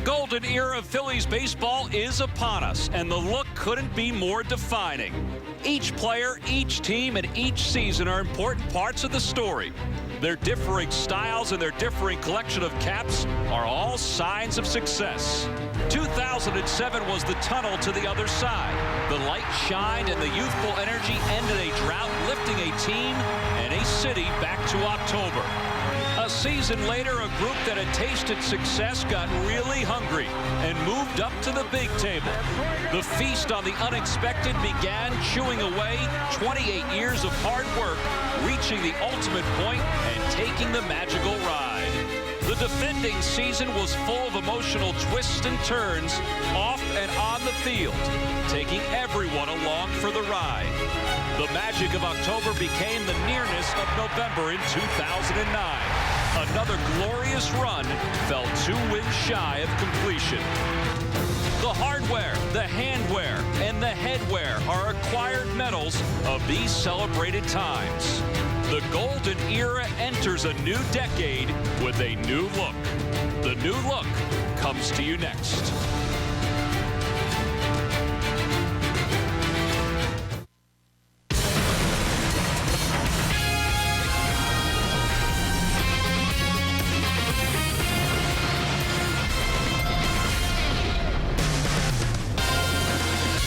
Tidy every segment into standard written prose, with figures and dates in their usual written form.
golden era of Phillies baseball is upon us, and the look couldn't be more defining. Each player, each team, and each season are important parts of the story. Their differing styles and their differing collection of caps are all signs of success. 2007 was the tunnel to the other side. The light shined and the youthful energy ended a drought, lifting a team and a city back to October. A season later, a group that had tasted success got really hungry and moved up to the big table. The feast on the unexpected began, chewing away 28 years of hard work, reaching the ultimate point and taking the magical ride. The defending season was full of emotional twists and turns off and on the field, taking everyone along for the ride. The magic of October became the nearness of November in 2009. Another glorious run fell 2 wins shy of completion. The hardware, the handwear, and the headwear are acquired medals of these celebrated times. The golden era enters a new decade with a new look. The new look comes to you next.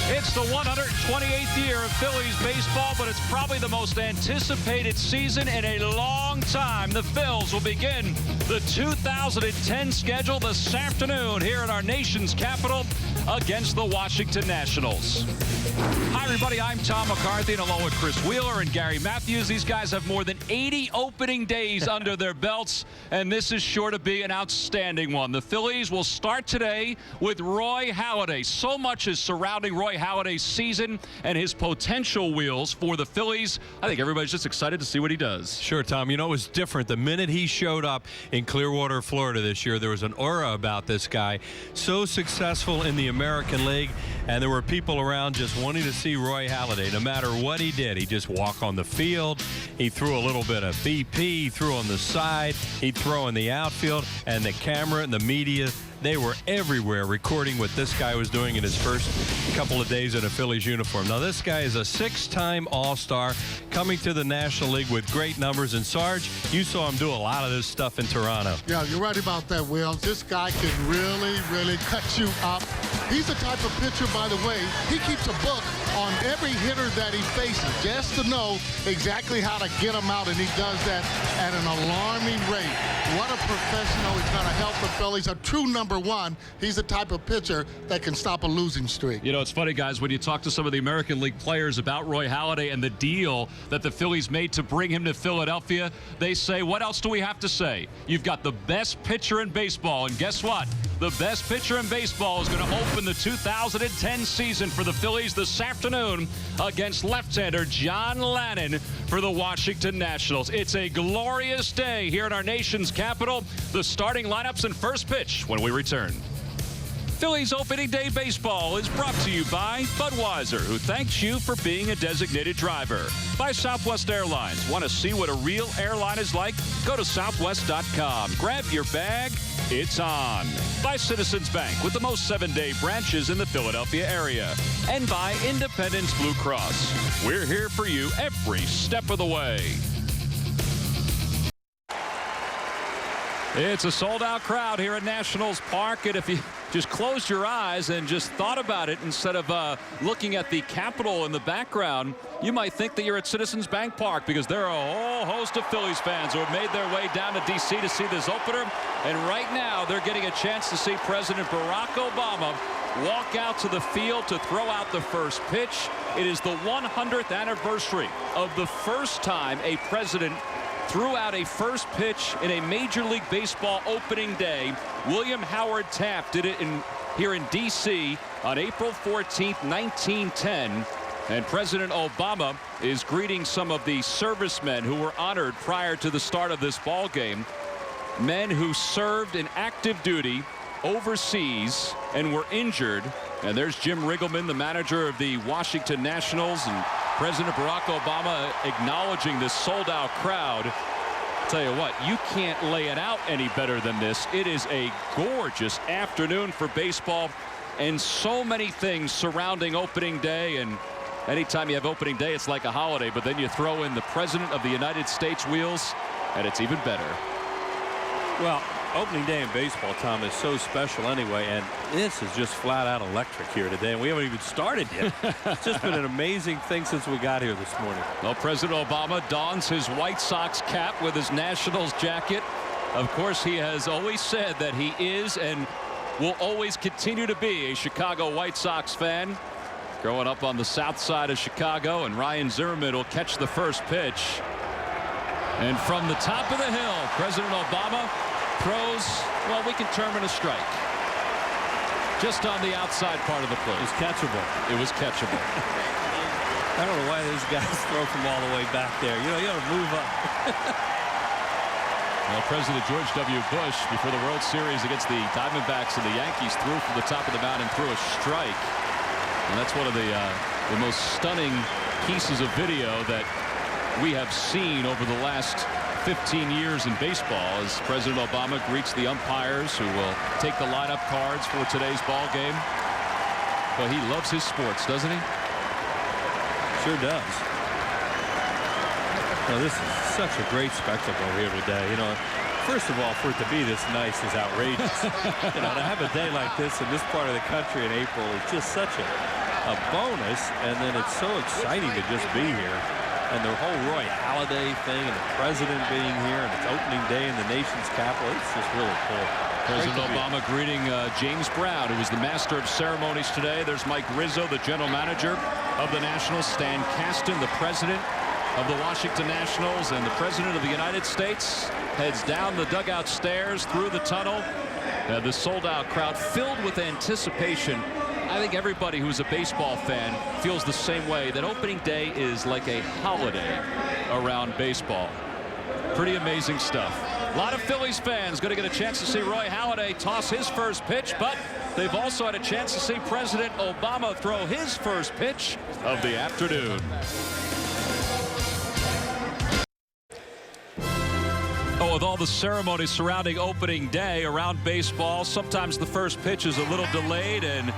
It's the 128th year of Phillies baseball, but it's probably the most anticipated season in a long time. The Phils will begin the 2010 schedule this afternoon here in our nation's capital against the Washington Nationals. Hi, everybody. I'm Tom McCarthy, and along with Chris Wheeler and Gary Matthews, these guys have more than 80 opening days under their belts, and this is sure to be an outstanding one. The Phillies will start today with Roy Halladay. So much is surrounding Roy Halladay's season and his potential wheels for the Phillies. I think everybody's just excited to see what he does. Sure, Tom. You know, it was different. The minute he showed up in Clearwater, Florida this year, there was an aura about this guy. So successful in the American League, and there were people around just wanting to see Roy Halladay. No matter what he did, he'd just walk on the field. He threw a little bit of BP, he threw on the side, he'd throw in the outfield, and the camera and the media, they were everywhere recording what this guy was doing in his first couple of days in a Phillies uniform. Now, this guy is a 6-time All-Star coming to the National League with great numbers. And, Sarge, you saw him do a lot of this stuff in Toronto. Yeah, you're right about that, Will. This guy can really, really cut you up. He's the type of pitcher, by the way, he keeps a book on every hitter that he faces just to know exactly how to get him out, and he does that at an alarming rate. What a professional. He's going to help the Phillies. A true number one. He's the type of pitcher that can stop a losing streak. You know, it's funny, guys, when you talk to some of the American League players about Roy Halladay and the deal that the Phillies made to bring him to Philadelphia, they say, what else do we have to say? You've got the best pitcher in baseball, and guess what? The best pitcher in baseball is going to open the 2010 season for the Phillies this afternoon against left-hander John Lannon for the Washington Nationals. It's a glorious day here in our nation's capital. The starting lineups and first pitch when we return. Phillies opening day baseball is brought to you by Budweiser, who thanks you for being a designated driver. By Southwest Airlines. Want to see what a real airline is like? Go to southwest.com. Grab your bag. It's on. By Citizens Bank, with the most 7-day branches in the Philadelphia area. And by Independence Blue Cross. We're here for you every step of the way. It's a sold-out crowd here at Nationals Park, and if you just closed your eyes and just thought about it instead of looking at the Capitol in the background, you might think that you're at Citizens Bank Park, because there are a whole host of Phillies fans who have made their way down to D.C. to see this opener, and right now they're getting a chance to see President Barack Obama walk out to the field to throw out the first pitch. It is the 100th anniversary of the first time a president threw out a first pitch in a Major League Baseball opening day. William Howard Taft did it here in D.C. on April 14th, 1910. And President Obama is greeting some of the servicemen who were honored prior to the start of this ball game. Men who served in active duty overseas and were injured. And there's Jim Riggleman, the manager of the Washington Nationals, and President Barack Obama acknowledging this sold-out crowd. Tell you what, you can't lay it out any better than this. It is a gorgeous afternoon for baseball, and so many things surrounding opening day. And anytime you have opening day, it's like a holiday, but then you throw in the President of the United States wheels, and it's even better. Well, opening day in baseball, Tom, is so special anyway, and this is just flat out electric here today, and we haven't even started yet. It's just been an amazing thing since we got here this morning. Well, President Obama dons his White Sox cap with his Nationals jacket. Of course, he has always said that he is and will always continue to be a Chicago White Sox fan. Growing up on the south side of Chicago, and Ryan Zimmerman will catch the first pitch. And from the top of the hill, President Obama throws, well, we can term it a strike. Just on the outside part of the plate. It was catchable. It was catchable. I don't know why those guys throw from all the way back there. You know, you got to move up. Well, President George W. Bush, before the World Series against the Diamondbacks and the Yankees, threw from the top of the mound and threw a strike. And that's one of the most stunning pieces of video that we have seen over the last 15 years in baseball, as President Obama greets the umpires who will take the lineup cards for today's ball game. Well, he loves his sports, doesn't he? Sure does. Well, this is such a great spectacle here today. You know, first of all, for it to be this nice is outrageous. You know, to have a day like this in this part of the country in April is just such a bonus, and then it's so exciting to just be here. And the whole Roy Halladay thing, and the president being here, and it's opening day in the nation's capital, it's just really cool. President Obama greeting James Brown, who is the master of ceremonies today. There's Mike Rizzo, the general manager of the Nationals. Stan Kasten, the president of the Washington Nationals, and the president of the United States heads down the dugout stairs through the tunnel. The sold-out crowd filled with anticipation. I think everybody who's a baseball fan feels the same way, that opening day is like a holiday around baseball. Pretty amazing stuff. A lot of Phillies fans going to get a chance to see Roy Halladay toss his first pitch, but they've also had a chance to see President Obama throw his first pitch of the afternoon. Oh, with all the ceremonies surrounding opening day around baseball, sometimes the first pitch is a little delayed, and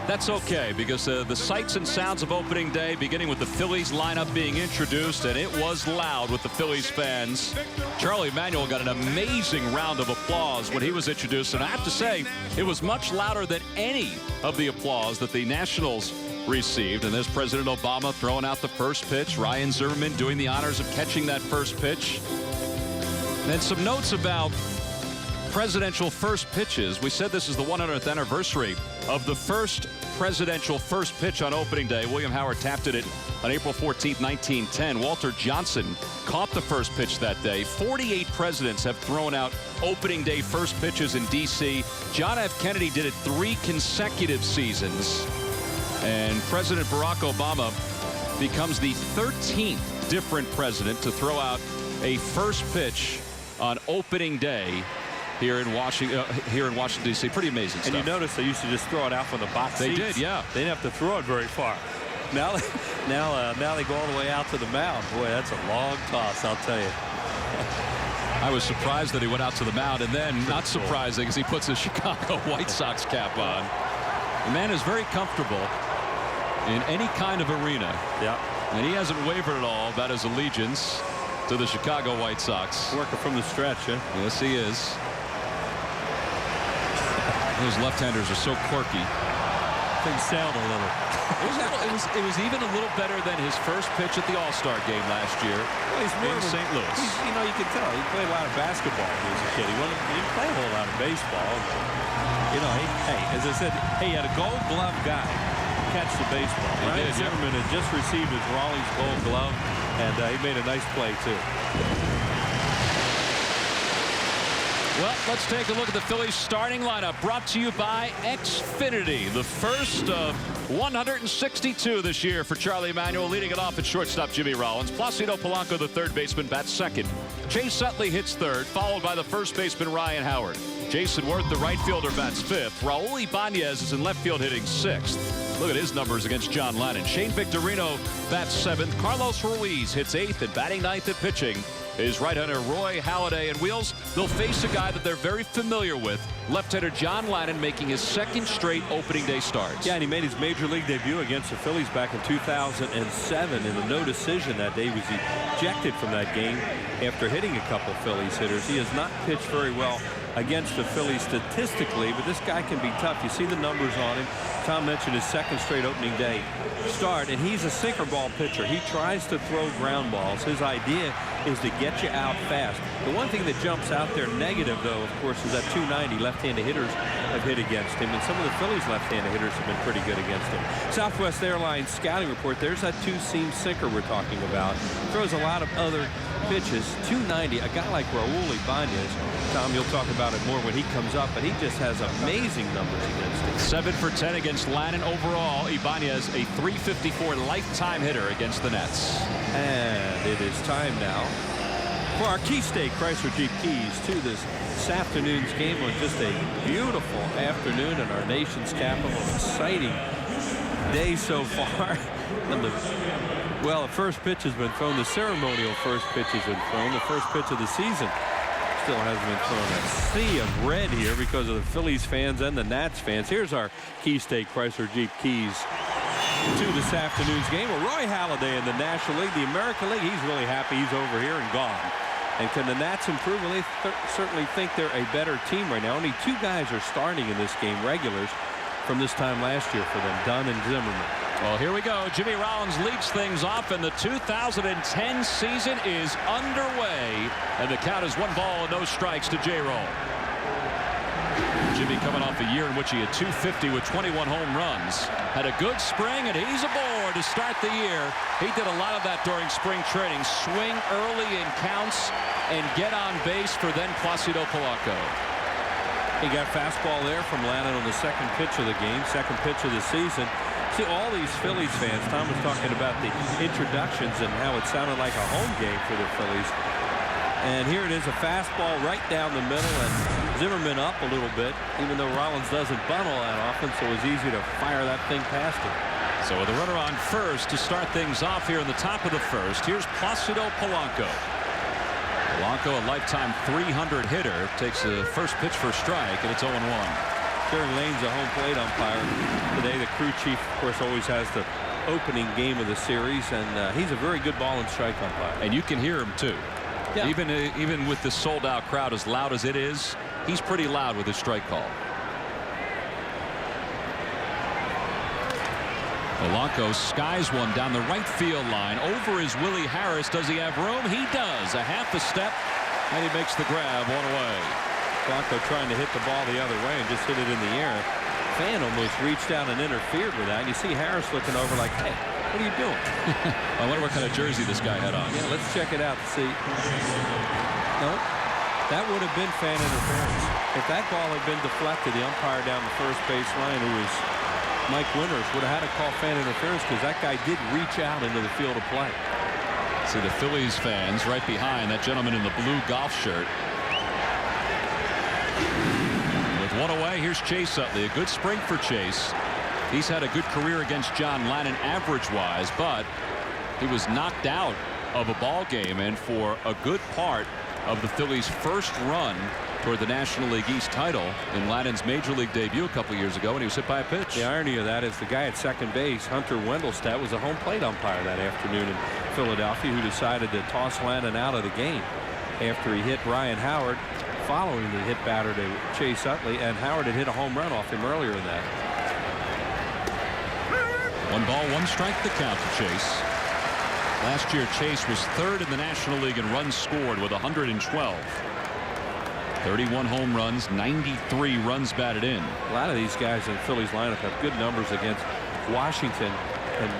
that's okay, because the sights and sounds of opening day, beginning with the Phillies lineup being introduced, and it was loud with the Phillies fans. Charlie Emanuel got an amazing round of applause when he was introduced, and I have to say, it was much louder than any of the applause that the Nationals received. And there's President Obama throwing out the first pitch. Ryan Zimmerman doing the honors of catching that first pitch. And some notes about presidential first pitches. We said this is the 100th anniversary of the first presidential first pitch on opening day. William Howard tapped it on April 14th, 1910. Walter Johnson caught the first pitch that day. 48 presidents have thrown out opening day first pitches in D.C. John F. Kennedy did it 3 consecutive seasons. And President Barack Obama becomes the 13th different president to throw out a first pitch on opening day here in Washington, D.C. Pretty amazing stuff. And you notice they used to just throw it out from the box They seats. did, yeah. They didn't have to throw it very far. Now they go all the way out to the mound. Boy, that's a long toss, I'll tell you. I was surprised that he went out to the mound, and then not surprising as he puts his Chicago White Sox cap on. The man is very comfortable in any kind of arena. Yeah. And he hasn't wavered at all about his allegiance to the Chicago White Sox. Working from the stretch, huh? Yes, he is. Those left-handers are so quirky. Things sailed a little. It was even a little better than his first pitch at the All-Star game last year in St. Louis. You know, you can tell he played a lot of basketball when he was a kid. He didn't play a whole lot of baseball. You know, hey, as I said, he had a Gold Glove guy catch the baseball. Ryan Zimmerman had just received his Rawlings Gold Glove, and he made a nice play too. Well, let's take a look at the Phillies starting lineup, brought to you by Xfinity, the first of 162 this year for Charlie Emanuel. Leading it off at shortstop, Jimmy Rollins. Placido Polanco, the third baseman, bats second. Chase Utley hits third, followed by the first baseman, Ryan Howard. Jason Worth, the right fielder, bats fifth. Raul Ibanez is in left field, hitting sixth. Look at his numbers against John Lennon. Shane Victorino bats seventh. Carlos Ruiz hits eighth, and batting ninth at pitching is right-hander Roy Halladay. And Wheels, they'll face a guy that they're very familiar with, left-hander John Lannon, making his second straight opening day starts. Yeah, and he made his major league debut against the Phillies back in 2007 in a no decision that day. He was ejected from that game after hitting a couple Phillies hitters. He has not pitched very well against the Phillies statistically, but this guy can be tough. You see the numbers on him. Tom mentioned his second straight opening day start, and he's a sinker ball pitcher. He tries to throw ground balls. His idea is to get you out fast. The one thing that jumps out there negative, though, of course, is that 290 left-handed hitters have hit against him, and some of the Phillies left-handed hitters have been pretty good against him. Southwest Airlines scouting report, there's that two-seam sinker we're talking about. Throws a lot of other pitches. 290, a guy like Raul Ibanez, Tom, you'll talk about it more when he comes up, but he just has amazing numbers against him. 7 for 10 against Lannon overall. Ibanez, a .354 lifetime hitter against the Nets. And it is time now for our Key State Chrysler Jeep Keys to this afternoon's game on just a beautiful afternoon in our nation's capital. Exciting day so far. And the first pitch has been thrown. The ceremonial first pitch has been thrown. The first pitch of the season still hasn't been thrown. A sea of red here because of the Phillies fans and the Nats fans. Here's our Key State Chrysler Jeep Keys to this afternoon's game. Well, Roy Halladay in the National League, the American League, he's really happy he's over here and gone. And can the Nats improve? Well, they certainly think they're a better team right now. Only 2 guys are starting in this game, regulars, from this time last year for them, Dunn and Zimmerman. Well, here we go. Jimmy Rollins leads things off, and the 2010 season is underway. And the count is 1 ball and no strikes to J-Roll. Jimmy coming off a year in which he had 250 with 21 home runs. Had a good spring, and he's aboard to start the year. He did a lot of that during spring training. Swing early in counts and get on base for then Placido Polanco. He got fastball there from Lannon on the second pitch of the game, second pitch of the season. See, all these Phillies fans, Tom was talking about the introductions and how it sounded like a home game for the Phillies. And here it is, a fastball right down the middle, and Zimmerman up a little bit, even though Rollins doesn't bunt all that often, so it was easy to fire that thing past him. So with a runner on first to start things off here in the top of the first, here's Placido Polanco. Polanco, a lifetime .300 hitter, takes the first pitch for a strike, and it's 0-1. Sharon Lane's a home plate umpire today. The crew chief, of course, always has the opening game of the series, and he's a very good ball and strike umpire. And you can hear him too. Yeah. Even with this sold-out crowd, as loud as it is, he's pretty loud with his strike call. Polanco skies one down the right field line. Over is Willie Harris. Does he have room? He does. A half a step, and he makes the grab, 1 away. Polanco trying to hit the ball the other way and just hit it in the air. Fan almost reached out and interfered with that. And you see Harris looking over like, hey, what are you doing? I wonder what kind of jersey this guy had on. Yeah, let's check it out to see. No, that would have been fan interference. If that ball had been deflected, the umpire down the first base line, who was Mike Winters, would have had to call fan interference because that guy did reach out into the field of play. See the Phillies fans right behind that gentleman in the blue golf shirt. With 1 away, here's Chase Utley. A good spring for Chase. He's had a good career against John Lannon average-wise, but he was knocked out of a ball game, and for a good part of the Phillies' first run toward the National League East title in Lannon's major league debut a couple years ago when he was hit by a pitch. The irony of that is the guy at second base, Hunter Wendelstedt, was a home plate umpire that afternoon in Philadelphia, who decided to toss Lannon out of the game after he hit Ryan Howard following the hit batter to Chase Utley, and Howard had hit a home run off him earlier in that. 1 ball, 1 strike, the count to Chase. Last year, Chase was 3rd in the National League in runs scored with 112. 31 home runs, 93 runs batted in. A lot of these guys in the Phillies lineup have good numbers against Washington. And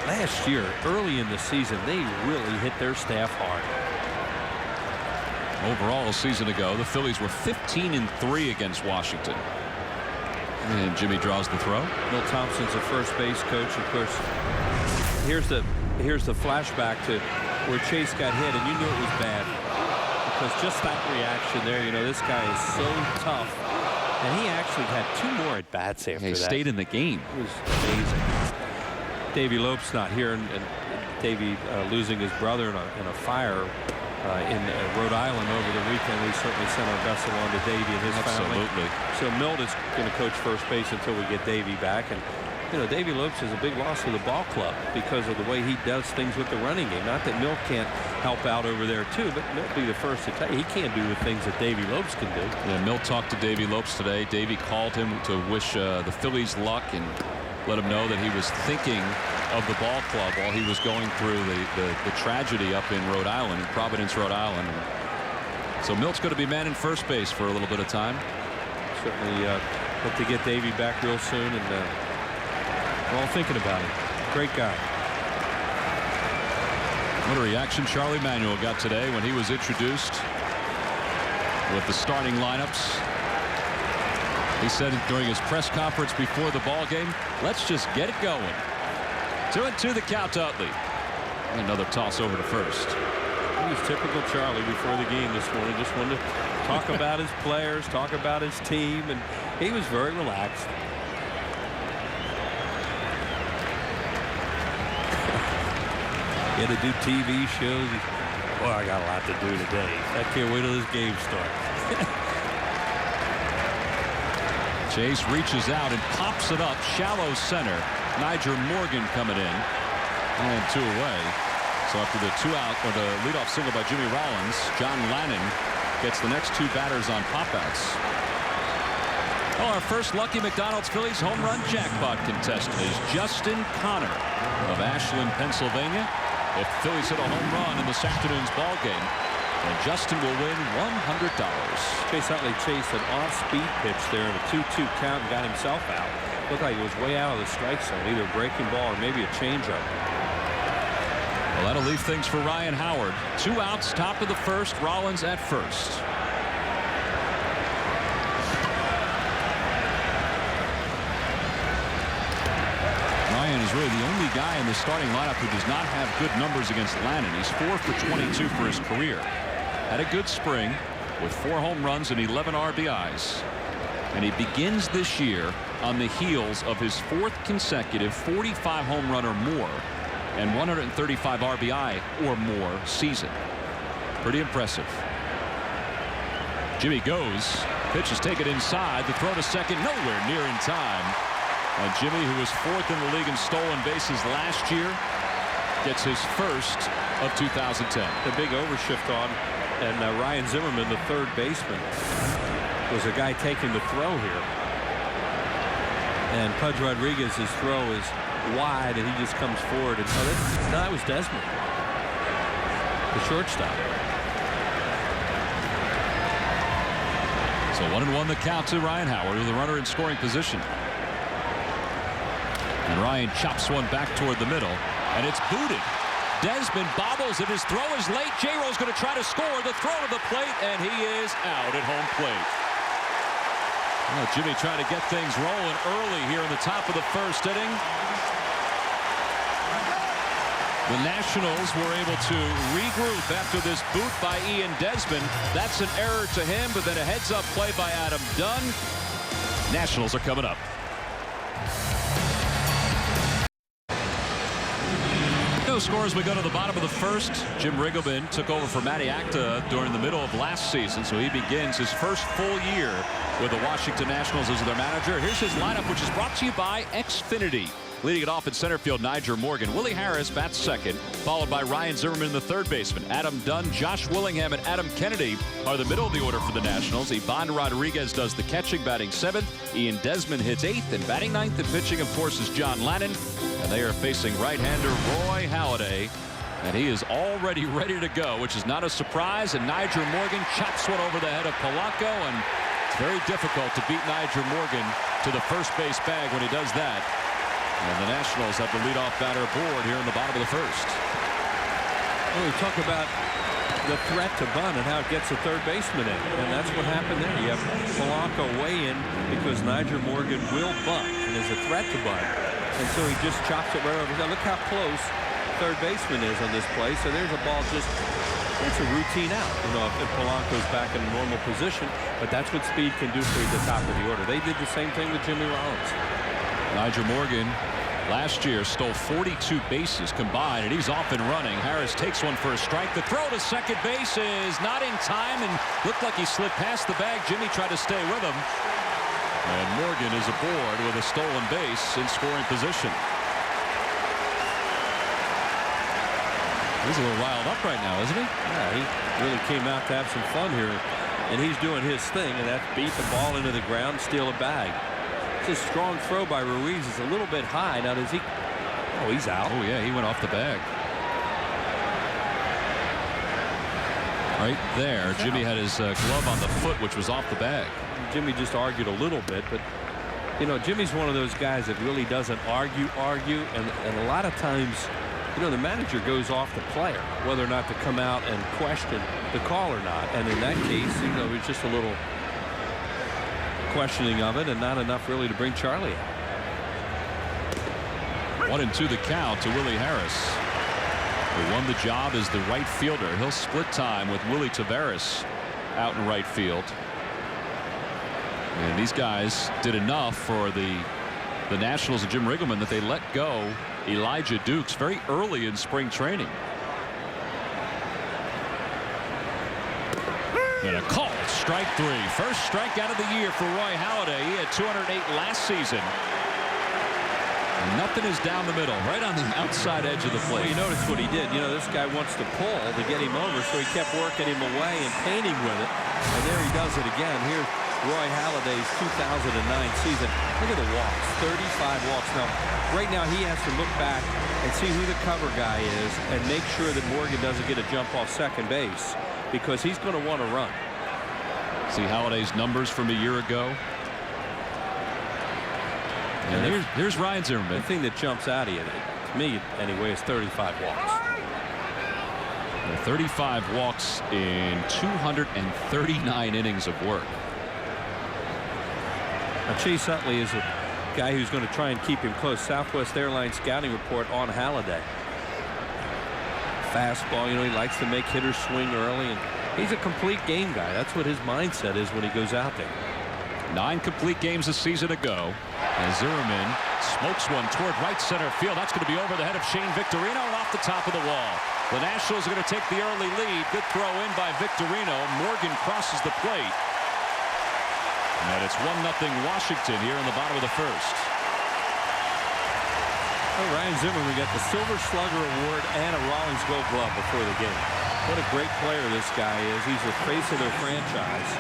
last year, early in the season, they really hit their staff hard. Overall, a season ago, the Phillies were 15-3 against Washington. And Jimmy draws the throw. Bill Thompson's a first base coach. Of course, here's the flashback to where Chase got hit, and you knew it was bad because just that reaction there. You know, this guy is so tough, and he actually had 2 more at bats after that. He stayed in the game. It was amazing. Davey Lope's not here, and Davey losing his brother in a fire in Rhode Island over the weekend. We certainly sent our best along to Davey and his family. Absolutely. So Milt is going to coach first base until we get Davey back. And you know, Davey Lopes is a big loss for the ball club because of the way he does things with the running game. Not that Milt can't help out over there too, but Milt will be the first to tell you he can't do the things that Davey Lopes can do. Yeah, Milt talked to Davey Lopes today. Davey called him to wish the Phillies luck and let him know that he was thinking of the ball club while he was going through the tragedy up in Rhode Island, in Providence, Rhode Island. So Milt's going to be manning first base for a little bit of time. Certainly hope to get Davey back real soon, and we're all thinking about him. Great guy. What a reaction Charlie Manuel got today when he was introduced with the starting lineups. He said during his press conference before the ball game, let's just get it going. 2-2 the count to Utley. Another toss over to first. He was typical Charlie before the game this morning. Just wanted to talk about his players, talk about his team, and he was very relaxed. He had to do TV shows. Boy, I got a lot to do today. I can't wait till this game starts. Chase reaches out and pops it up shallow center. Niger Morgan coming in, and 2 away. So after the 2-out or the leadoff single by Jimmy Rollins, John Lannon gets the next 2 batters on pop-outs. Well, our first Lucky McDonald's Phillies home run jackpot contestant is Justin Connor of Ashland, Pennsylvania. If the Phillies hit a home run in this afternoon's ball game, and Justin will win $100. Chase Utley chased an off-speed pitch there in a 2-2 count and got himself out. Looked like he was way out of the strike zone, either a breaking ball or maybe a changeup. Well, that'll leave things for Ryan Howard. 2 outs, top of the first. Rollins at first. Ryan is really the only guy in the starting lineup who does not have good numbers against Lannon. He's 4 for 22 for his career. Had a good spring with 4 home runs and 11 RBIs. And he begins this year on the heels of his 4th consecutive 45 home run or more and 135 RBI or more season. Pretty impressive. Jimmy goes. Pitch is taken inside. The throw to second, nowhere near in time. And Jimmy, who was 4th in the league in stolen bases last year, gets his first of 2010. The big overshift on, and Ryan Zimmerman, the third baseman, was a guy taking the throw here. And Pudge Rodriguez's throw is wide, and he just comes forward. And no, that was Desmond, the shortstop. So 1-1 the count to Ryan Howard with a runner in scoring position. And Ryan chops one back toward the middle, and it's booted. Desmond bobbles it. His throw is late. J-Ro's going to try to score. The throw to the plate, and he is out at home plate. Well, Jimmy trying to get things rolling early here in the top of the first inning. The Nationals were able to regroup after this boot by Ian Desmond. That's an error to him, but then a heads-up play by Adam Dunn. Nationals are coming up. No score as we go to the bottom of the first. Jim Riggleman took over for Matty Acta during the middle of last season, so he begins his first full year with the Washington Nationals as their manager. Here's his lineup, which is brought to you by Xfinity. Leading it off in center field, Niger Morgan. Willie Harris bats second, followed by Ryan Zimmerman, the third baseman. Adam Dunn, Josh Willingham, and Adam Kennedy are the middle of the order for the Nationals. Ivan Rodriguez does the catching, batting seventh. Ian Desmond hits eighth, and batting ninth and pitching, of course, is John Lannon. And they are facing right-hander Roy Halladay. And he is already ready to go, which is not a surprise. And Niger Morgan chops one over the head of Polanco, and it's very difficult to beat Niger Morgan to the first base bag when he does that. And the Nationals have the leadoff batter aboard here in the bottom of the first. Well, we talk about the threat to bunt and how it gets the third baseman in. And that's what happened there. You have Polanco way in because Niger Morgan will bunt and is a threat to bunt. And so he just chops it right over. Now look how close third baseman is on this play. So there's a ball just, it's a routine out. You know, if Polanco's back in a normal position. But that's what speed can do for you at the top of the order. They did the same thing with Jimmy Rollins. Niger Morgan Last year stole 42 bases combined, and he's off and running. Harris takes one for a strike. The throw to second base is not in time and looked like he slipped past the bag. Jimmy tried to stay with him. And Morgan is aboard with a stolen base in scoring position. He's a little riled up right now, isn't he? Yeah, he really came out to have some fun here. And he's doing his thing, and that's beat the ball into the ground, steal a bag. It's a strong throw by Ruiz. It's a little bit high. Now does he? Oh, he's out. Oh yeah, he went off the bag. Right there, Jimmy had his glove on the foot, which was off the bag. Jimmy just argued a little bit, but you know, Jimmy's one of those guys that really doesn't argue, and a lot of times, you know, the manager goes off the player whether or not to come out and question the call or not. And in that case, you know, it's just a little questioning of it and not enough really to bring Charlie out. 1-2 the count to Willie Harris, who won the job as the right fielder. He'll split time with Willie Taveras out in right field. And these guys did enough for the Nationals and Jim Riggleman that they let go Elijah Dukes very early in spring training. And a call, strike three. First strikeout of the year for Roy Halladay. He had 208 last season. And nothing is down the middle, right on the outside edge of the plate. Well, you notice what he did. You know, this guy wants to pull to get him over, so he kept working him away and painting with it. And there he does it again. Here's Roy Halladay's 2009 season. Look at the walks, 35 walks. Now, right now he has to look back and see who the cover guy is and make sure that Morgan doesn't get a jump off second base, because he's going to want to run. See Halladay's numbers from a year ago. And here's Ryan Zimmerman. The thing that jumps out of you, to me anyway, is 35 walks. 35 walks in 239 innings of work. Now, Chase Utley is a guy who's going to try and keep him close. Southwest Airlines scouting report on Halladay. Fastball, you know, he likes to make hitters swing early, and he's a complete game guy. That's what his mindset is when he goes out there. 9 complete games a season ago. And Zimmerman smokes one toward right center field. That's going to be over the head of Shane Victorino and off the top of the wall. The Nationals are going to take the early lead. Good throw in by Victorino. Morgan crosses the plate. And it's 1-0 Washington here in the bottom of the first. Well, Ryan Zimmerman got the Silver Slugger Award and a Rawlings Gold Glove before the game. What a great player this guy is. He's the face of their franchise.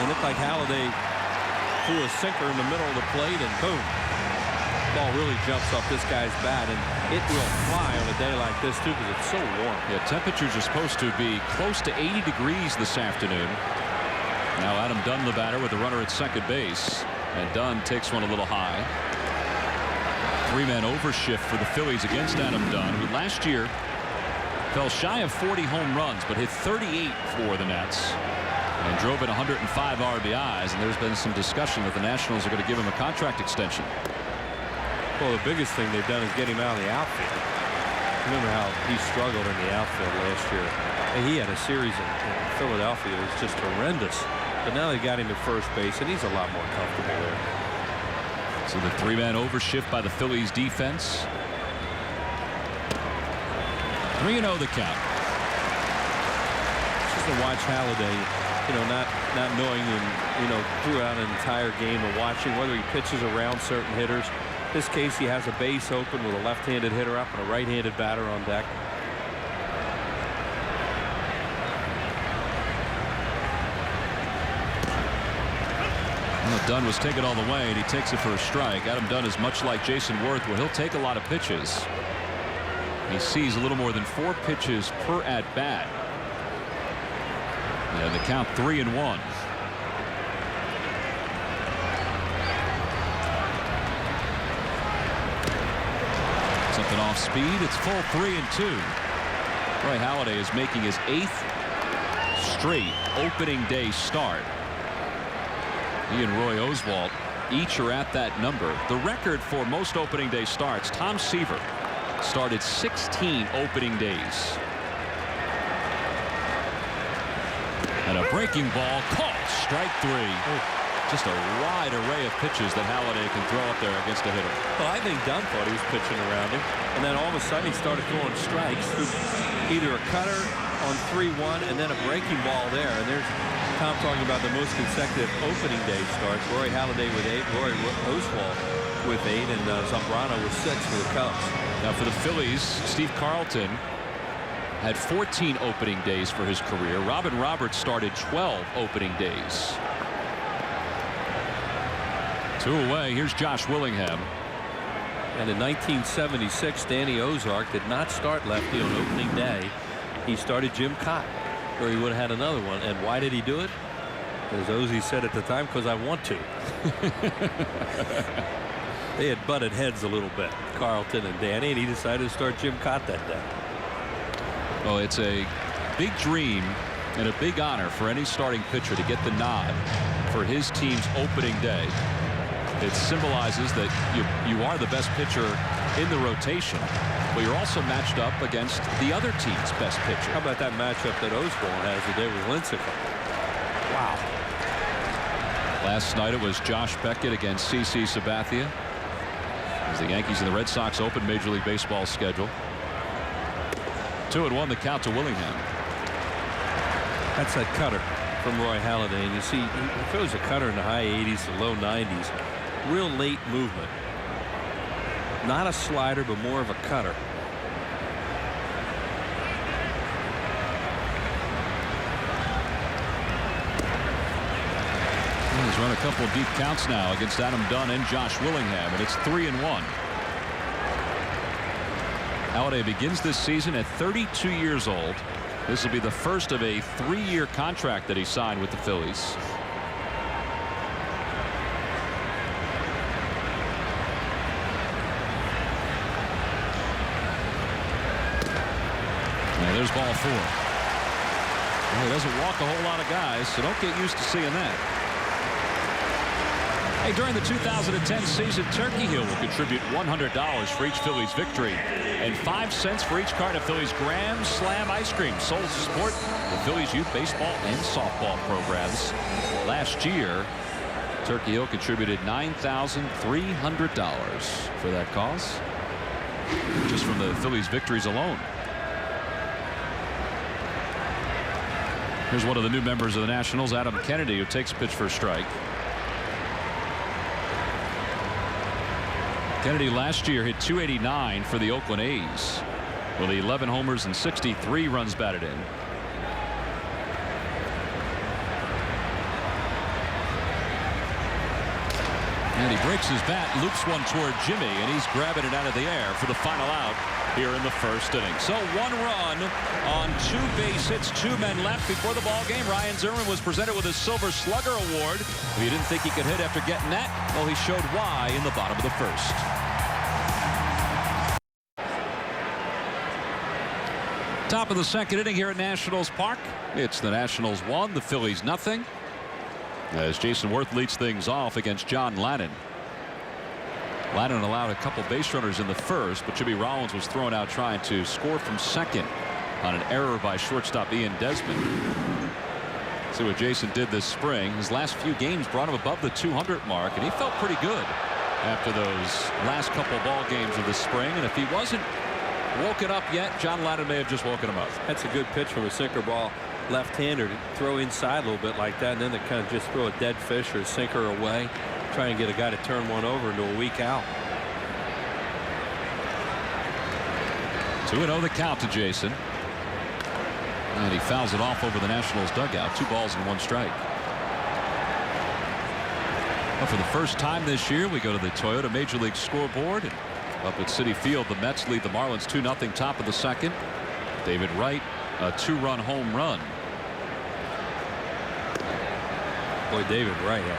It looked like Halladay threw a sinker in the middle of the plate, and boom. Ball really jumps off this guy's bat, and it will fly on a day like this too, because it's so warm. Yeah, temperatures are supposed to be close to 80 degrees this afternoon. Now Adam Dunn, the batter, with the runner at second base, and Dunn takes one a little high. 3-man overshift for the Phillies against Adam Dunn, who last year fell shy of 40 home runs, but hit 38 for the Nets and drove in 105 RBIs. And there's been some discussion that the Nationals are going to give him a contract extension. Well, the biggest thing they've done is get him out of the outfield. Remember how he struggled in the outfield last year. And he had a series in Philadelphia that was just horrendous. But now they got him to first base, and he's a lot more comfortable there. So the 3-man overshift by the Phillies defense. 3-0 the count. Just to watch Halladay, you know, not knowing him, you know, throughout an entire game, and watching whether he pitches around certain hitters. In this case, he has a base open with a left-handed hitter up and a right-handed batter on deck. Well, Dunn was taken all the way, and he takes it for a strike. Adam Dunn is much like Jason Worth, where he'll take a lot of pitches. He sees a little more than 4 pitches per at-bat. And the count 3-1. Something off speed. It's full 3-2. Roy Halladay is making his 8th straight opening day start. He and Roy Oswalt each are at that number. The record for most opening day starts, Tom Seaver started 16 opening days. And a breaking ball caught, strike 3. just a wide array of pitches that Halladay can throw up there against a hitter. Well, I think Dunn thought he was pitching around him, and then all of a sudden he started throwing strikes through either a cutter on 3-1 and then a breaking ball there. And there's Tom talking about the most consecutive opening day starts. Roy Halladay with 8, Roy Oswalt with 8, and Zambrano with 6 for the Cubs. Now for the Phillies, Steve Carlton had 14 opening days for his career. Robin Roberts started 12 opening days. 2 away. Here's Josh Willingham. And in 1976, Danny Ozark did not start lefty on opening day. He started Jim Cott, or he would have had another one. And why did he do it? As Ozzie said at the time, because I want to. They had butted heads a little bit, Carlton and Danny, and he decided to start Jim Cott that day. Well, it's a big dream and a big honor for any starting pitcher to get the nod for his team's opening day. It symbolizes that you are the best pitcher in the rotation, but you're also matched up against the other team's best pitcher. How about that matchup that Oswalt has today with Lincecum? Wow. Last night it was Josh Beckett against CC Sabathia as the Yankees and the Red Sox open Major League Baseball schedule. 2-1 the count to Willingham. That's that cutter from Roy Halladay, and you see he throws a cutter in the high 80s to low 90s. Real late movement. Not a slider, but more of a cutter. He's run a couple of deep counts now against Adam Dunn and Josh Willingham, and it's 3-1. Halladay begins this season at 32 years old. This will be the first of a 3-year contract that he signed with the Phillies. Now there's ball 4. Well, he doesn't walk a whole lot of guys, so don't get used to seeing that. Hey, during the 2010 season, Turkey Hill will contribute $100 for each Phillies victory and 5 cents for each carton of Phillies Grand Slam ice cream sold to support the Phillies youth baseball and softball programs. Last year, Turkey Hill contributed $9,300 for that cause, just from the Phillies victories alone. Here's one of the new members of the Nationals, Adam Kennedy, who takes a pitch for a strike. Kennedy last year hit .289 for the Oakland A's with 11 homers and 63 runs batted in. And he breaks his bat, loops one toward Jimmy, and he's grabbing it out of the air for the final out here in the first inning. So 1 run on 2 base hits, 2 men left before the ball game. Ryan Zimmerman was presented with a Silver Slugger Award. If you didn't think he could hit after getting that, well, he showed why in the bottom of the first. Top of the second inning here at Nationals Park. It's the Nationals 1, the Phillies nothing, as Jason Worth leads things off against John Ladden. Ladden allowed a couple base runners in the first, but Jimmy Rollins was thrown out trying to score from second on an error by shortstop Ian Desmond. See what Jason did this spring. His last few games brought him above the 200 mark, and he felt pretty good after those last couple ball games of the spring. And if he wasn't woken up yet, John Ladden may have just woken him up. That's a good pitch from a sinker ball left-hander to throw inside a little bit like that, and then to kind of just throw a dead fish or a sinker away, try and get a guy to turn one over into a weak out. 2-0 the count to Jason, and he fouls it off over the Nationals dugout. 2 balls and 1 strike. But for the first time this year, we go to the Toyota Major League scoreboard, and up at Citi Field, the Mets lead the Marlins 2-0 top of the second. David Wright, a 2-run home run. Boy, David Wright had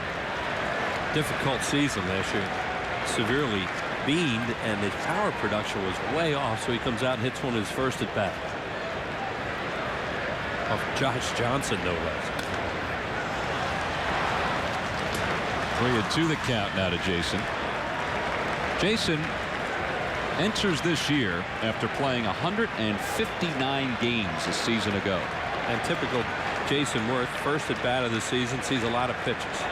a difficult season last year. Severely beamed, and his power production was way off, so he comes out and hits one of his first at bat. Off Josh Johnson, no less. 3-2 the count now to Jason. Jason enters this year after playing 159 games a season ago. And typical Jason Worth, first at bat of the season, sees a lot of pitches.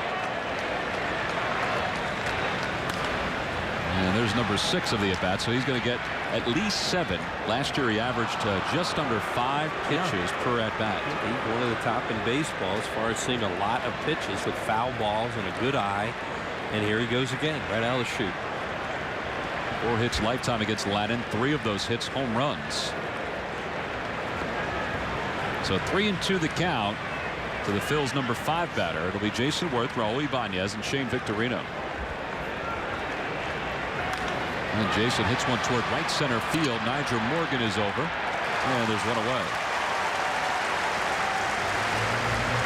And there's number 6 of the at-bat, so he's going to get at least 7. Last year he averaged just under 5 pitches per at-bat. He's one of the top in baseball as far as seeing a lot of pitches with foul balls and a good eye. And here he goes again, right out of the chute. 4 hits lifetime against Lannon. 3 of those hits home runs. So 3-2 the count to the Phil's number 5 batter. It'll be Jason Worth, Raul Ibanez, and Shane Victorino. And Jason hits one toward right center field. Nigel Morgan is over. And there's one away.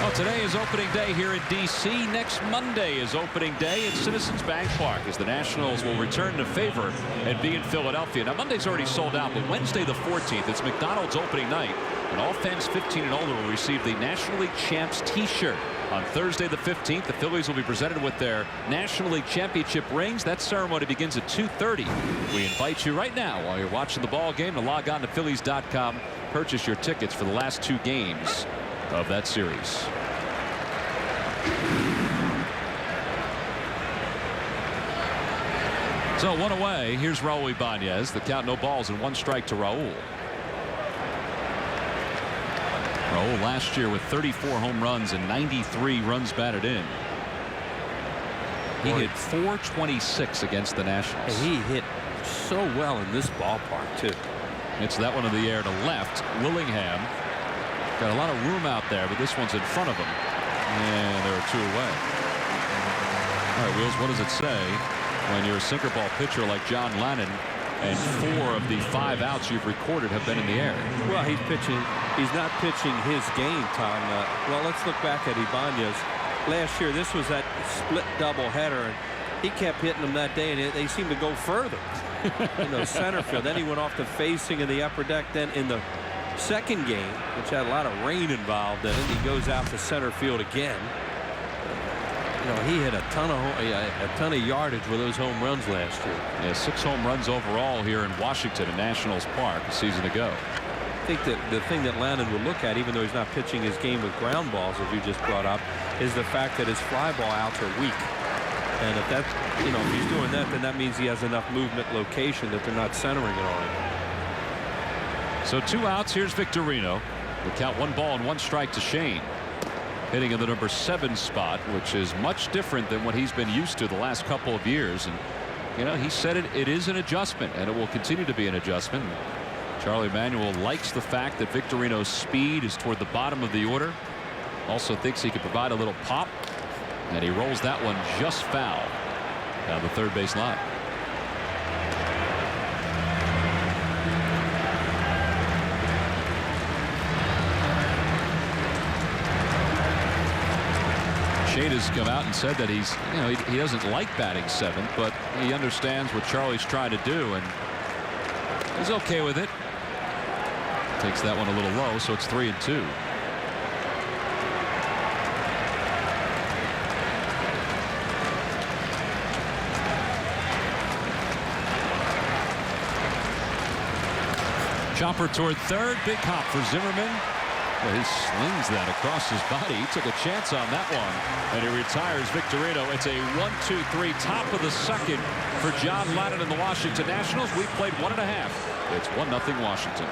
Well, today is opening day here in D.C. Next Monday is opening day at Citizens Bank Park as the Nationals will return to favor and be in Philadelphia. Now, Monday's already sold out, but Wednesday the 14th, it's McDonald's opening night. And all fans 15 and older will receive the National League Champs T-shirt. On Thursday the 15th, the Phillies will be presented with their National League Championship rings. That ceremony begins at 2:30. We invite you right now while you're watching the ball game to log on to Phillies.com. Purchase your tickets for the last 2 games of that series. So 1 away. Here's Raul Ibanez. The count, no balls and 1 strike to Raul. Raul last year with 34 home runs and 93 runs batted in. He hit .426 against the Nationals. And he hit so well in this ballpark too. It's that one in the air to left. Willingham got a lot of room out there, but this one's in front of him. And there are 2 away. All right, Wheels, what does it say when you're a sinker ball pitcher like John Lannon and 4 of the 5 outs you've recorded have been in the air? Well, he's pitching. He's not pitching his game, Tom. Well, let's look back at Ibanez. Last year, this was that split doubleheader, and he kept hitting them that day, and they seemed to go further. Center field. Then he went off to facing in the upper deck. Then in the second game, which had a lot of rain involved in it, he goes out to center field again. He hit a ton of yardage with those home runs last year. Yeah, 6 home runs overall here in Washington at Nationals Park a season ago. I think that the thing that Lannon would look at, even though he's not pitching his game with ground balls, as you just brought up, is the fact that his fly ball outs are weak. And if that's, if he's doing that, then that means he has enough movement location that they're not centering it on him. So 2 outs. Here's Victorino. The count 1 ball and 1 strike to Shane. Hitting in the number 7 spot, which is much different than what he's been used to the last couple of years. And, he said it is an adjustment, and it will continue to be an adjustment. Charlie Manuel likes the fact that Victorino's speed is toward the bottom of the order. Also thinks he could provide a little pop. And he rolls that one just foul down the third base line. Shane has come out and said that he's, he doesn't like batting 7th, but he understands what Charlie's trying to do, and he's okay with it. Takes that one a little low, so it's 3-2. Chopper toward third. Big hop for Zimmerman. Well, he slings that across his body. He took a chance on that one, and he retires Victorino. It's a 1-2-3 top of the second for John Lannon and the Washington Nationals. We've played 1.5. It's 1-0 Washington.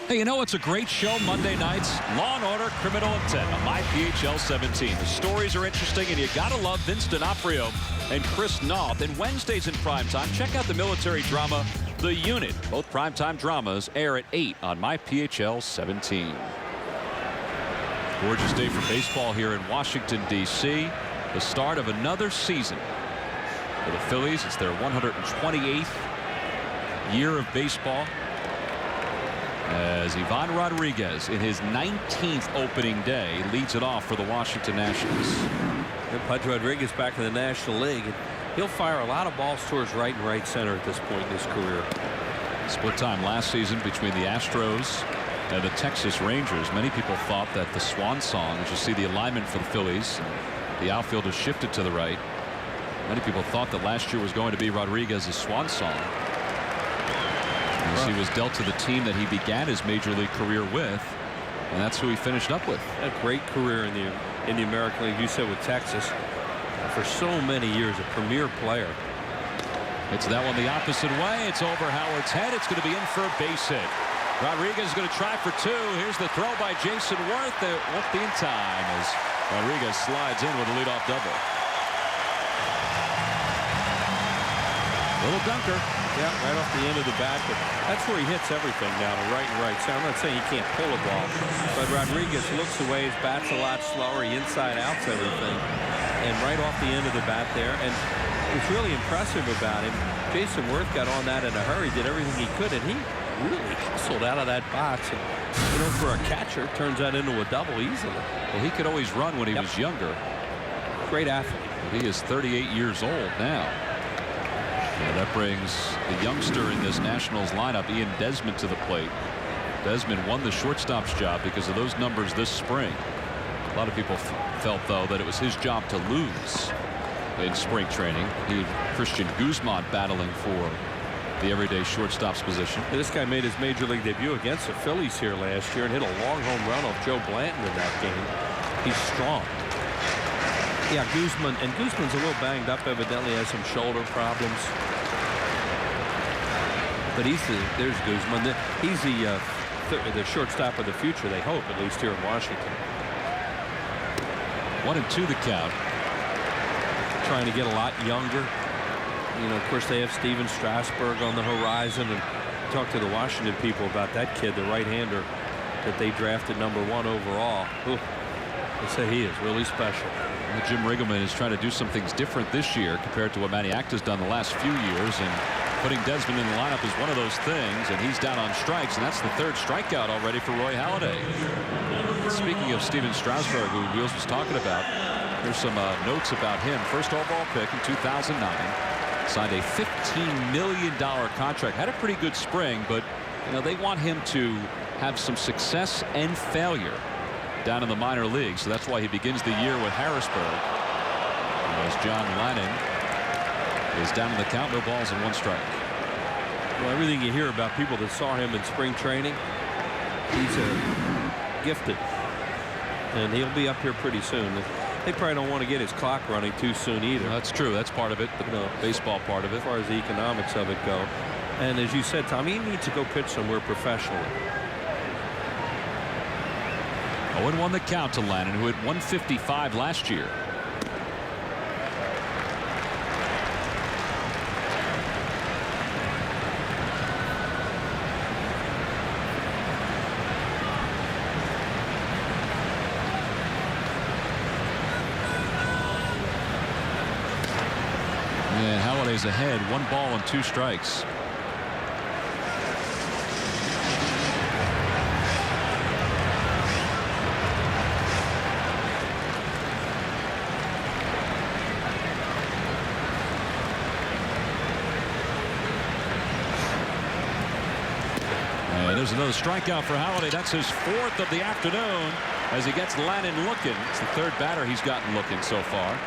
Hey, it's a great show Monday nights. Law and Order, Criminal Intent on MyPhl 17. The stories are interesting, and you gotta love Vince D'Onofrio and Chris Noth. And Wednesdays in primetime, check out the military drama, The Unit. Both primetime dramas air at 8 on MyPhl 17. Gorgeous day for baseball here in Washington, D.C. The start of another season for the Phillies. It's their 128th year of baseball, as Ivan Rodriguez, in his 19th opening day, leads it off for the Washington Nationals. And Pudge Rodriguez back in the National League. He'll fire a lot of balls towards right and right center at this point in his career. Split time last season between the Astros and the Texas Rangers. Many people thought that the swan song, as you see the alignment for the Phillies, the outfield has shifted to the right. Many people thought that last year was going to be Rodriguez's swan song, as he was dealt to the team that he began his major league career with. And that's who he finished up with. A great career in the American League. You said with Texas for so many years, a premier player. It's that one the opposite way. It's over Howard's head. It's going to be in for a base hit. Rodriguez is going to try for two. Here's the throw by Jason Worth. It won't be in time as Rodriguez slides in with a leadoff double. Little dunker. Yeah, right off the end of the bat, but that's where he hits everything now, to right and right. So I'm not saying he can't pull a ball, but Rodriguez looks away. His bat's a lot slower. He inside-outs everything, and right off the end of the bat there. And what's really impressive about him, Jason Worth got on that in a hurry, did everything he could, and he really hustled out of that box. And, you know, for a catcher, turns that into a double easily. Well, he could always run when he was younger. Great athlete. He is 38 years old now. And that brings the youngster in this Nationals lineup, Ian Desmond, to the plate. Desmond won the shortstop's job because of those numbers this spring. A lot of people felt, though, that it was his job to lose in spring training. He had Christian Guzman battling for the everyday shortstop's position. This guy made his major league debut against the Phillies here last year and hit a long home run off Joe Blanton in that game. He's strong. Yeah, Guzman's a little banged up, evidently has some shoulder problems. But there's Guzman. He's the shortstop of the future, they hope, at least here in Washington. 1-2 the count. Trying to get a lot younger. You know, of course, they have Steven Strasburg on the horizon, and talk to the Washington people about that kid, the right-hander that they drafted #1 overall. Ooh, they say he is really special. Well, Jim Riggleman is trying to do some things different this year compared to what Manny Acta's done the last few years, and putting Desmond in the lineup is one of those things, and he's down on strikes, and that's the third strikeout already for Roy Halladay. Speaking of Steven Strasburg, who Wheels was talking about, here's some notes about him. First overall pick in 2009. Signed a $15 million contract. Had a pretty good spring, but you know, they want him to have some success and failure down in the minor leagues. So that's why he begins the year with Harrisburg. As John Lennon is down in the count, no balls and 1 strike. Well, everything you hear about people that saw him in spring training, he's gifted, and he'll be up here pretty soon. They probably don't want to get his clock running too soon either. Well, that's true. That's part of it. The baseball part of it. As far as the economics of it go. And as you said, Tom, he needs to go pitch somewhere professionally. 0-1 the count to Lennon, who had 155 last year. And Halladay's ahead, 1 ball and 2 strikes. There's another strikeout for Halladay. That's his 4th of the afternoon as he gets Lennon looking. It's the 3rd batter he's gotten looking so far.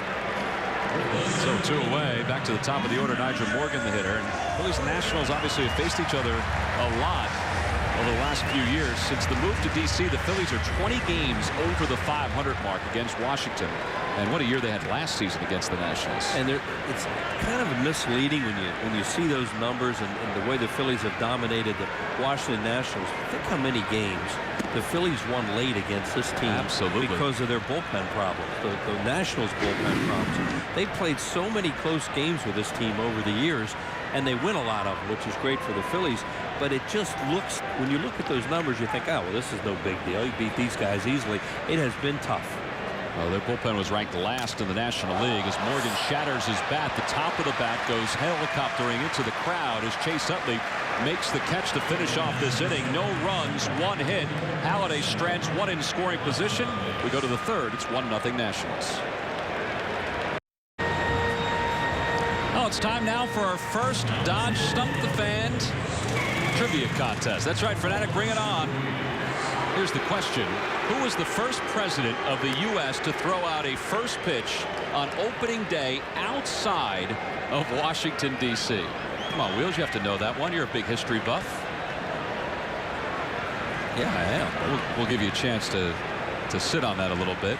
So 2 away. Back to the top of the order. Nigel Morgan, the hitter. And Phillies and Nationals obviously have faced each other a lot over the last few years. Since the move to D.C., the Phillies are 20 games over the 500 mark against Washington. And what a year they had last season against the Nationals. And it's kind of misleading when you see those numbers and the way the Phillies have dominated the Washington Nationals. Think how many games the Phillies won late against this team. Absolutely. Because of their bullpen problems, the Nationals bullpen problems. They played so many close games with this team over the years, and they win a lot of them, which is great for the Phillies. But it just looks, when you look at those numbers, you think, oh, well, this is no big deal. You beat these guys easily. It has been tough. Well, their bullpen was ranked last in the National League as Morgan shatters his bat. The top of the bat goes helicoptering into the crowd as Chase Utley makes the catch to finish off this inning. No runs, 1 hit. Halladay strands 1 in scoring position. We go to the 3rd. It's 1-0 Nationals. Oh, it's time now for our first Dodge Stump the Fans trivia contest. That's right, Fanatic, bring it on. Here's the question. Who was the first president of the U.S. to throw out a first pitch on opening day outside of Washington, D.C.? Come on, Wheels, you have to know that one. You're a big history buff. Yeah, I am. We'll give you a chance to sit on that a little bit.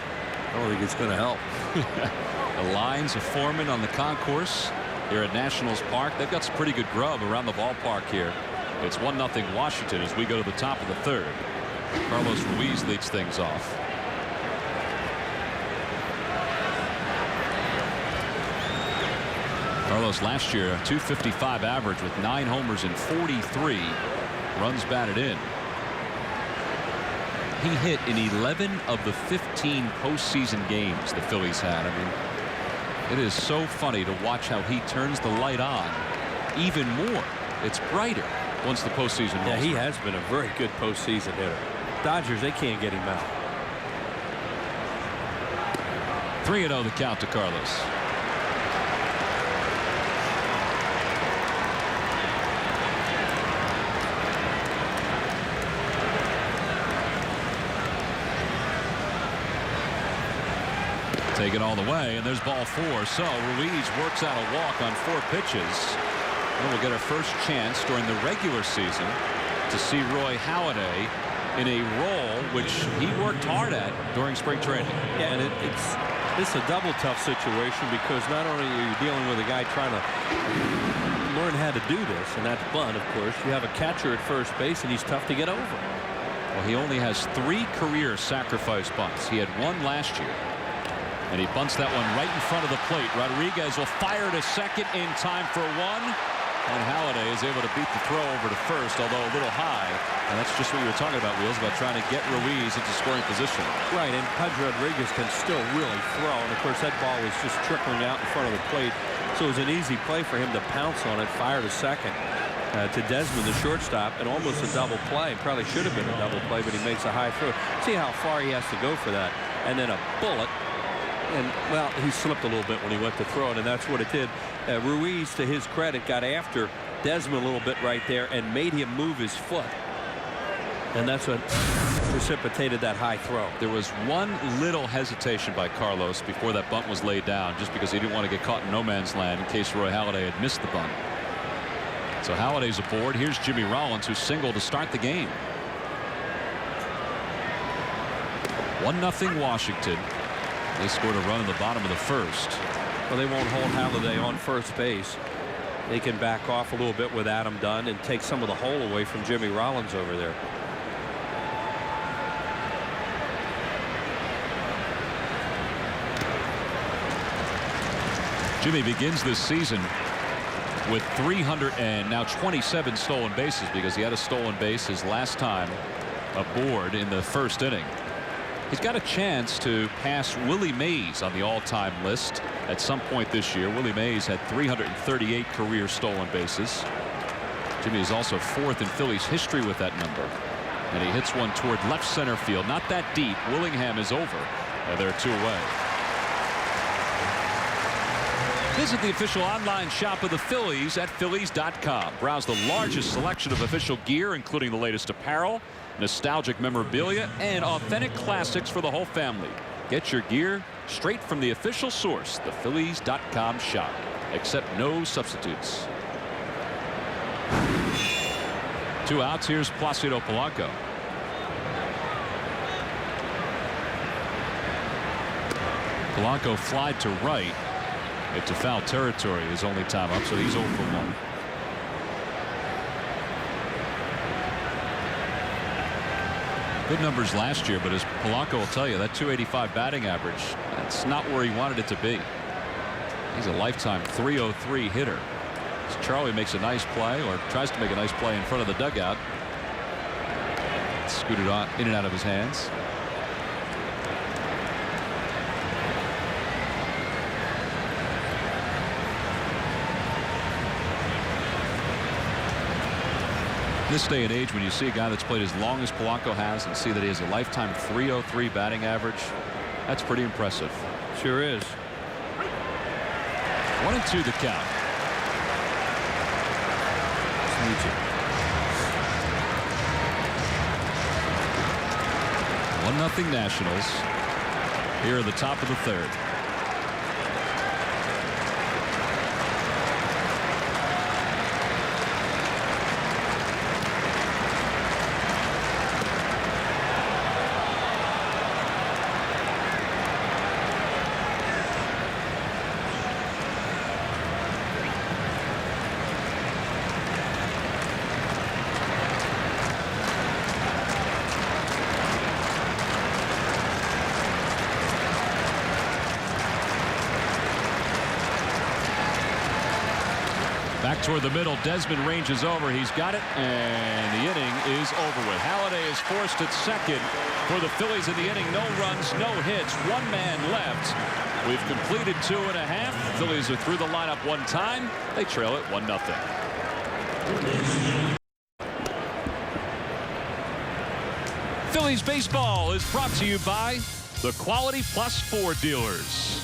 I don't think it's going to help. The lines are forming on the concourse here at Nationals Park. They've got some pretty good grub around the ballpark here. It's 1-0 Washington as we go to the top of the third. Carlos Ruiz leads things off. Carlos last year a .255 average with 9 homers and 43 runs batted in. He hit in 11 of the 15 postseason games the Phillies had. I mean, it is so funny to watch how he turns the light on even more. It's brighter once the postseason rolls. Yeah, he has been a very good postseason hitter. Dodgers, they can't get him out. 3-0 the count to Carlos. Take it all the way, and there's ball 4. So Ruiz works out a walk on 4 pitches. And we'll get our first chance during the regular season to see Roy Halladay in a role which he worked hard at during spring training. Yeah, and it's a double tough situation because not only are you dealing with a guy trying to learn how to do this, and that's bunt, of course, you have a catcher at first base, and he's tough to get over. Well, he only has 3 career sacrifice bunts. He had 1 last year. And he bunts that one right in front of the plate. Rodriguez will fire to second in time for 1. And Halladay is able to beat the throw over to first, although a little high. And that's just what you were talking about, Wheels, about trying to get Ruiz into scoring position. Right, and Pudge Rodriguez can still really throw. And, of course, that ball was just trickling out in front of the plate. So it was an easy play for him to pounce on it, fire to second. To Desmond, the shortstop, and almost a double play. Probably should have been a double play, but he makes a high throw. See how far he has to go for that. And then a bullet. And, well, he slipped a little bit when he went to throw it, and that's what it did. Ruiz, to his credit, got after Desmond a little bit right there and made him move his foot. And that's what precipitated that high throw. There was one little hesitation by Carlos before that bunt was laid down, just because he didn't want to get caught in no man's land in case Roy Halladay had missed the bunt. So Halladay's aboard. Here's Jimmy Rollins, who singled to start the game. 1-0 Washington. They scored a run in the bottom of the first. Well, they won't hold Halladay on first base. They can back off a little bit with Adam Dunn and take some of the hole away from Jimmy Rollins over there. Jimmy begins this season with 327 stolen bases because he had a stolen base his last time aboard in the first inning. He's got a chance to pass Willie Mays on the all-time list at some point this year. Willie Mays had 338 career stolen bases. Jimmy is also 4th in Phillies history with that number. And he hits one toward left center field. Not that deep. Willingham is over. And they're 2 away. Visit the official online shop of the Phillies at Phillies.com. Browse the largest selection of official gear, including the latest apparel, nostalgic memorabilia, and authentic classics for the whole family. Get your gear straight from the official source, the Phillies.com shop. Accept no substitutes. 2 outs. Here's Placido Polanco. Polanco flied to right into foul territory his only time up, so he's 0 for 1. Good numbers last year, but as Polanco will tell you, that .285 batting average, that's not where he wanted it to be. He's a lifetime .303 hitter. As Charlie makes a nice play, or tries to make a nice play in front of the dugout. Scooted on in and out of his hands. This day and age, when you see a guy that's played as long as Polanco has and see that he has a lifetime .303 batting average, that's pretty impressive. Sure is. 1-2 the count. 1-0 Nationals here at the top of the third. Back toward the middle, Desmond ranges over. He's got it, and the inning is over with. Halladay is forced at second for the Phillies in the inning. No runs, no hits, one man left. We've completed 2.5. Phillies are through the lineup one time. They trail it 1-0. Phillies baseball is brought to you by the Quality Plus 4 dealers.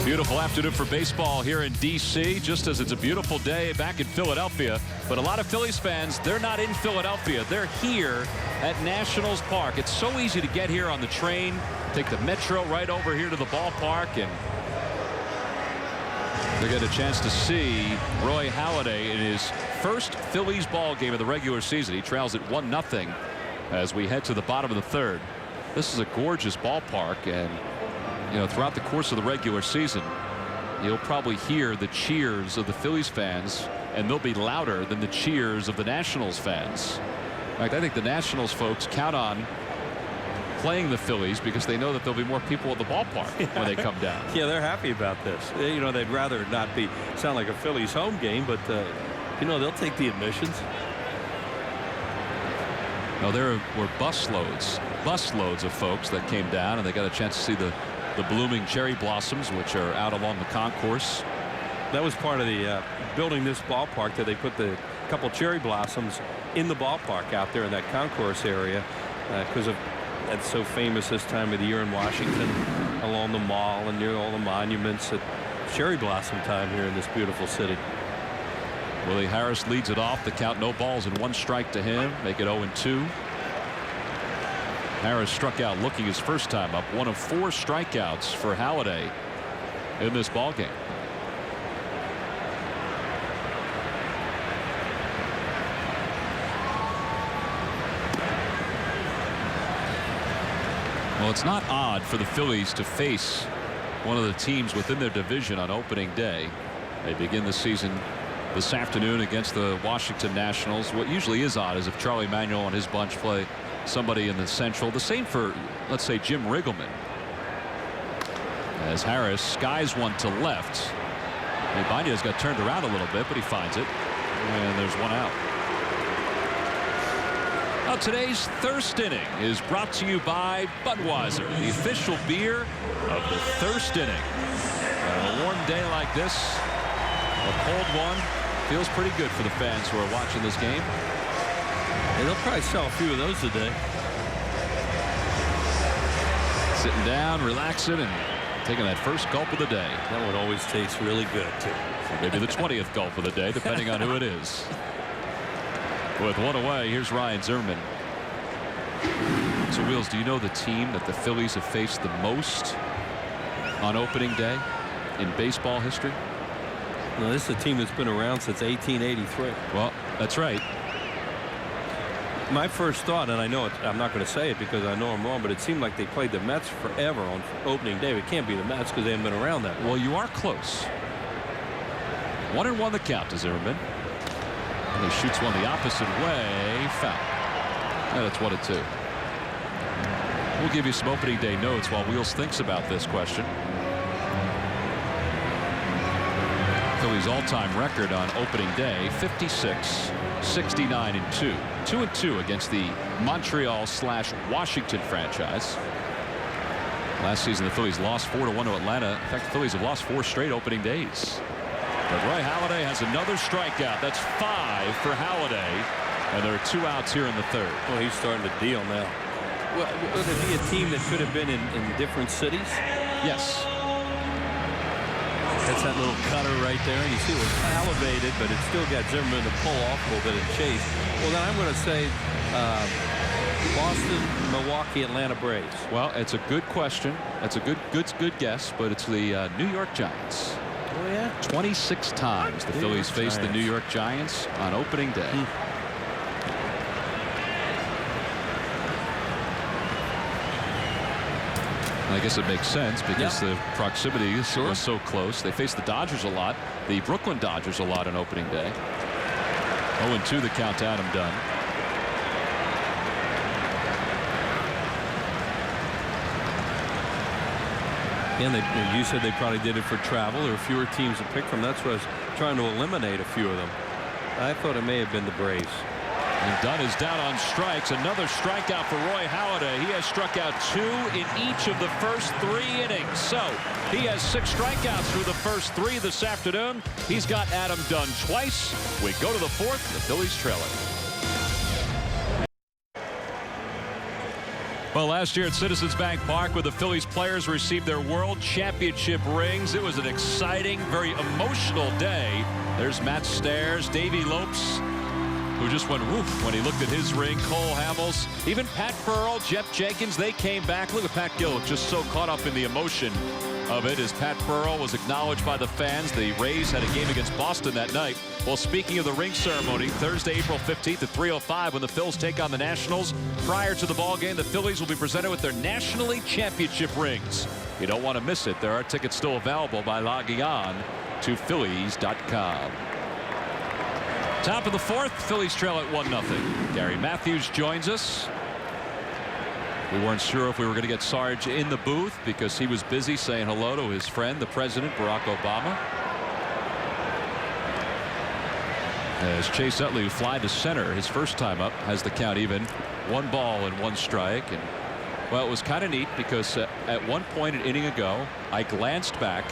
Beautiful afternoon for baseball here in D.C., just as it's a beautiful day back in Philadelphia. But a lot of Phillies fans, they're not in Philadelphia. They're here at Nationals Park. It's so easy to get here on the train, take the metro right over here to the ballpark, and they get a chance to see Roy Halladay in his first Phillies ball game of the regular season. He trails it 1-0 as we head to the bottom of the third. This is a gorgeous ballpark, and you know, throughout the course of the regular season, you'll probably hear the cheers of the Phillies fans, and they'll be louder than the cheers of the Nationals fans. In fact, I think the Nationals folks count on playing the Phillies because they know that there'll be more people at the ballpark when they come down. Yeah, they're happy about this. You know, they'd rather it not sound like a Phillies home game, but you know, they'll take the admissions. Now, there were busloads of folks that came down, and they got a chance to see the blooming cherry blossoms, which are out along the concourse. That was part of the building this ballpark, that they put the couple cherry blossoms in the ballpark out there in that concourse area, because of that's so famous this time of the year in Washington, along the mall and near all the monuments. At cherry blossom time here in this beautiful city. Willie Harris leads it off. The count, no balls and 1 strike to him. Make it 0-2. Harris struck out looking his first time up. 1 of 4 strikeouts for Halladay in this ball game. Well, it's not odd for the Phillies to face one of the teams within their division on opening day. They begin the season this afternoon against the Washington Nationals. What usually is odd is if Charlie Manuel and his bunch play somebody in the Central. The same for, let's say, Jim Riggleman. As Harris skies one to left. Ibanez got turned around a little bit, but he finds it. And there's 1 out. Now, today's Thirst Inning is brought to you by Budweiser, the official beer of the Thirst Inning. On a warm day like this, a cold one feels pretty good for the fans who are watching this game. Yeah, they'll probably sell a few of those today. Sitting down, relaxing, and taking that first gulp of the day. That one always tastes really good, too. Maybe the 20th gulp of the day, depending on who it is. With 1 away, here's Ryan Zimmerman. So, Wheels, do you know the team that the Phillies have faced the most on opening day in baseball history? No, this is a team that's been around since 1883. Well, that's right. My first thought, and I know I'm not going to say it because I know I'm wrong, but it seemed like they played the Mets forever on opening day. It can't be the Mets because they haven't been around that long. Well, you are close. 1-1 the count to Zimmerman. And he shoots one the opposite way. Foul. And it's 1-2. We'll give you some opening day notes while Wheels thinks about this question. Phillies all-time record on opening day, 56, 69 and 2. 2-2 against the Montreal/Washington franchise. Last season the Phillies lost 4-1 to Atlanta. In fact, the Phillies have lost 4 straight opening days. But Roy Halladay has another strikeout. That's 5 for Halladay, and there are 2 outs here in the third. Well, he's starting to deal now. Well, would it be a team that could have been in different cities? Yes. That's that little cutter right there. You see it was elevated, but it still got Zimmerman to pull off a little bit and chase. Well, then I'm going to say Boston, Milwaukee, Atlanta Braves. Well, it's a good question. That's a good guess, but it's the New York Giants. Oh, yeah? 26 times the Phillies faced the New York Giants on opening day. I guess it makes sense because the proximity was so close. They faced the Dodgers a lot, the Brooklyn Dodgers a lot on opening day. 0-2 the count to Adam Dunn. And you said they probably did it for travel. There were fewer teams to pick from. That's what I was trying to eliminate a few of them. I thought it may have been the Braves. And Dunn is down on strikes. Another strikeout for Roy Halladay. He has struck out 2 in each of the first 3 innings. So he has 6 strikeouts through the first 3 this afternoon. He's got Adam Dunn twice. We go to the 4th. The Phillies trail it. Well, last year at Citizens Bank Park, where the Phillies players received their World Championship rings, it was an exciting, very emotional day. There's Matt Stairs, Davey Lopes, who just went woof when he looked at his ring. Cole Hamels, even Pat Burrell, Jeff Jenkins, they came back. Look at Pat Gill, just so caught up in the emotion of it as Pat Burrell was acknowledged by the fans. The Rays had a game against Boston that night. Well, speaking of the ring ceremony, Thursday, April 15th at 3:05 when the Phils take on the Nationals. Prior to the ball game, the Phillies will be presented with their National League Championship rings. You don't want to miss it. There are tickets still available by logging on to Phillies.com. Top of the 4th, Phillies trail at 1-0. Gary Matthews joins us. We weren't sure if we were going to get Sarge in the booth because he was busy saying hello to his friend, the President, Barack Obama. As Chase Utley, who fly to center his first time up, has the count even. 1 ball and 1 strike. And well, it was kind of neat because at one point an inning ago, I glanced back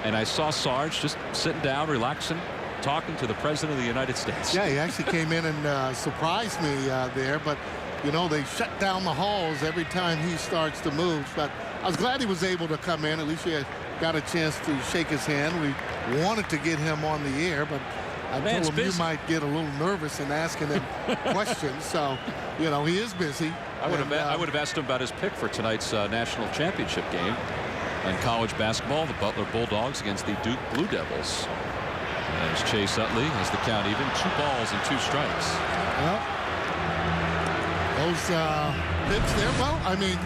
and I saw Sarge just sitting down, relaxing, talking to the President of the United States. Yeah, he actually came in and surprised me there, but you know, they shut down the halls every time he starts to move. But I was glad he was able to come in. At least we got a chance to shake his hand. We wanted to get him on the air, but I told him you might get a little nervous in asking him questions. So, you know, he is busy. I would have asked him about his pick for tonight's national championship game in college basketball, the Butler Bulldogs against the Duke Blue Devils. As Chase Utley has the count even, 2 balls and 2 strikes. Well, those picks there, well, I mean,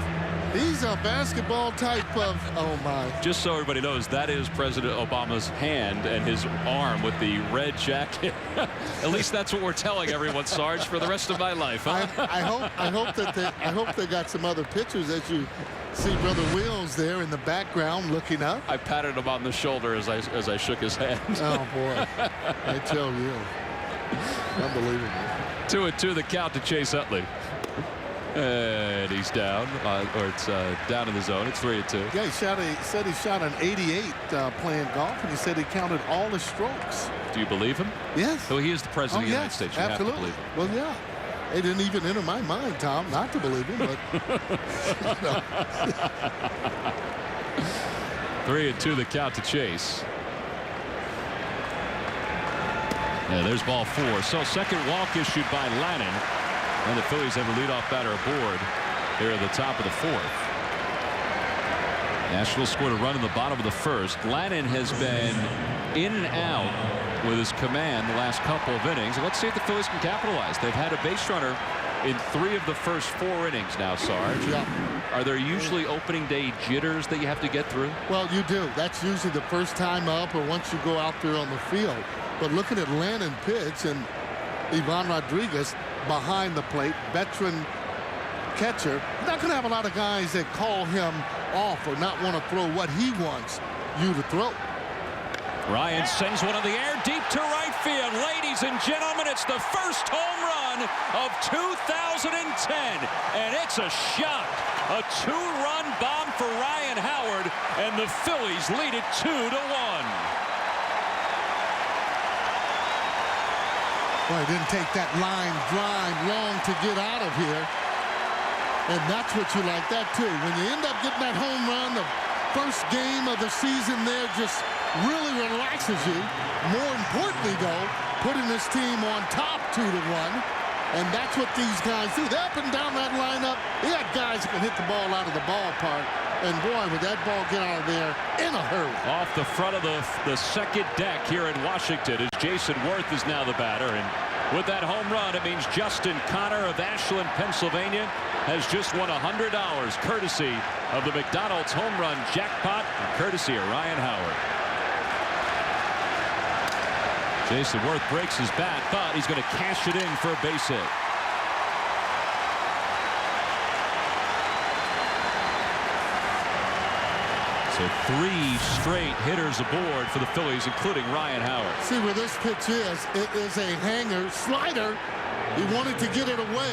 he's a basketball type of, oh my. Just so everybody knows, that is President Obama's hand and his arm with the red jacket. At least that's what we're telling everyone, Sarge, for the rest of my life. Huh? I hope they got some other pictures as you see Brother Wills there in the background looking up. I patted him on the shoulder as I shook his hand. Oh boy, I tell you, unbelievable. 2-2 the count to Chase Utley. And he's down, or it's down in the zone. It's 3-2. Yeah, he said he shot an 88 playing golf, and he said he counted all the strokes. Do you believe him? Yes. So he is the President of the United States. You absolutely. have to believe him. Well, yeah. It didn't even enter my mind, Tom, not to believe him, but. 3-2 the count to Chase. And there's ball 4. So second walk issued by Lannon. And the Phillies have a leadoff batter aboard here at the top of the 4th. Nationals scored a run in the bottom of the 1st. Lannon has been in and out with his command the last couple of innings. And let's see if the Phillies can capitalize. They've had a base runner in 3 of the first 4 innings now, Sarge. Yeah. Are there usually opening day jitters that you have to get through? Well, you do. That's usually the first time up or once you go out there on the field. But looking at Lannon pitch and Ivan Rodriguez behind the plate, veteran catcher, not going to have a lot of guys that call him off or not want to throw what he wants you to throw. Ryan sends one in the air deep to right field. Ladies and gentlemen, it's the first home run of 2010, and it's a shot. A 2-run bomb for Ryan Howard, and the Phillies lead it 2-1. Boy, it didn't take that line drive long to get out of here. And that's what you like, that too. When you end up getting that home run, the first game of the season there just really relaxes you. More importantly, though, putting this team on top 2-1. And that's what these guys do. They're up and down that lineup. They got guys that can hit the ball out of the ballpark. And boy, would that ball get out of there in a hurry. Off the front of the second deck here in Washington as Jason Worth is now the batter. And with that home run, it means Justin Connor of Ashland, Pennsylvania, has just won $100 courtesy of the McDonald's home run jackpot, and courtesy of Ryan Howard. Jason Worth breaks his bat, but he's going to cash it in for a base hit. So 3 straight hitters aboard for the Phillies, including Ryan Howard. See where this pitch is. It is a hanger slider. He wanted to get it away.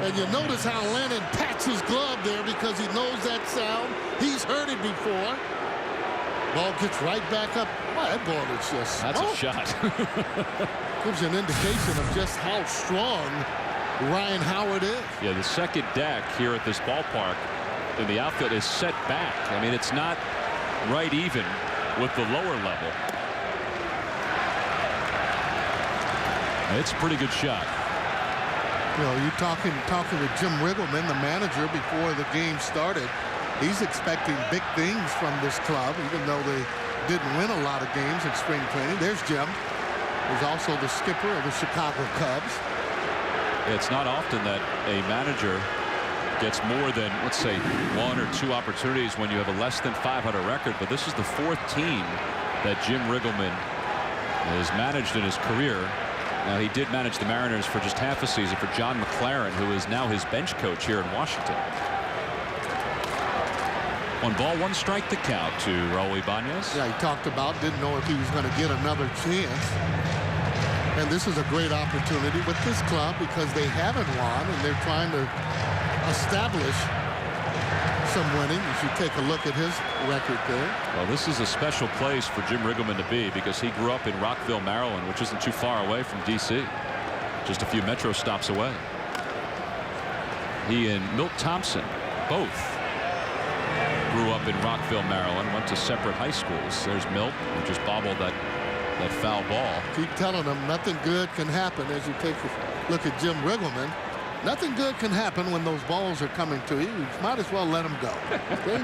And you notice how Lennon pats his glove there because he knows that sound. He's heard it before. Ball gets right back up. Well, that ball is just... That's a shot. Gives you an indication of just how strong Ryan Howard is. Yeah, the second deck here at this ballpark in the outfield is set back. I mean, it's not right even with the lower level. It's a pretty good shot. You know, you're talking with Jim Riggleman, the manager, before the game started. He's expecting big things from this club, even though they didn't win a lot of games in spring training. There's Jim. He's also the skipper of the Chicago Cubs. It's not often that a manager gets more than, let's say, 1 or 2 opportunities when you have a less than .500 record, but this is the 4th team that Jim Riggleman has managed in his career. Now, he did manage the Mariners for just half a season for John McLaren, who is now his bench coach here in Washington. 1 ball, 1 strike the count to Raul Ibanez. Yeah, he talked about, didn't know if he was going to get another chance. And this is a great opportunity with this club because they haven't won and they're trying to establish some winning. As you take a look at his record there. Well, this is a special place for Jim Riggleman to be because he grew up in Rockville, Maryland, which isn't too far away from D.C. Just a few metro stops away. He and Milt Thompson both grew up in Rockville, Maryland, went to separate high schools. There's Milt, who just bobbled that foul ball. Keep telling them nothing good can happen as you take a look at Jim Riggleman. Nothing good can happen when those balls are coming to you. You might as well let them go. Okay?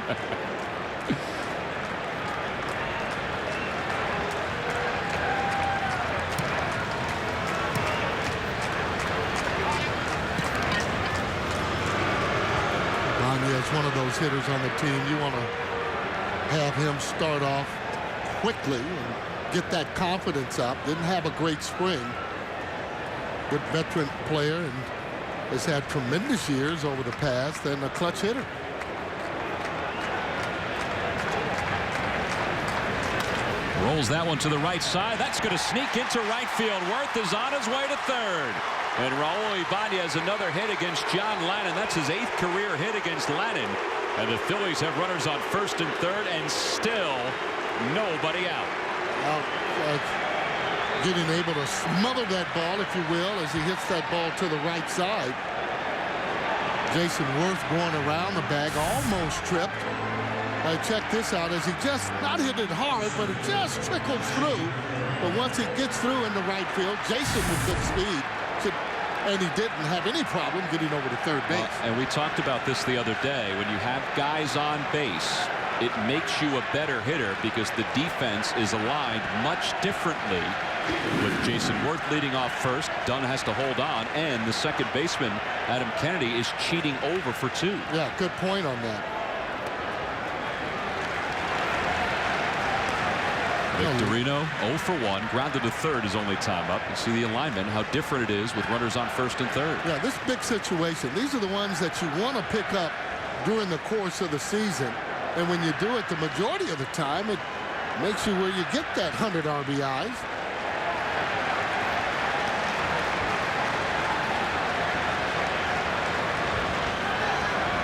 Ibanez is one of those hitters on the team. You want to have him start off quickly and get that confidence up. Didn't have a great spring. Good veteran player and has had tremendous years over the past and a clutch hitter. Rolls that one to the right side. That's going to sneak into right field. Worth is on his way to third. And Raul Ibanez, another hit against John Lannon. That's his 8th career hit against Lannon. And the Phillies have runners on first and third and still nobody out. Getting able to smother that ball, if you will, as he hits that ball to the right side. Jason Worth going around the bag, almost tripped. Check this out, as he just not hit it hard, but it just trickles through. But once it gets through in the right field, Jason with good speed, and he didn't have any problem getting over to third base. And we talked about this the other day. When you have guys on base, it makes you a better hitter because the defense is aligned much differently. With Jason Worth leading off first, Dunn has to hold on, and the second baseman, Adam Kennedy, is cheating over for 2. Yeah, good point on that. Victorino 0 for 1, grounded to third his only time up. You see the alignment, how different it is with runners on first and third. Yeah, this big situation, these are the ones that you want to pick up during the course of the season. And when you do it the majority of the time, it makes you where you get that 100 RBIs.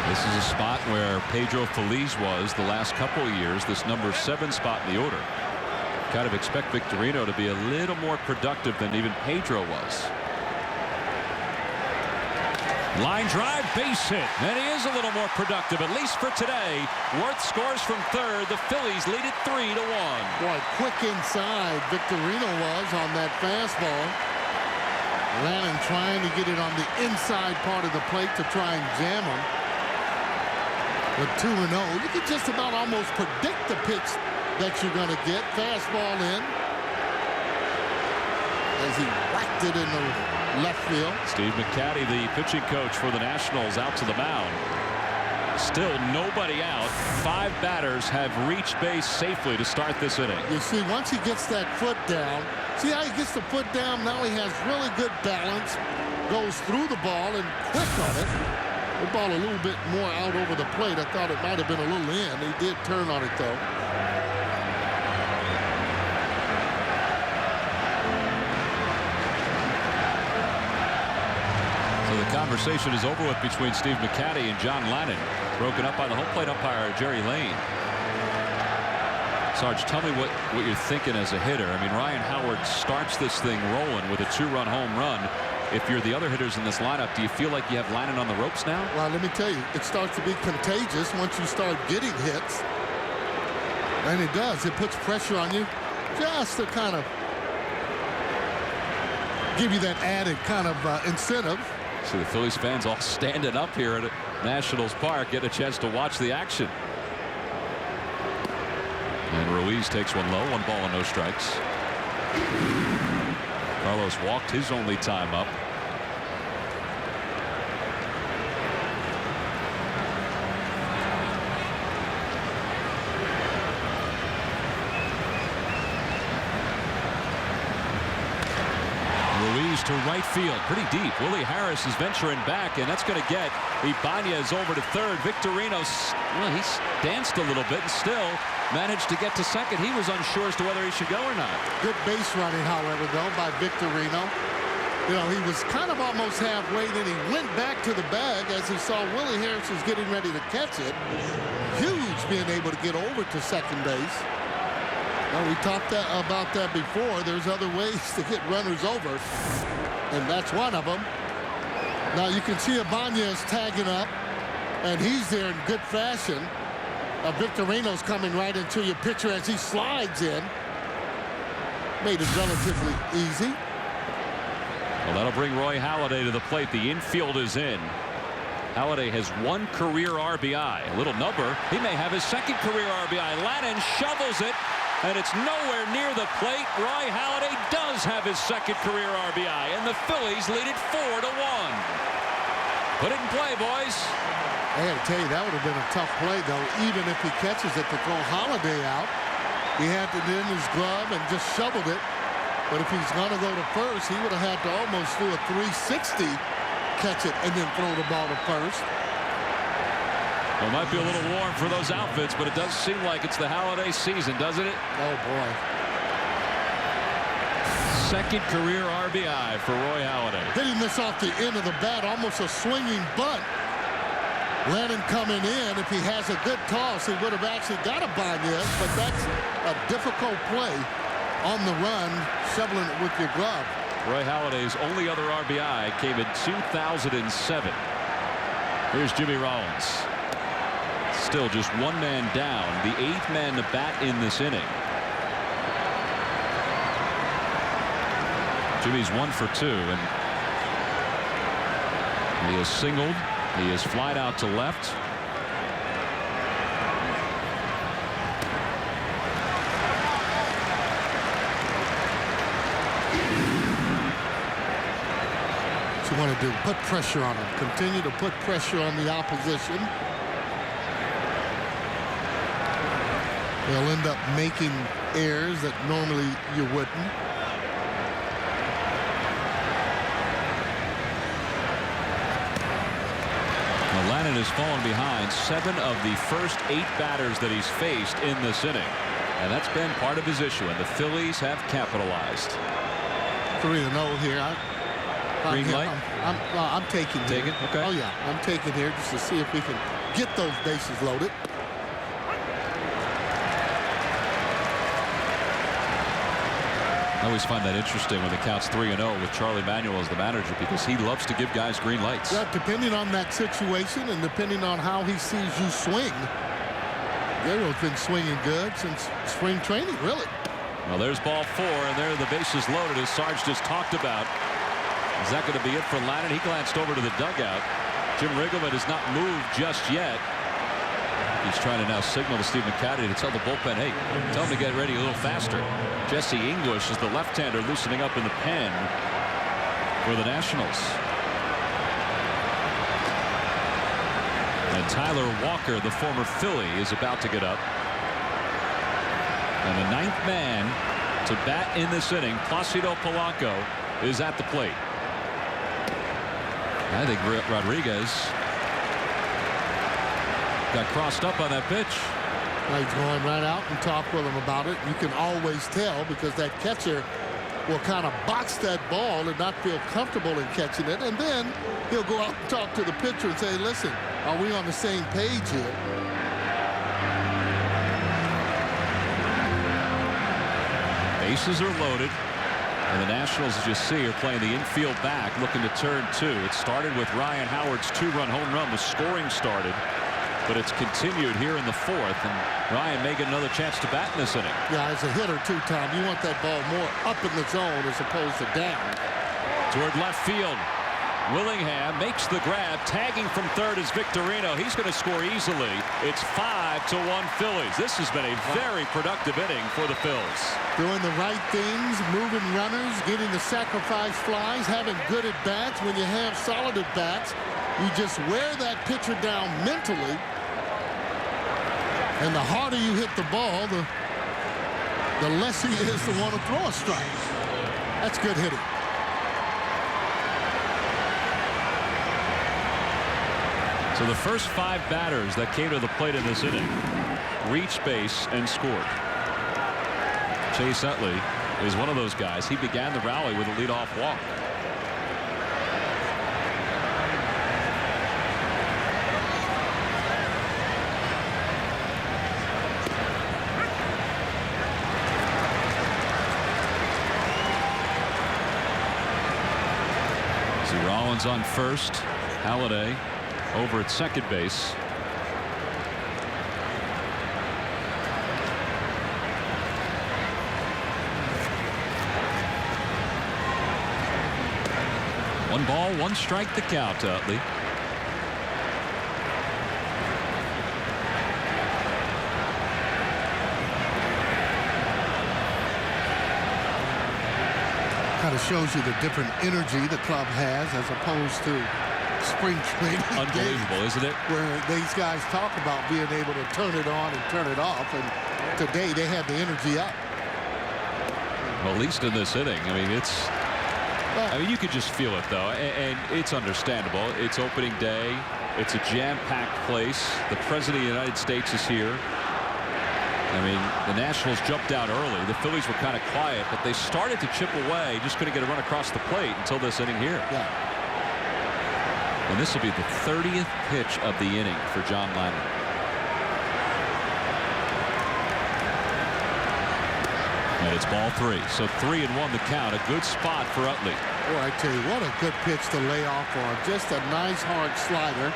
This is a spot where Pedro Feliz was the last couple of years, this number 7 spot in the order. Kind of expect Victorino to be a little more productive than even Pedro was. Line drive, base hit, and he is a little more productive, at least for today. Worth scores from third. The Phillies lead it 3-1. Boy, quick inside Victorino was on that fastball. Lannon trying to get it on the inside part of the plate to try and jam him. With 2-0, you can just about almost predict the pitch that you're going to get. Fastball in. As he whacked it in the left field. Steve McCaddy, the pitching coach for the Nationals, out to the mound. Still nobody out. 5 batters have reached base safely to start this inning. You see, once he gets that foot down, see how he gets the foot down? Now he has really good balance, goes through the ball and quick on it. The ball a little bit more out over the plate. I thought it might have been a little in. He did turn on it, though. So the conversation is over with between Steve McCatty and John Lannon. Broken up by the home plate umpire, Jerry Lane. Sarge, tell me what you're thinking as a hitter. I mean, Ryan Howard starts this thing rolling with a 2-run home run. If you're the other hitters in this lineup, do you feel like you have Lannon on the ropes now? Well, let me tell you, it starts to be contagious once you start getting hits. And it does. It puts pressure on you just to kind of give you that added kind of incentive. So the Phillies fans all standing up here at Nationals Park, get a chance to watch the action. And Ruiz takes one low, 1 ball and no strikes. Carlos walked his only time up. Ruiz to right field, pretty deep. Willie Harris is venturing back, and that's going to get Ibanez over to third. Victorino, well, he danced a little bit and still managed to get to second. He was unsure as to whether he should go or not. Good base running, however, though, by Victorino. You know, he was kind of almost halfway, then he went back to the bag as he saw Willie Harris was getting ready to catch it. Huge being able to get over to second base. Now, we talked about that before. There's other ways to get runners over, and that's one of them. Now, you can see Ibanez tagging up, and he's there in good fashion. Victorino's coming right into your picture as he slides in. Made it relatively easy. Well, that'll bring Roy Halladay to the plate. The infield is in. Halladay has 1 career RBI. A little number. He may have his 2nd career RBI. Lannon shovels it, and it's nowhere near the plate. Roy Halladay does have his 2nd career RBI, and the Phillies lead it 4-1. Put it in play, boys. I got to tell you, that would have been a tough play, though, even if he catches it, to throw Halladay out. He had it in his glove and just shoveled it. But if he's going to go to first, he would have had to almost do a 360, catch it, and then throw the ball to first. Well, it might be a little warm for those outfits, but it does seem like it's the Halladay season, doesn't it? Oh, boy. 2nd career RBI for Roy Halladay. Hitting this off the end of the bat, almost a swinging bunt. Lannon coming in. If he has a good toss, he would have actually got Ibanez, but that's a difficult play on the run, shoveling it with your glove. Roy Halladay's only other RBI came in 2007. Here's Jimmy Rollins. Still just 1 man down, the 8th man to bat in this inning. Jimmy's 1 for 2, and he has singled. He is flied out to left. What you want to do, put pressure on him. Continue to put pressure on the opposition. They'll end up making errors that normally you wouldn't. Lannon has fallen behind 7 of the first 8 batters that he's faced in this inning, and that's been part of his issue, and the Phillies have capitalized. 3-0 here. Green light? I'm taking here. Take it? Okay. Oh, yeah. I'm taking here just to see if we can get those bases loaded. I always find that interesting when the count's 3-0 with Charlie Manuel as the manager, because he loves to give guys green lights. Yeah, depending on that situation and depending on how he sees you swing. Gabriel's been swinging good since spring training, really. Well, there's ball 4, and there the bases loaded, as Sarge just talked about. Is that going to be it for Lannon? He glanced over to the dugout. Jim Riggleman has not moved just yet. He's trying to now signal to Steve McCatty to tell the bullpen, hey, tell him to get ready a little faster. Jesse English is the left-hander loosening up in the pen for the Nationals. And Tyler Walker, the former Philly, is about to get up. And the 9th man to bat in this inning, Placido Polanco, is at the plate. I think Rodriguez Got crossed up on that pitch. He's going right out and talk with him about it. You can always tell because that catcher will kind of box that ball and not feel comfortable in catching it. And then he'll go out and talk to the pitcher and say, listen, are we on the same page here? Bases are loaded. And the Nationals, as you see, are playing the infield back, looking to turn two. It started with Ryan Howard's two-run home run. The scoring started, but it's continued here in the fourth. And Ryan may get another chance to bat in this inning. Yeah, as a hitter, too, Tom, you want that ball more up in the zone as opposed to down. Toward left field. Willingham makes the grab. Tagging from third is Victorino. He's going to score easily. It's 5-1 Phillies. This has been a very productive inning for the Phils. Doing the right things, moving runners, getting the sacrifice flies, having good at-bats. When you have solid at-bats, you just wear that pitcher down mentally. And the harder you hit the ball, the less he is to want to throw a strike. That's good hitting. So the first 5 batters that came to the plate in this inning reached base and scored. Chase Utley is one of those guys. He began the rally with a leadoff walk. See Rollins on first. Halladay over at second base. One ball, one strike to count to Utley. Kind of shows you the different energy the club has as opposed to spring training. Unbelievable, isn't it? Where these guys talk about being able to turn it on and turn it off, and today they had the energy up. Well, at least in this inning, I mean, you could just feel it, though, and it's understandable. It's opening day. It's a jam-packed place. The President of the United States is here. I mean, the Nationals jumped out early. The Phillies were kind of quiet, but they started to chip away. Just couldn't get a run across the plate until this inning here. Yeah. And this will be the 30th pitch of the inning for John Ladner. And it's ball 3. So 3-1 the count. A good spot for Utley. Boy, I tell you, what a good pitch to lay off on. Just a nice hard slider.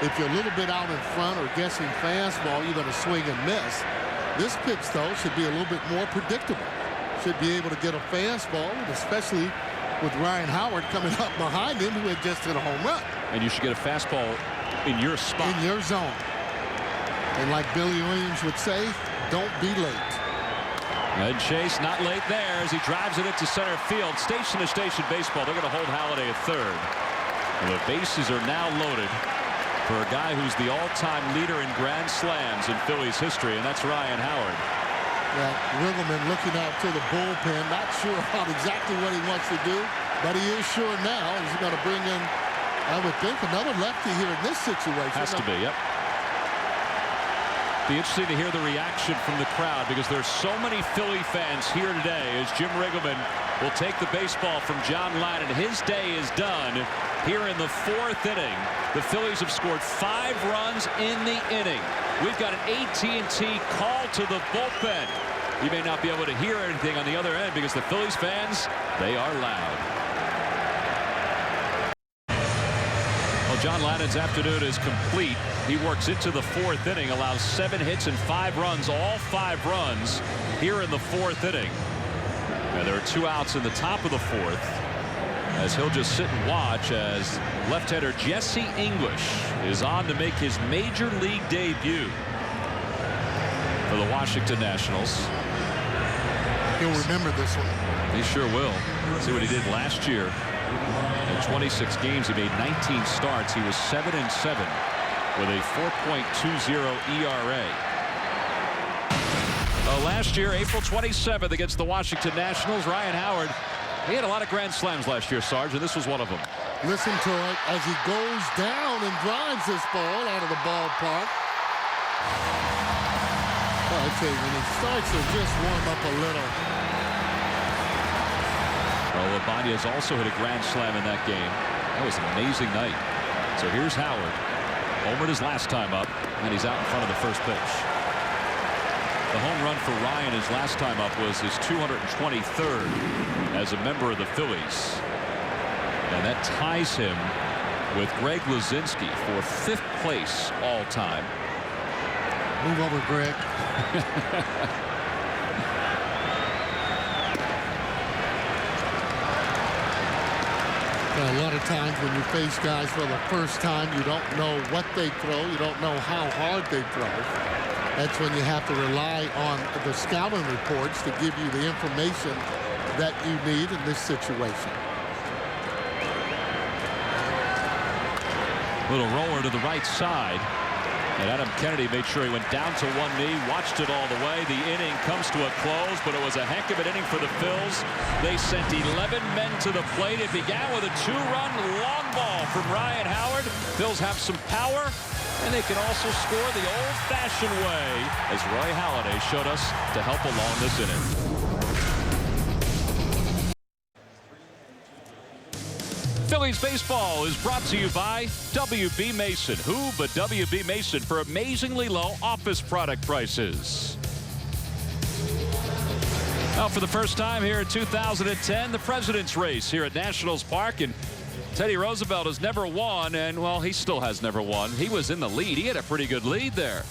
If you're a little bit out in front or guessing fastball, you're going to swing and miss. This pitch, though, should be a little bit more predictable. Should be able to get a fastball, especially with Ryan Howard coming up behind him, who had just hit a home run. And you should get a fastball in your spot. In your zone. And like Billy Williams would say, don't be late. And Chase not late there as he drives it into center field. Station to station baseball. They're going to hold Halladay at third. And the bases are now loaded for a guy who's the all-time leader in grand slams in Phillies history, and that's Ryan Howard. Yeah, Riggleman looking out to the bullpen, not sure about exactly what he wants to do, but he is sure now. He's going to bring in, I would think, another lefty here in this situation. Has to be, yep. Be interesting to hear the reaction from the crowd because there's so many Philly fans here today as Jim Riggleman will take the baseball from John Ladner. His day is done here in the 4th inning. The Phillies have scored 5 runs in the inning. We've got an AT&T call to the bullpen. You may not be able to hear anything on the other end because the Phillies fans, they are loud. Well, John Ladner's afternoon is complete. He works into the 4th inning, allows 7 hits and 5 runs, all 5 runs here in the 4th inning. And there are 2 outs in the top of the 4th as he'll just sit and watch as left-hander Jesse English is on to make his major league debut for the Washington Nationals. He'll remember this one. He sure will. See what he did last year. In 26 games, he made 19 starts. He was 7-7 with a 4.20 ERA. Last year, April 27th against the Washington Nationals, Ryan Howard, he had a lot of grand slams last year, Sarge, and this was one of them. Listen to it as he goes down and drives this ball out of the ballpark. Well, I tell you, when he starts to just warm up a little. Well, Ibanez also hit a grand slam in that game. That was an amazing night. So here's Howard. Homered his last time up, and he's out in front of the first pitch. The home run for Ryan his last time up was his 223rd as a member of the Phillies. And that ties him with Greg Luzinski for 5th place all time. Move over, Greg. A lot of times when you face guys for the first time, you don't know what they throw. You don't know how hard they throw. That's when you have to rely on the scouting reports to give you the information that you need in this situation. Little roller to the right side. And Adam Kennedy made sure he went down to one knee, watched it all the way. The inning comes to a close, but it was a heck of an inning for the Phils. They sent 11 men to the plate. It began with a 2-run long ball from Ryan Howard. Phils have some power, and they can also score the old-fashioned way, as Roy Halladay showed us to help along this inning. Phillies baseball is brought to you by W.B. Mason. Who but W.B. Mason for amazingly low office product prices. Now, for the first time here in 2010, the President's Race here at Nationals Park. And Teddy Roosevelt has never won, and, well, he still has never won. He was in the lead. He had a pretty good lead there.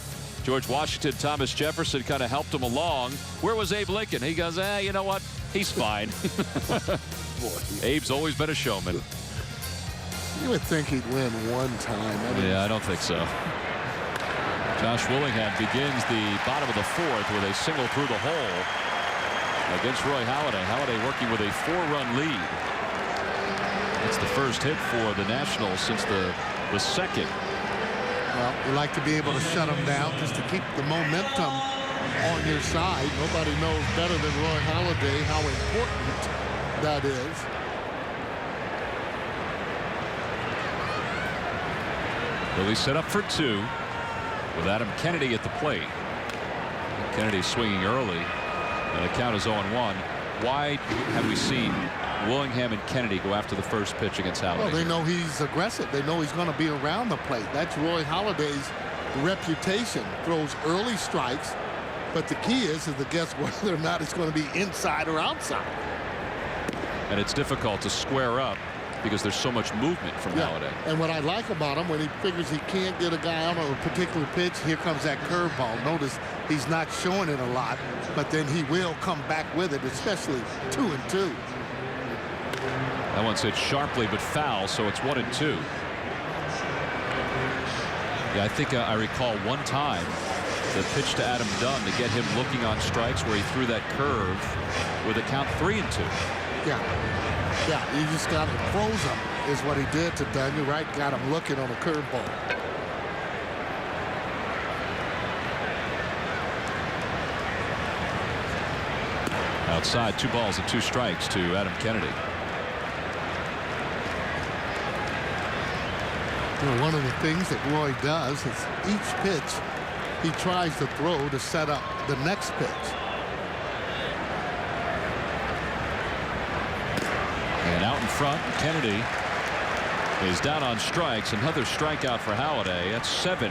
George Washington, Thomas Jefferson kind of helped him along. Where was Abe Lincoln? He goes, you know what? He's fine. Abe's always been a showman. You would think he'd win one time. Yeah, I don't think so. Josh Willingham begins the bottom of the 4th with a single through the hole against Roy Halladay. Halladay working with a 4-run lead. It's the first hit for the Nationals since the second. Well, you like to be able to shut them down just to keep the momentum on your side. Nobody knows better than Roy Halladay how important that is. Phillies set up for 2 with Adam Kennedy at the plate. Kennedy swinging early, and the count is 0-1. Why have we seen Willingham and Kennedy go after the first pitch against Halladay? Well, they know he's aggressive. They know he's going to be around the plate. That's Roy Halladay's reputation. Throws early strikes, but the key is to guess whether or not it's going to be inside or outside. And it's difficult to square up because there's so much movement from Halladay. And what I like about him, when he figures he can't get a guy out on a particular pitch, here comes that curveball. Notice he's not showing it a lot, but then he will come back with it, especially 2-2. That one's hit sharply but foul, so it's 1-2. Yeah, I think I recall one time the pitch to Adam Dunn to get him looking on strikes where he threw that curve with a count 3-2. Yeah, you just got to froze him is what he did to Dunn. You're right, got him looking on a curveball. Outside, 2 balls and 2 strikes to Adam Kennedy. You know, one of the things that Roy does is each pitch he tries to throw to set up the next pitch. And out in front, Kennedy is down on strikes. Another strikeout for Halladay. That's 7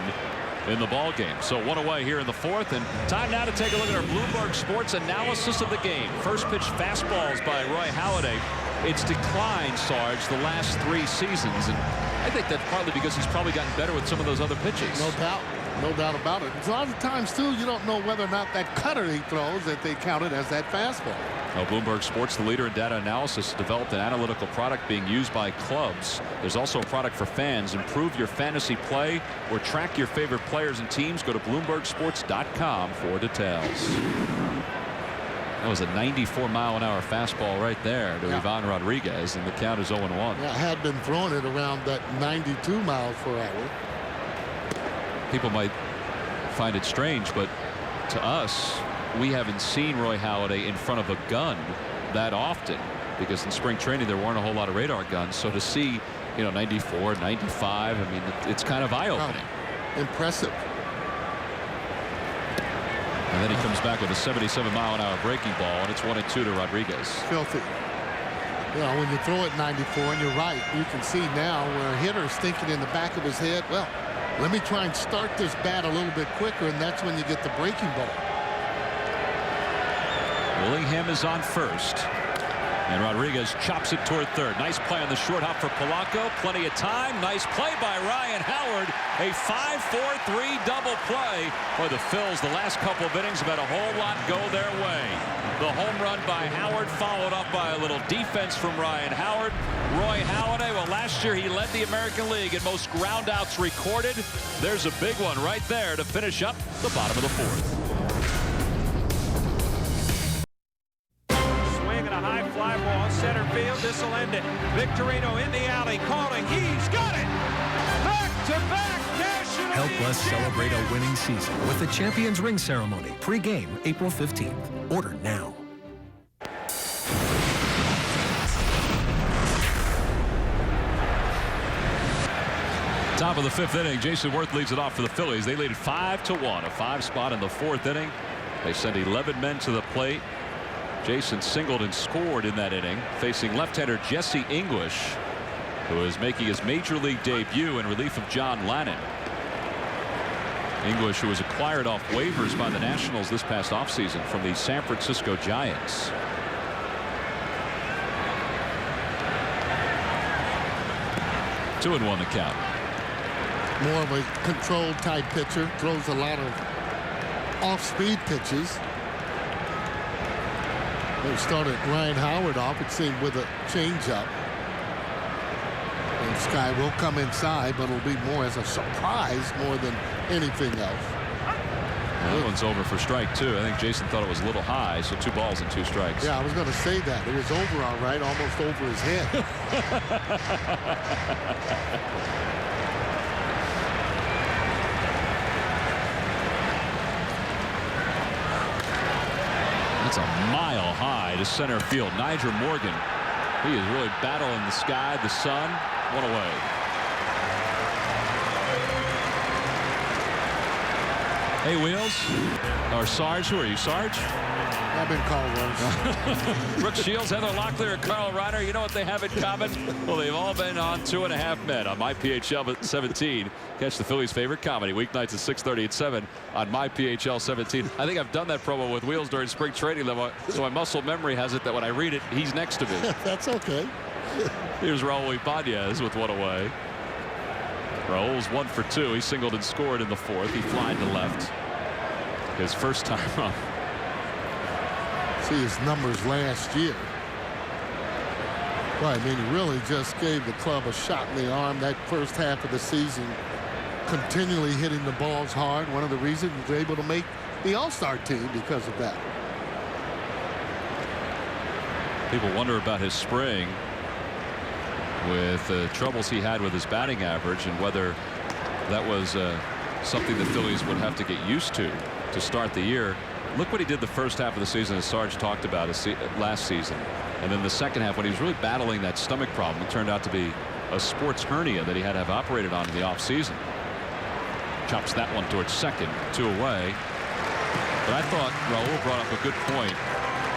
in the ball game. So 1 away here in the 4th, and time now to take a look at our Bloomberg Sports analysis of the game. First pitch fastballs by Roy Halladay. It's declined, Sarge, the last 3 seasons, and I think that's partly because he's probably gotten better with some of those other pitches. No doubt. No doubt about it. A lot of times, too, you don't know whether or not that cutter he throws that they counted as that fastball. Now, Bloomberg Sports, the leader in data analysis, developed an analytical product being used by clubs. There's also a product for fans. Improve your fantasy play or track your favorite players and teams. Go to BloombergSports.com for details. That was a 94-mile-an-hour fastball right there to Ivan Rodriguez, and the count is 0-1. Yeah, I had been throwing it around that 92 miles per hour. People might find it strange, but to us, we haven't seen Roy Halladay in front of a gun that often, because in spring training there weren't a whole lot of radar guns. So to see, 94, 95, I mean, it's kind of eye-opening. Impressive. And then he comes back with a 77-mile-an-hour breaking ball, and it's 1-2 to Rodriguez. Filthy. You know, when you throw it 94, and you're right, you can see now where a hitter's thinking in the back of his head, well, let me try and start this bat a little bit quicker, and that's when you get the breaking ball. Willingham is on first. And Rodriguez chops it toward third. Nice play on the short hop for Polanco. Plenty of time. Nice play by Ryan Howard. A 5-4-3 double play. Boy, the Phils, the last couple of innings, have had a whole lot go their way. The home run by Howard followed up by a little defense from Ryan Howard. Roy Halladay, well, last year he led the American League in most groundouts recorded. There's a big one right there to finish up the bottom of the fourth. Fly ball, center field. This will end it. Victorino in the alley, calling. He's got it. Back-to-back National League. Help us celebrate a winning season with the Champions Ring Ceremony. Pre-game, April 15th. Order now. Top of the fifth inning, Jason Worth leads it off for the Phillies. They lead it 5-1. A 5 spot in the fourth inning. They send 11 men to the plate. Jason singled and scored in that inning, facing left-hander Jesse English, who is making his major league debut in relief of John Lannon. English, who was acquired off waivers by the Nationals this past offseason from the San Francisco Giants. Two and one the count. More of a controlled type pitcher, throws a lot of off-speed pitches. They started Ryan Howard off, it seemed, with a changeup. And Sky will come inside, but it'll be more as a surprise more than anything else. That one's over for strike two. I think Jason thought it was a little high, so 2 balls and 2 strikes. Yeah, I was going to say that. It was over all right, almost over his head. It's a mile high to center field. Nyjer Morgan, he is really battling the sky, the sun. One away. Hey, Wheels, or Sarge, who are you, Sarge? I've been called worse. Brooke Shields, Heather Locklear, and Carl Reiner. You know what they have in common? Well, they've all been on 2.5 Men on MyPhl at 17. Catch the Phillies' favorite comedy weeknights at 6:30 and 7 on MyPhl 17. I think I've done that promo with Wheels during spring training, so my muscle memory has it that when I read it, he's next to me. That's okay. Here's Raul Ibanez with 1 away. Raul's 1 for 2. He singled and scored in the fourth. He flied to left. His first time up. See his numbers last year. Well, I mean, he really just gave the club a shot in the arm that first half of the season, continually hitting the balls hard. One of the reasons he was able to make the All-Star team because of that. People wonder about his spring with the troubles he had with his batting average and whether that was something the Phillies would have to get used to start the year. Look what he did the first half of the season, as Sarge talked about last season. And then the second half, when he was really battling that stomach problem, it turned out to be a sports hernia that he had to have operated on in the offseason. Chops that one towards second, 2 away. But I thought Raul brought up a good point,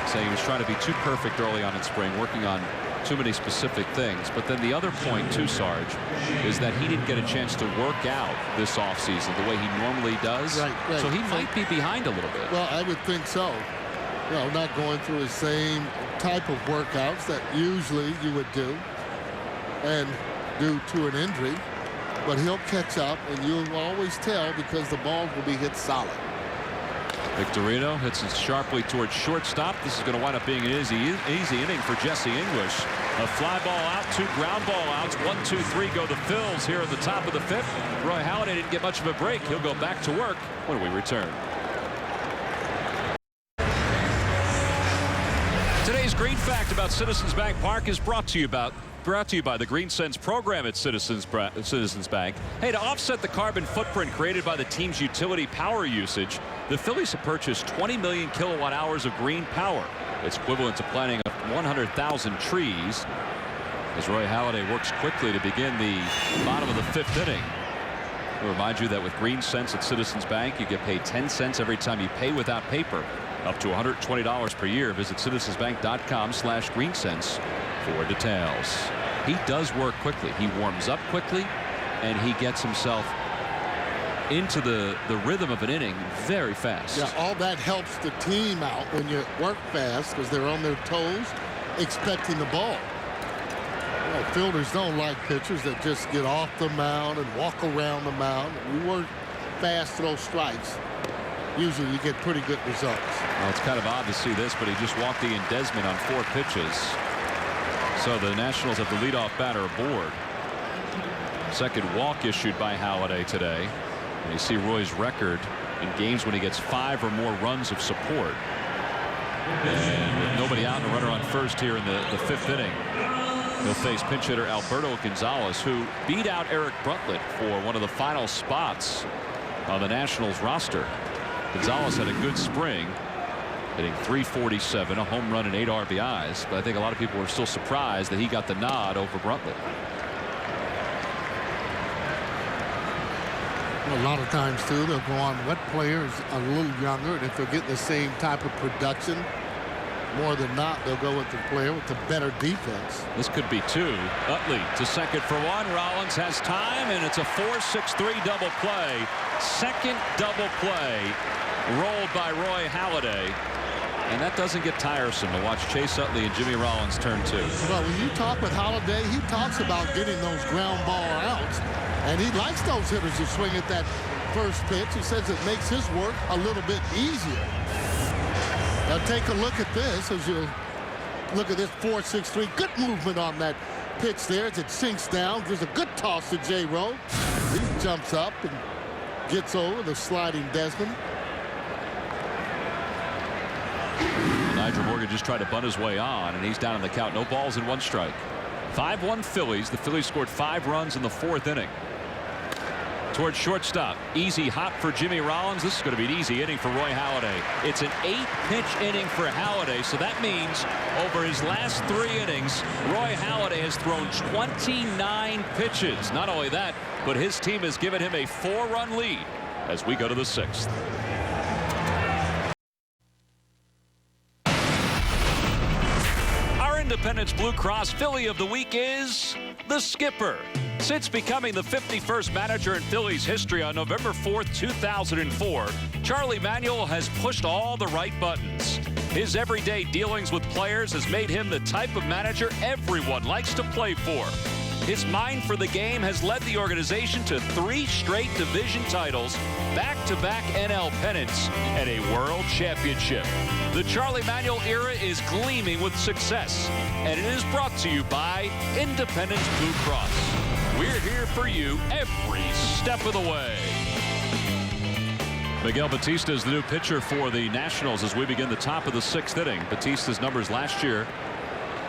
saying he was trying to be too perfect early on in spring, working on too many specific things. But then the other point too, Sarge, is that he didn't get a chance to work out this offseason the way he normally does. Right. So he might be behind a little bit. Well, I would think so. You know, not going through the same type of workouts that usually you would do, and due to an injury. But he'll catch up, and you'll always tell because the balls will be hit solid. Victorino hits it sharply towards shortstop. This is going to wind up being an easy inning for Jesse English. A fly ball out, 2 ground ball outs. 1, 2, 3 go the Phils here at the top of the fifth. Roy Halladay didn't get much of a break. He'll go back to work when we return. Today's Green Fact about Citizens Bank Park is brought to you by the Green Sense program at Citizens Bank. Hey, to offset the carbon footprint created by the team's utility power usage, the Phillies have purchased 20 million kilowatt hours of green power. It's equivalent to planting 100,000 trees. As Roy Halladay works quickly to begin the bottom of the fifth inning. I'll remind you that with Green Cents at Citizens Bank, you get paid 10 cents every time you pay without paper. Up to $120 per year. Visit citizensbank.com/greencents for details. He does work quickly. He warms up quickly, and he gets himself into the rhythm of an inning very fast. Yeah, all that helps the team out when you work fast because they're on their toes expecting the ball. Well, fielders don't like pitchers that just get off the mound and walk around the mound. You work fast, throw strikes. Usually you get pretty good results. Well, it's kind of odd to see this, but he just walked Ian Desmond on 4 pitches. So the Nationals have the leadoff batter aboard. Second walk issued by Halladay today. And you see Roy's record in games when he gets 5 or more runs of support. And with nobody out and a runner on first here in the 5th inning, he'll face pinch hitter Alberto Gonzalez, who beat out Eric Bruntlett for one of the final spots on the Nationals roster. Gonzalez had a good spring, hitting .347, a home run and 8 RBIs. But I think a lot of people were still surprised that he got the nod over Bruntlett. A lot of times, too, they'll go on what player is a little younger, and if they're getting the same type of production, more than not, they'll go with the player with the better defense. This could be 2. Utley to second for 1. Rollins has time, and it's a 4-6-3 double play. Second double play rolled by Roy Halladay. And that doesn't get tiresome to watch Chase Utley and Jimmy Rollins turn 2. Well, when you talk with Halladay, he talks about getting those ground ball outs. And he likes those hitters to swing at that first pitch. He says it makes his work a little bit easier. Now take a look at this as you look at this 4-6-3. Good movement on that pitch there as it sinks down. Gives a good toss to J. Rowe. He jumps up and gets over the sliding Desmond. Nigel Morgan just tried to bunt his way on, and he's down in the count. No balls and 1 strike. 5-1 Phillies. The Phillies scored 5 runs in the 4th inning. Towards shortstop. Easy hop for Jimmy Rollins. This is going to be an easy inning for Roy Halladay. It's an 8-pitch inning for Halladay, so that means over his last 3 innings, Roy Halladay has thrown 29 pitches. Not only that, but his team has given him a 4-run lead as we go to the 6th. Our Independence Blue Cross Philly of the week is the Skipper. Since becoming the 51st manager in Phillies history on November 4th, 2004, Charlie Manuel has pushed all the right buttons. His everyday dealings with players has made him the type of manager everyone likes to play for. His mind for the game has led the organization to 3 straight division titles, back-to-back NL pennants, and a world championship. The Charlie Manuel era is gleaming with success, and it is brought to you by Independence Blue Cross. We're here for you every step of the way. Miguel Batista is the new pitcher for the Nationals as we begin the top of the 6th inning. Batista's numbers last year,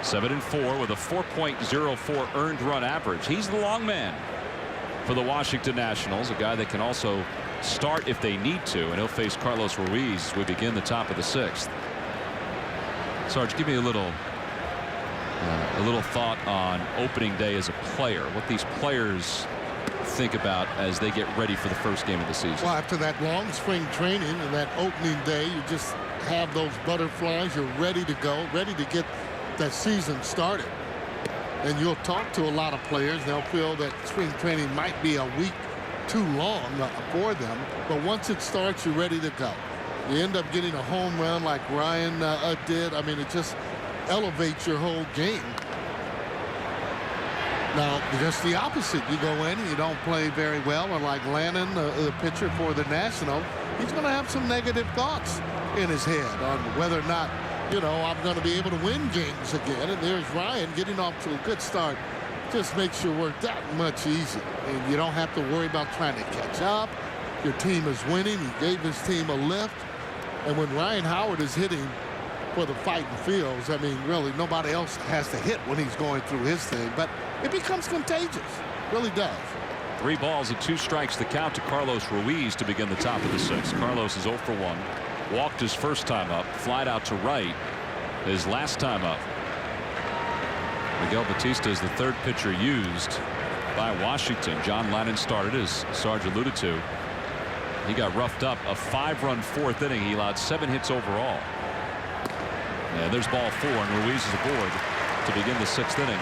7-4 with a 4.04 earned run average. He's the long man for the Washington Nationals, a guy that can also start if they need to, and he'll face Carlos Ruiz as we begin the top of the 6th. Sarge, give me a little thought on opening day as a player, what these players think about as they get ready for the first game of the season. Well, after that long spring training and that opening day, you just have those butterflies. You're ready to go, ready to get that season started. And you'll talk to a lot of players. They'll feel that spring training might be a week too long for them. But once it starts, you're ready to go. You end up getting a home run like Ryan did. I mean, it just elevates your whole game. Now, just the opposite. You go in and you don't play very well, or like Lannon, the pitcher for the National, he's going to have some negative thoughts in his head on whether or not, you know, I'm going to be able to win games again. And there's Ryan getting off to a good start. Just makes your work that much easier. And you don't have to worry about trying to catch up. Your team is winning. He gave his team a lift. And when Ryan Howard is hitting for the fighting fields, I mean, really, nobody else has to hit when he's going through his thing. But it becomes contagious. Really does. 3 balls and 2 strikes the count to Carlos Ruiz to begin the top of the 6th. Carlos is 0 for 1. Walked his first time up, flied out to right his last time up. Miguel Batista is the 3rd pitcher used by Washington. John Lannon started, as Sarge alluded to. He got roughed up. A 5-run 4th inning. He allowed 7 hits overall. And there's ball 4, and Ruiz is aboard to begin the 6th inning.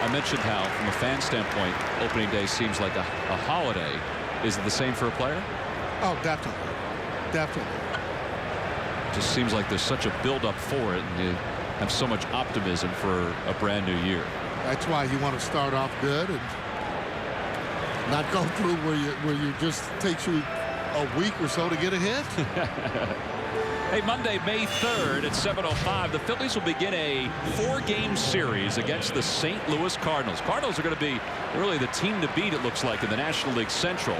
I mentioned how, from a fan standpoint, opening day seems like a holiday. Is it the same for a player? Oh, definitely. Definitely. It just seems like there's such a build-up for it, and you have so much optimism for a brand new year. That's why you want to start off good and not go through where you just takes you a week or so to get a hit. Hey, Monday, May 3rd at 7:05, the Phillies will begin a 4-game series against the St. Louis Cardinals. Cardinals are going to be really the team to beat, it looks like, in the National League Central.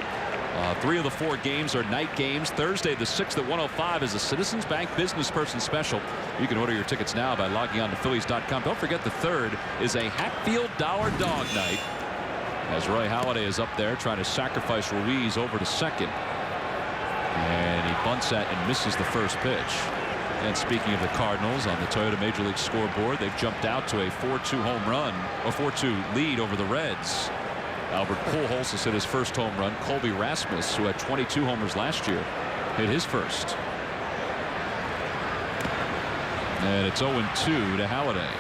3 of the 4 games are night games. Thursday the 6th at 1:05 is a Citizens Bank Business Person Special. You can order your tickets now by logging on to Phillies.com. Don't forget the 3rd is a Hatfield Dollar Dog Night, as Roy Halladay is up there trying to sacrifice Ruiz over to second. And he bunts at and misses the first pitch. And speaking of the Cardinals, on the Toyota Major League scoreboard, they've jumped out to a 4-2 home run, a 4-2 lead over the Reds. Albert Pujols has hit his first home run. Colby Rasmus, who had 22 homers last year, hit his first. And it's 0-2 to Halladay.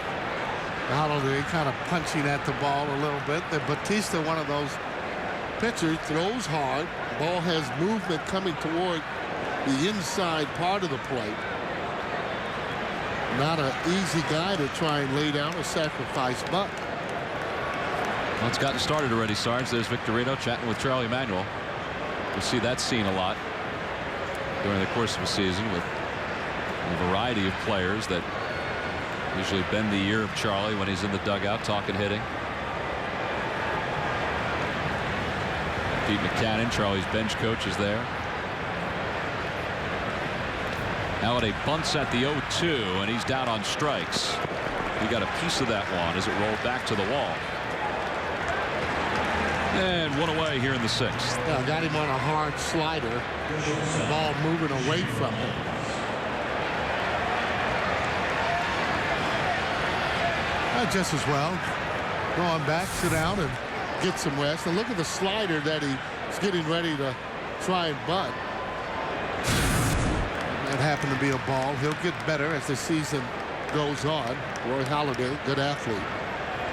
Halladay kind of punching at the ball a little bit. The Batista, one of those pitchers, throws hard. Ball has movement coming toward the inside part of the plate. Not an easy guy to try and lay down a sacrifice bunt. Well, it's gotten started already, Sarge. There's Victorino chatting with Charlie Emanuel. We'll see that scene a lot during the course of a season with a variety of players that usually bend the ear of Charlie when he's in the dugout talking hitting. Pete McCannon, Charlie's bench coach, is there. Halladay bunts at the 0-2, and he's down on strikes. He got a piece of that one as it rolled back to the wall. And one away here in the 6th. Yeah, got him on a hard slider. The ball moving away from him. Just as well. Go on back, sit down, and get some rest. And look at the slider that he's getting ready to try and bunt. That happened to be a ball. He'll get better as the season goes on. Roy Halladay, good athlete.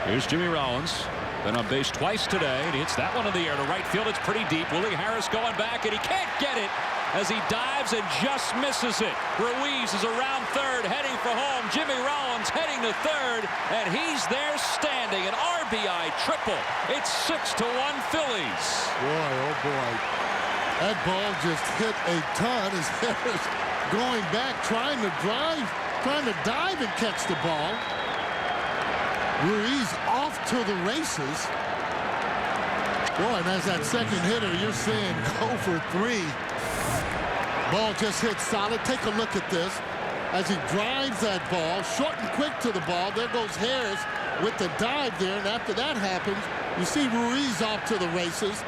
Here's Jimmy Rollins. Been on base twice today, and he hits that one in the air to right field. It's pretty deep. Willie Harris going back, and he can't get it as he dives and just misses it. Ruiz is around third, heading for home. Jimmy Rollins heading to third, and he's there standing. An RBI triple. It's 6-1 Phillies. Boy, oh boy. That ball just hit a ton as Harris going back, trying to dive and catch the ball. Ruiz off to the races. Boy, and as that second hitter, you're seeing go for 3. Ball just hit solid. Take a look at this. As he drives that ball, short and quick to the ball. There goes Harris with the dive there. And after that happens, you see Ruiz off to the races.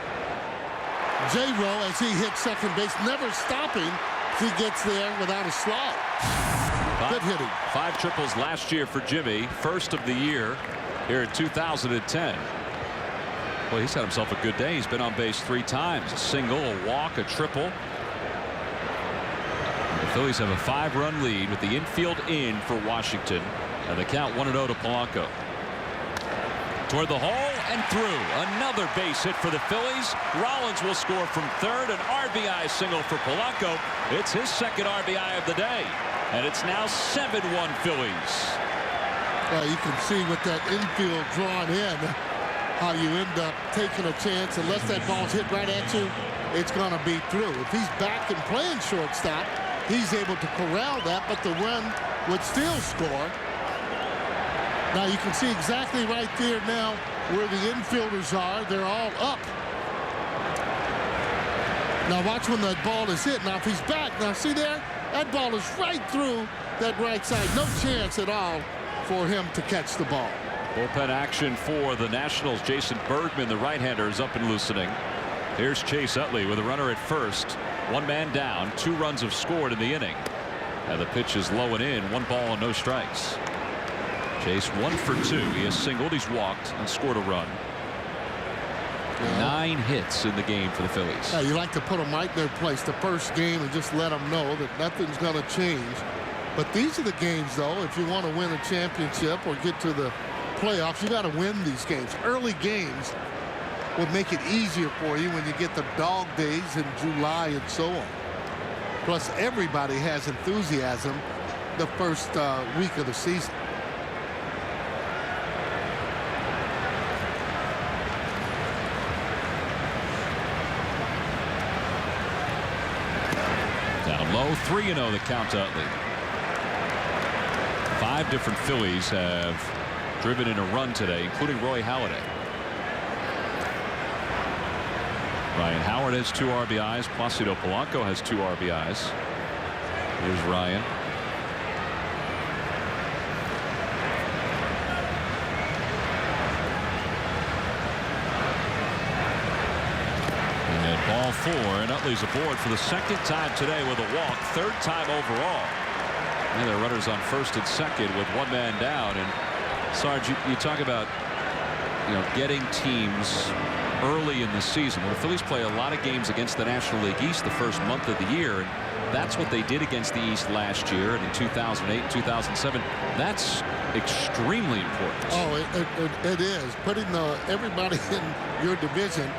J-Ro, as he hits second base, never stopping if he gets there without a slide. Good hitting. 5 triples last year for Jimmy. First of the year here in 2010. Well, he's had himself a good day. He's been on base 3 times. A single, a walk, a triple. The Phillies have a 5-run lead with the infield in for Washington. And the count 1-0 to Polanco. Toward the hole and through. Another base hit for the Phillies. Rollins will score from third. An RBI single for Polanco. It's his second RBI of the day. And it's now 7-1 Phillies. Well, you can see with that infield drawn in how you end up taking a chance. Unless that ball's hit right at you, it's going to be through. If he's back and playing shortstop, he's able to corral that, but the run would still score. Now you can see exactly right there now where the infielders are. They're all up. Now watch when that ball is hit. Now if he's back, now see there? That ball is right through that right side. No chance at all for him to catch the ball. Bullpen action for the Nationals. Jason Bergman, the right-hander, is up and loosening. Here's Chase Utley with a runner at first. 1 man down. 2 runs have scored in the inning. And the pitch is low and in. 1 ball and no strikes. Chase 1 for 2. He has singled. He's walked and scored a run. 9 hits in the game for the Phillies. Yeah, you like to put them right in their place the first game and just let them know that nothing's going to change. But these are the games, though, if you want to win a championship or get to the playoffs, you got to win these games. Early games will make it easier for you when you get the dog days in July and so on. Plus, everybody has enthusiasm the first week of the season. Down low, 3-0 the count to Utley. 5 different Phillies have driven in a run today, including Roy Halladay. Ryan Howard has 2 RBIs. Placido Polanco has 2 RBIs. Here's Ryan. And ball 4, and Utley's aboard for the second time today with a walk, 3rd time overall. And there are runners on first and second with 1 man down. And Sarge, you talk about, getting teams early in the season. Well, the Phillies play a lot of games against the National League East the first month of the year, and that's what they did against the East last year, and in 2008 and 2007. That's extremely important. Oh, it is. Putting everybody in your division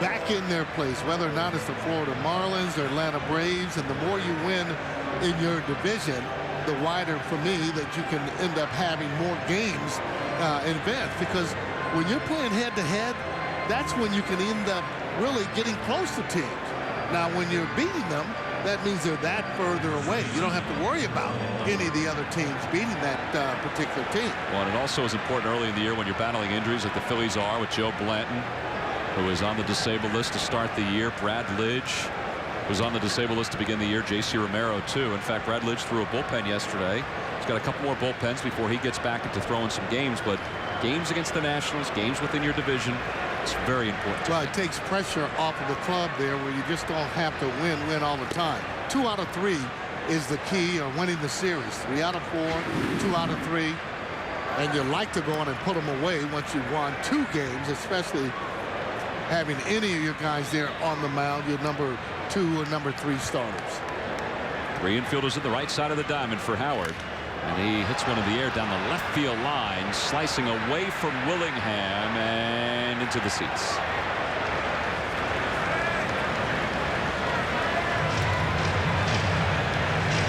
back in their place, whether or not it's the Florida Marlins or Atlanta Braves, and the more you win in your division, the wider for me that you can end up having more games in advance. Because when you're playing head-to-head, that's when you can end up really getting close to teams. Now, when you're beating them, that means they're that further away. You don't have to worry about any of the other teams beating that particular team. Well, and it also is important early in the year when you're battling injuries like the Phillies are with Joe Blanton, who is on the disabled list to start the year. Brad Lidge was on the disabled list to begin the year. J.C. Romero, too. In fact, Brad Lidge threw a bullpen yesterday. He's got a couple more bullpens before he gets back into throwing some games. But games against the Nationals, games within your division, it's very important. Well, it takes pressure off of the club there where you just don't have to win all the time. 2 out of 3 is the key, or winning the series. 3 out of 4, 2 out of 3. And you like to go on and put them away once you've won 2 games, especially having any of your guys there on the mound, your number 2 or number 3 starters. 3 infielders at the right side of the diamond for Howard. And he hits one in the air down the left field line, slicing away from Willingham and into the seats.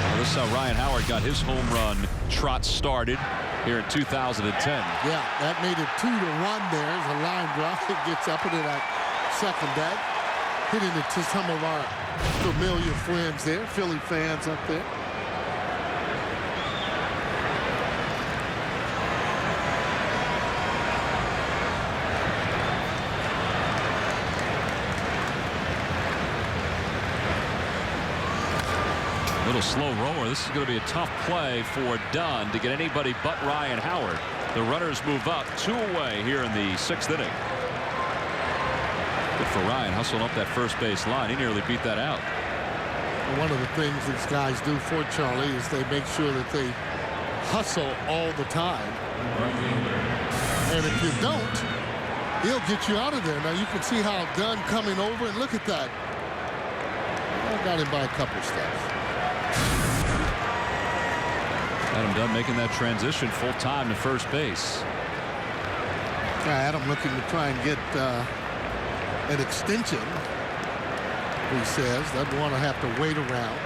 Well, this is how Ryan Howard got his home run trot started here in 2010. Yeah, that made it 2-1 there as a line drive. It gets up into that second deck, hitting it to some of our familiar friends there, Philly fans up there. Little slow roller. This is going to be a tough play for Dunn to get anybody but Ryan Howard. The runners move up 2 away here in the 6th inning. Good for Ryan, hustling up that first base line. He nearly beat that out. One of the things these guys do for Charlie is they make sure that they hustle all the time. And if you don't, he'll get you out of there. Now you can see how Dunn coming over, and look at that. I got him by a couple steps. Adam Dunn making that transition full time to first base. Adam looking to try and get an extension, he says. Doesn't want to have to wait around.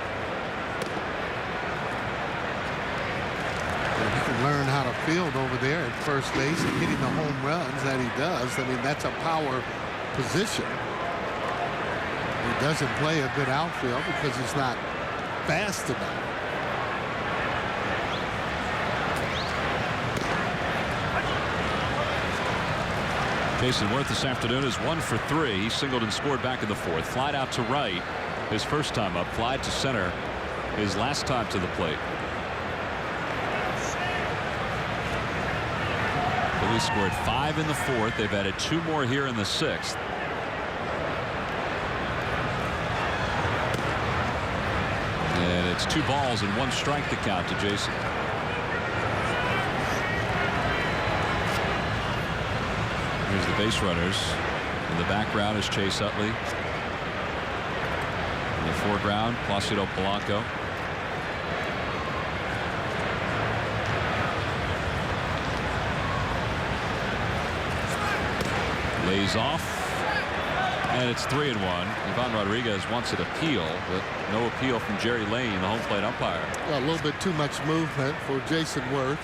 And he can learn how to field over there at first base and hitting the home runs that he does. I mean, that's a power position. He doesn't play a good outfield because he's not fast enough. Jason Worth this afternoon is 1 for 3. He singled and scored back in the 4th. Flied out to right his first time up. Flied to center his last time to the plate. Phillies scored 5 in the 4th. They've added 2 more here in the 6th. And it's 2 balls and 1 strike to count to Jason. Here's the base runners. In the background is Chase Utley. In the foreground, Placido Polanco. Lays off, and it's 3-1. Ivan Rodriguez wants an appeal, but no appeal from Jerry Lane, the home plate umpire. A little bit too much movement for Jason Worth.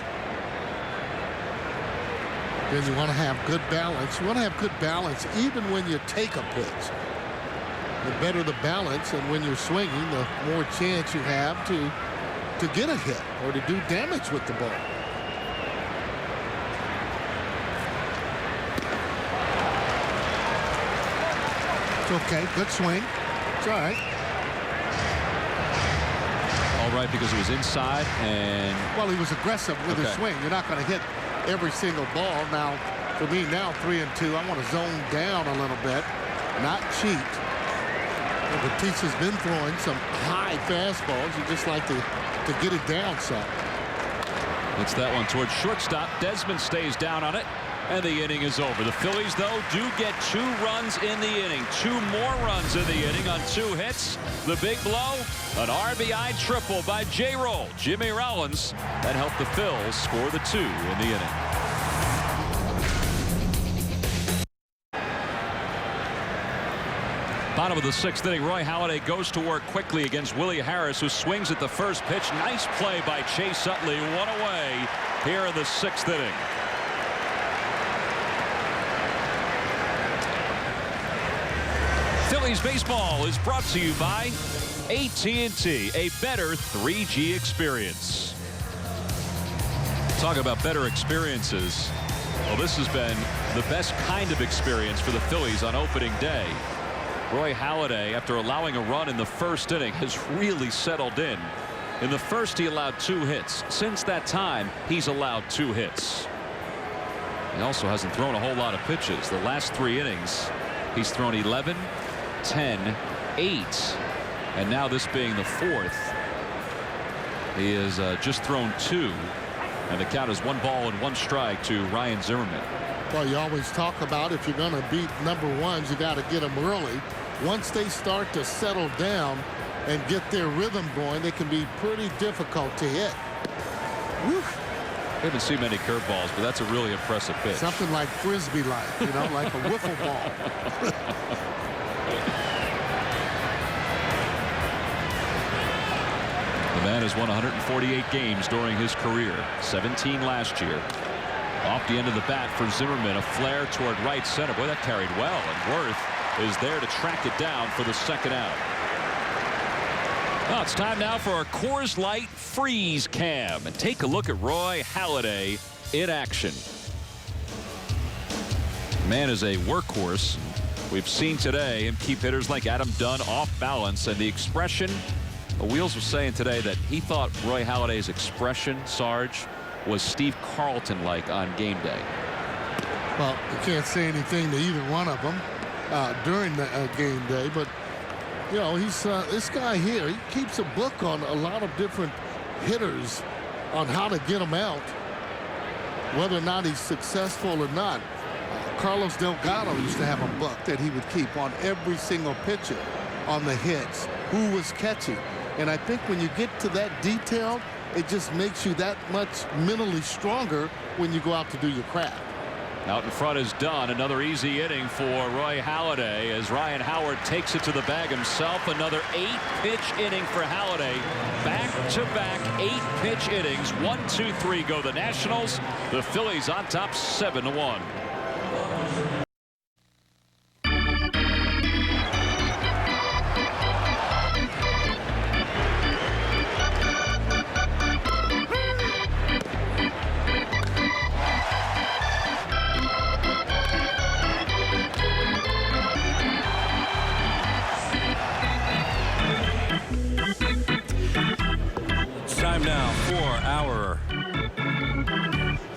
Then you want to have good balance. You want to have good balance even when you take a pitch. The better the balance, and when you're swinging, the more chance you have to get a hit or to do damage with the ball. Okay, good swing. It's all right. All right, because it was inside, and well, he was aggressive with his swing. You're not going to hit every single ball. Now, for me, now 3-2. I want to zone down a little bit, not cheat. Batista's been throwing some high fastballs. You just like to get it down some. It's that one towards shortstop. Desmond stays down on it. And the inning is over. The Phillies, though, do get 2 runs in the inning. 2 more runs in the inning on 2 hits. The big blow, an RBI triple by J-Roll, Jimmy Rollins. That helped the Phils score the 2 in the inning. Bottom of the 6th inning, Roy Halladay goes to work quickly against Willie Harris, who swings at the first pitch. Nice play by Chase Utley. 1 away here in the 6th inning. Phillies baseball is brought to you by AT&T, a better 3G experience. Talk about better experiences. Well, this has been the best kind of experience for the Phillies on opening day. Roy Halladay, after allowing a run in the 1st inning, has really settled in. In the 1st, he allowed 2 hits. Since that time, he's allowed 2 hits. He also hasn't thrown a whole lot of pitches. The last 3 innings, he's thrown 11, 10, 8, and now this being the 4th, he has just thrown 2, and the count is 1 ball and 1 strike to Ryan Zimmerman. Well, you always talk about if you're going to beat number 1s, you got to get them early. Once they start to settle down and get their rhythm going, they can be pretty difficult to hit. Woo. I haven't seen many curveballs, but that's a really impressive pitch. Something like Frisbee-like, you know, like a wiffle ball. The man has won 148 games during his career, 17 last year. Off the end of the bat for Zimmerman, a flare toward right center. Boy, that carried well, and Worth is there to track it down for the 2nd out. Well, it's time now for our Coors Light Freeze Cam, and take a look at Roy Halladay in action. Man is a workhorse. We've seen today him keep hitters like Adam Dunn off balance, and the expression, Wheels was saying today that he thought Roy Halladay's expression, Sarge, was Steve Carlton-like on game day. Well, you can't say anything to either one of them during the game day, but you know, he's this guy here. He keeps a book on a lot of different hitters on how to get them out, whether or not he's successful or not. Carlos Delgado used to have a book that he would keep on every single pitcher, on the hits, who was catching. And I think when you get to that detail, it just makes you that much mentally stronger when you go out to do your craft. Out in front is Dunn. Another easy inning for Roy Halladay as Ryan Howard takes it to the bag himself. Another 8-pitch inning for Halladay. Back-to-back 8-pitch innings. 1, 2, 3 go the Nationals. The Phillies on top 7-1.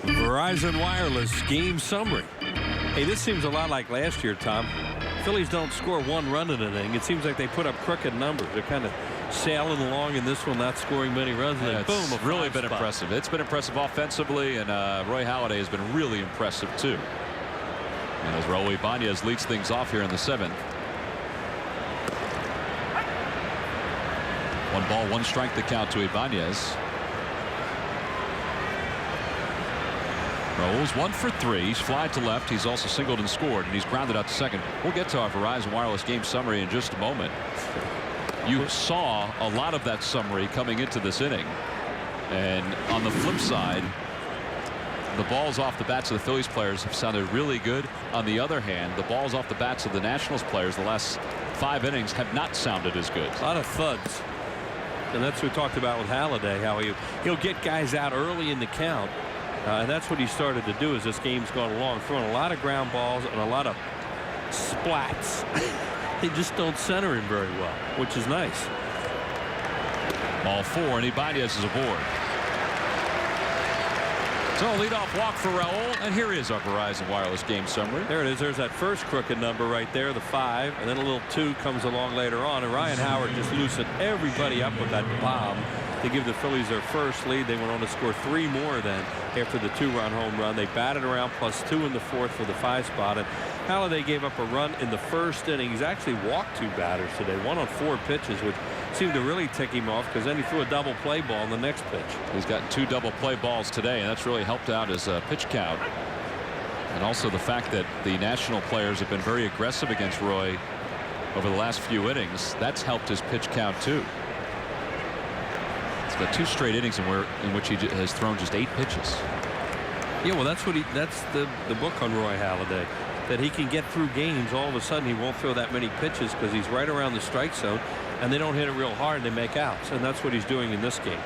Verizon Wireless game summary. Hey, this seems a lot like last year, Tom. Phillies don't score 1 run in an inning. It seems like they put up crooked numbers. They're kind of sailing along in this one, not scoring many runs, and then boom, it's really been impressive. It's been impressive offensively, and Roy Halladay has been really impressive too. And as Raul Ibanez leads things off here in the 7th. 1 ball, 1 strike to count to Ibanez. Raul's 1 for 3. He's flied to left. He's also singled and scored, and he's grounded out to second. We'll get to our Verizon Wireless game summary in just a moment. You saw a lot of that summary coming into this inning. And on the flip side, the balls off the bats of the Phillies players have sounded really good. On the other hand, the balls off the bats of the Nationals players the last 5 innings have not sounded as good. A lot of thuds. And that's what we talked about with Halladay, how he'll get guys out early in the count. And that's what he started to do as this game's gone along, throwing a lot of ground balls and a lot of splats. They just don't center him very well, which is nice. Ball 4, and Ibanez is aboard. So leadoff walk for Raul, and here is our Verizon Wireless game summary. There it is. There's that first crooked number right there, the 5, and then a little 2 comes along later on, and Ryan Howard just loosened everybody up with that bomb to give the Phillies their first lead. They went on to score 3 more then after the 2-run home run. They batted around +2 in the 4th for the 5 spot, and Halladay gave up a run in the 1st inning. He's actually walked 2 batters today, 1 on 4 pitches, which seemed to really tick him off because then he threw a double play ball on the next pitch. He's gotten 2 double play balls today, and that's really helped out his pitch count. And also the fact that the National players have been very aggressive against Roy over the last few innings. That's helped his pitch count too. He's got 2 straight innings in which he has thrown just 8 pitches. Yeah, well, that's the book on Roy Halladay, that he can get through games. All of a sudden he won't throw that many pitches because he's right around the strike zone, and they don't hit it real hard and they make outs, and that's what he's doing in this game.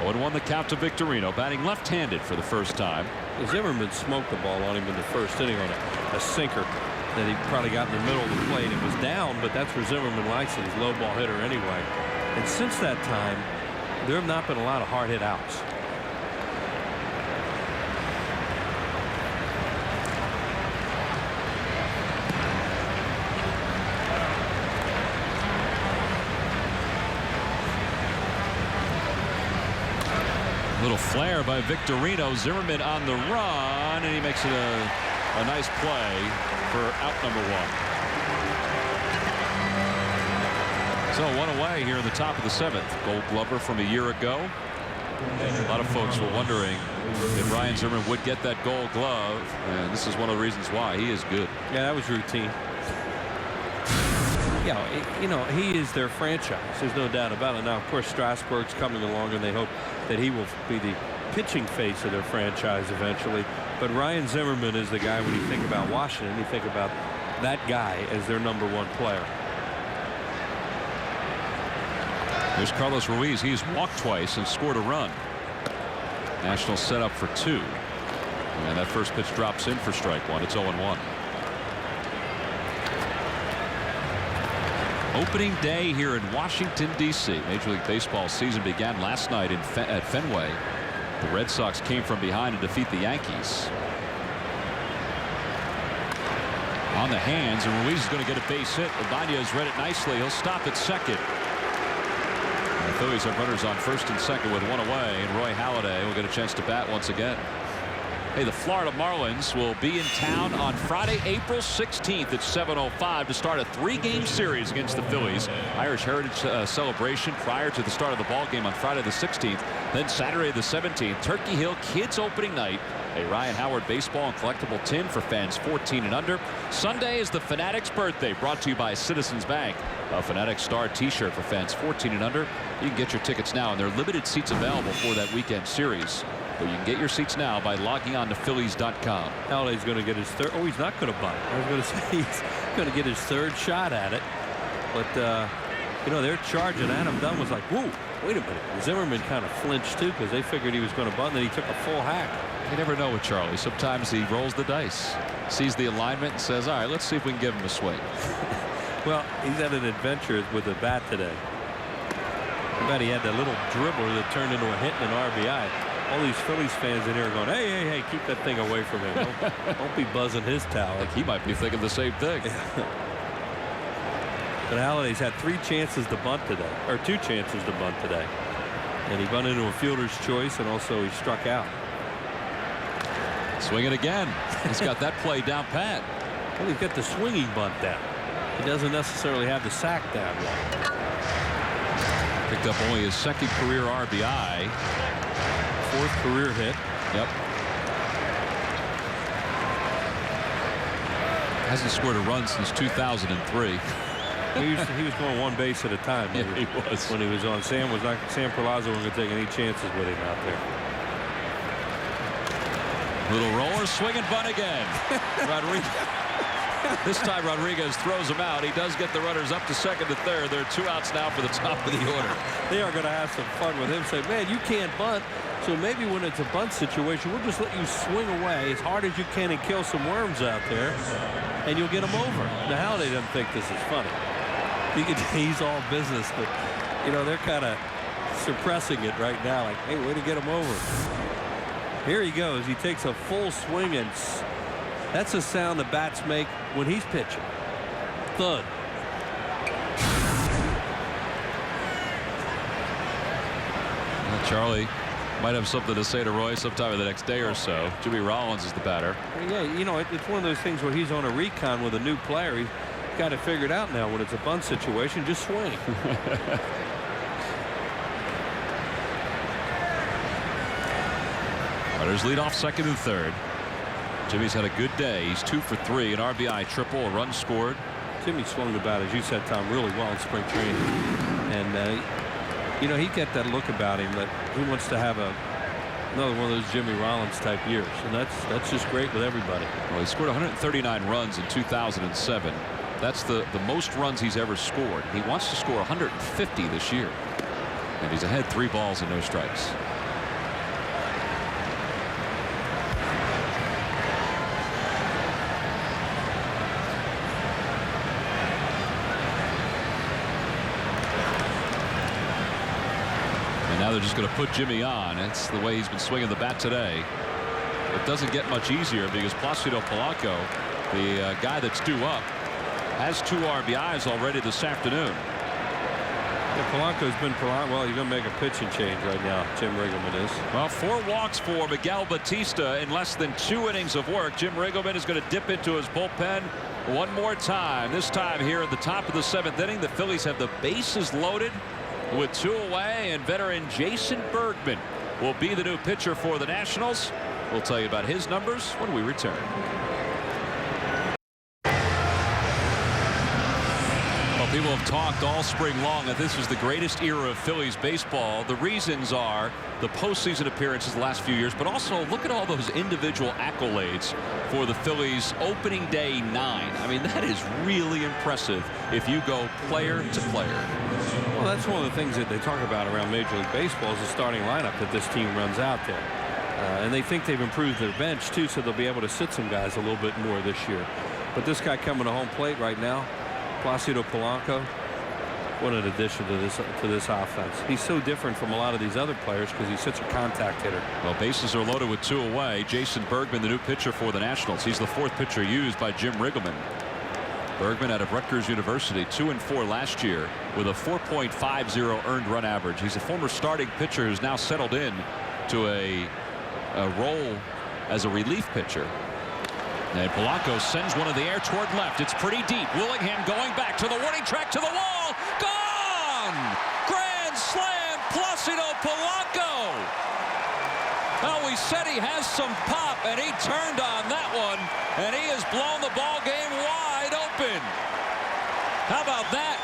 0-1 the count to Victorino, batting left-handed for the first time. Zimmerman smoked the ball on him in the 1st inning on a sinker that he probably got in the middle of the plate. It was down, but that's where Zimmerman likes it. He's a low ball hitter anyway. And since that time, there have not been a lot of hard hit outs. Little flare by Victorino. Zimmerman on the run, and he makes it a nice play for out number 1. So 1 away here in the top of the 7th. Gold Glover from a year ago. A lot of folks were wondering if Ryan Zimmerman would get that Gold Glove, and this is one of the reasons why. He is good. Yeah, that was routine. Yeah, you know, he is their franchise. There's no doubt about it. Now, of course, Strasburg's coming along, and they hope that he will be the pitching face of their franchise eventually. But Ryan Zimmerman is the guy. When you think about Washington, you think about that guy as their number 1 player. There's Carlos Ruiz. He's walked twice and scored a run. Nationals set up for 2. And that first pitch drops in for strike 1. It's 0-1. Opening day here in Washington, D.C. Major League Baseball season began last night at Fenway. The Red Sox came from behind to defeat the Yankees. On the hands, and Ruiz is going to get a base hit. Ibanez read it nicely. He'll stop at second. And the Phillies have runners on 1st and 2nd with 1 away, and Roy Halladay will get a chance to bat once again. Hey, the Florida Marlins will be in town on Friday, April 16th at 7:05 to start a 3-game series against the Phillies. Irish Heritage celebration prior to the start of the ball game on Friday the 16th. Then Saturday the 17th, Turkey Hill Kids opening night. A Ryan Howard baseball and collectible tin for fans 14 and under. Sunday is the Fanatics birthday, brought to you by Citizens Bank. A Fanatics Star t-shirt for fans 14 and under. You can get your tickets now, and there are limited seats available for that weekend series. But you can get your seats now by logging on to Phillies.com. Halladay's going to get his 3rd. Oh, he's not going to bunt. I was going to say he's going to get his 3rd shot at it. But, you know, they're charging. Adam Dunn was like, whoa, wait a minute. Zimmerman kind of flinched, too, because they figured he was going to bunt, and then he took a full hack. You never know with Charlie. Sometimes he rolls the dice, sees the alignment, and says, all right, let's see if we can give him a swing. Well, he's had an adventure with the bat today. I bet he had that little dribbler that turned into a hit and an RBI. All these Phillies fans in here are going, hey, hey, hey, keep that thing away from him. Don't be buzzing his towel. Like he might be thinking the same thing. But Halladay's had 3 chances to bunt today, or 2 chances to bunt today. And he bunted into a fielder's choice, and also he struck out. Swing it again. He's got that play down pat. Well, he's got the swinging bunt down. He doesn't necessarily have the sack down yet. Picked up only his second career RBI. Fourth career hit. Yep. Hasn't scored a run since 2003. He was going one base at a time. Yeah, he was. When he was on. Sam Perlaza wasn't going to take any chances with him out there. Little roller, swing and bunt again. Rodriguez. This time Rodriguez throws him out. He does get the runners up to second and third. There are 2 outs now for the top of the order. They are going to have some fun with him. Say, man, you can't bunt. So maybe when it's a bunt situation, we'll just let you swing away as hard as you can and kill some worms out there, and you'll get them over. Now they don't think this is funny. He's all business, but you know they're kind of suppressing it right now. Like, hey, way to get him over. Here he goes. He takes a full swing, and that's the sound the bats make when he's pitching. Thud. Well, Charlie might have something to say to Roy sometime in the next day or so. Jimmy Rollins is the batter. Yeah, you know, it's one of those things where he's on a recon with a new player. He's got it figured out now. When it's a bunt situation, just swing. Runners lead off second and third. Jimmy's had a good day. He's 2 for 3, an RBI triple, a run scored. Jimmy swung the bat, as you said, Tom, really well in spring training. And you know, he got that look about him that he wants to have another one of those Jimmy Rollins type years, and that's just great with everybody. Well, he scored 139 runs in 2007. That's the most runs he's ever scored. He wants to score 150 this year, and he's ahead 3 balls and no strikes. Now they're just going to put Jimmy on. It's the way he's been swinging the bat today. It doesn't get much easier because Placido Polanco, the guy that's due up, has 2 RBIs already this afternoon. Yeah, Polanco's been well, he's going to make a pitching change right now. Jim Riggleman is. Well, 4 walks for Miguel Batista in less than 2 innings of work. Jim Riggleman is going to dip into his bullpen one more time. This time here at the top of the 7th inning, the Phillies have the bases loaded with 2 away, and veteran Jason Bergman will be the new pitcher for the Nationals. We'll tell you about his numbers when we return. Well, people have talked all spring long that this is the greatest era of Phillies baseball. The reasons are the postseason appearances the last few years, but also look at all those individual accolades for the Phillies opening day 9. I mean, that is really impressive if you go player to player. Well, that's one of the things that they talk about around Major League Baseball is the starting lineup that this team runs out there. And they think they've improved their bench, too, so they'll be able to sit some guys a little bit more this year. But this guy coming to home plate right now, Placido Polanco, what an addition to this offense. He's so different from a lot of these other players because he's such a contact hitter. Well, bases are loaded with 2 away. Jason Bergman, the new pitcher for the Nationals. He's the 4th pitcher used by Jim Riggleman. Bergman out of Rutgers University, 2-4 last year with a 4.50 earned run average. He's a former starting pitcher who's now settled in to a role as a relief pitcher. And Polanco sends one in the air toward left. It's pretty deep. Willingham going back to the warning track, to the wall. Gone! Grand slam, Placido Polanco. Well, we said he has some pop, and he turned on that one, and he has blown the ball game wide open. How about that?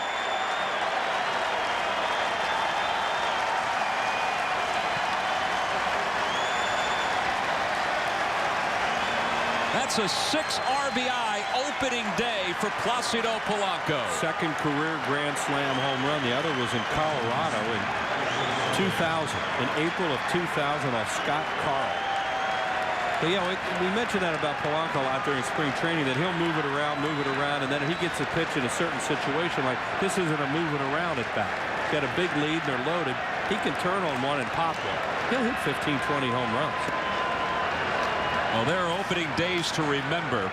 That's a 6 RBI opening day for Placido Polanco. Second career Grand Slam home run. The other was in Colorado in 2000, in April of 2000 off Scott Carl. But yeah, we mentioned that about Polanco out there in spring training, that he'll move it around, and then he gets a pitch in a certain situation. Like, this isn't a move it around at bat. Got a big lead and they're loaded. He can turn on one and pop one. He'll hit 15, 20 home runs. Well, there are opening days to remember.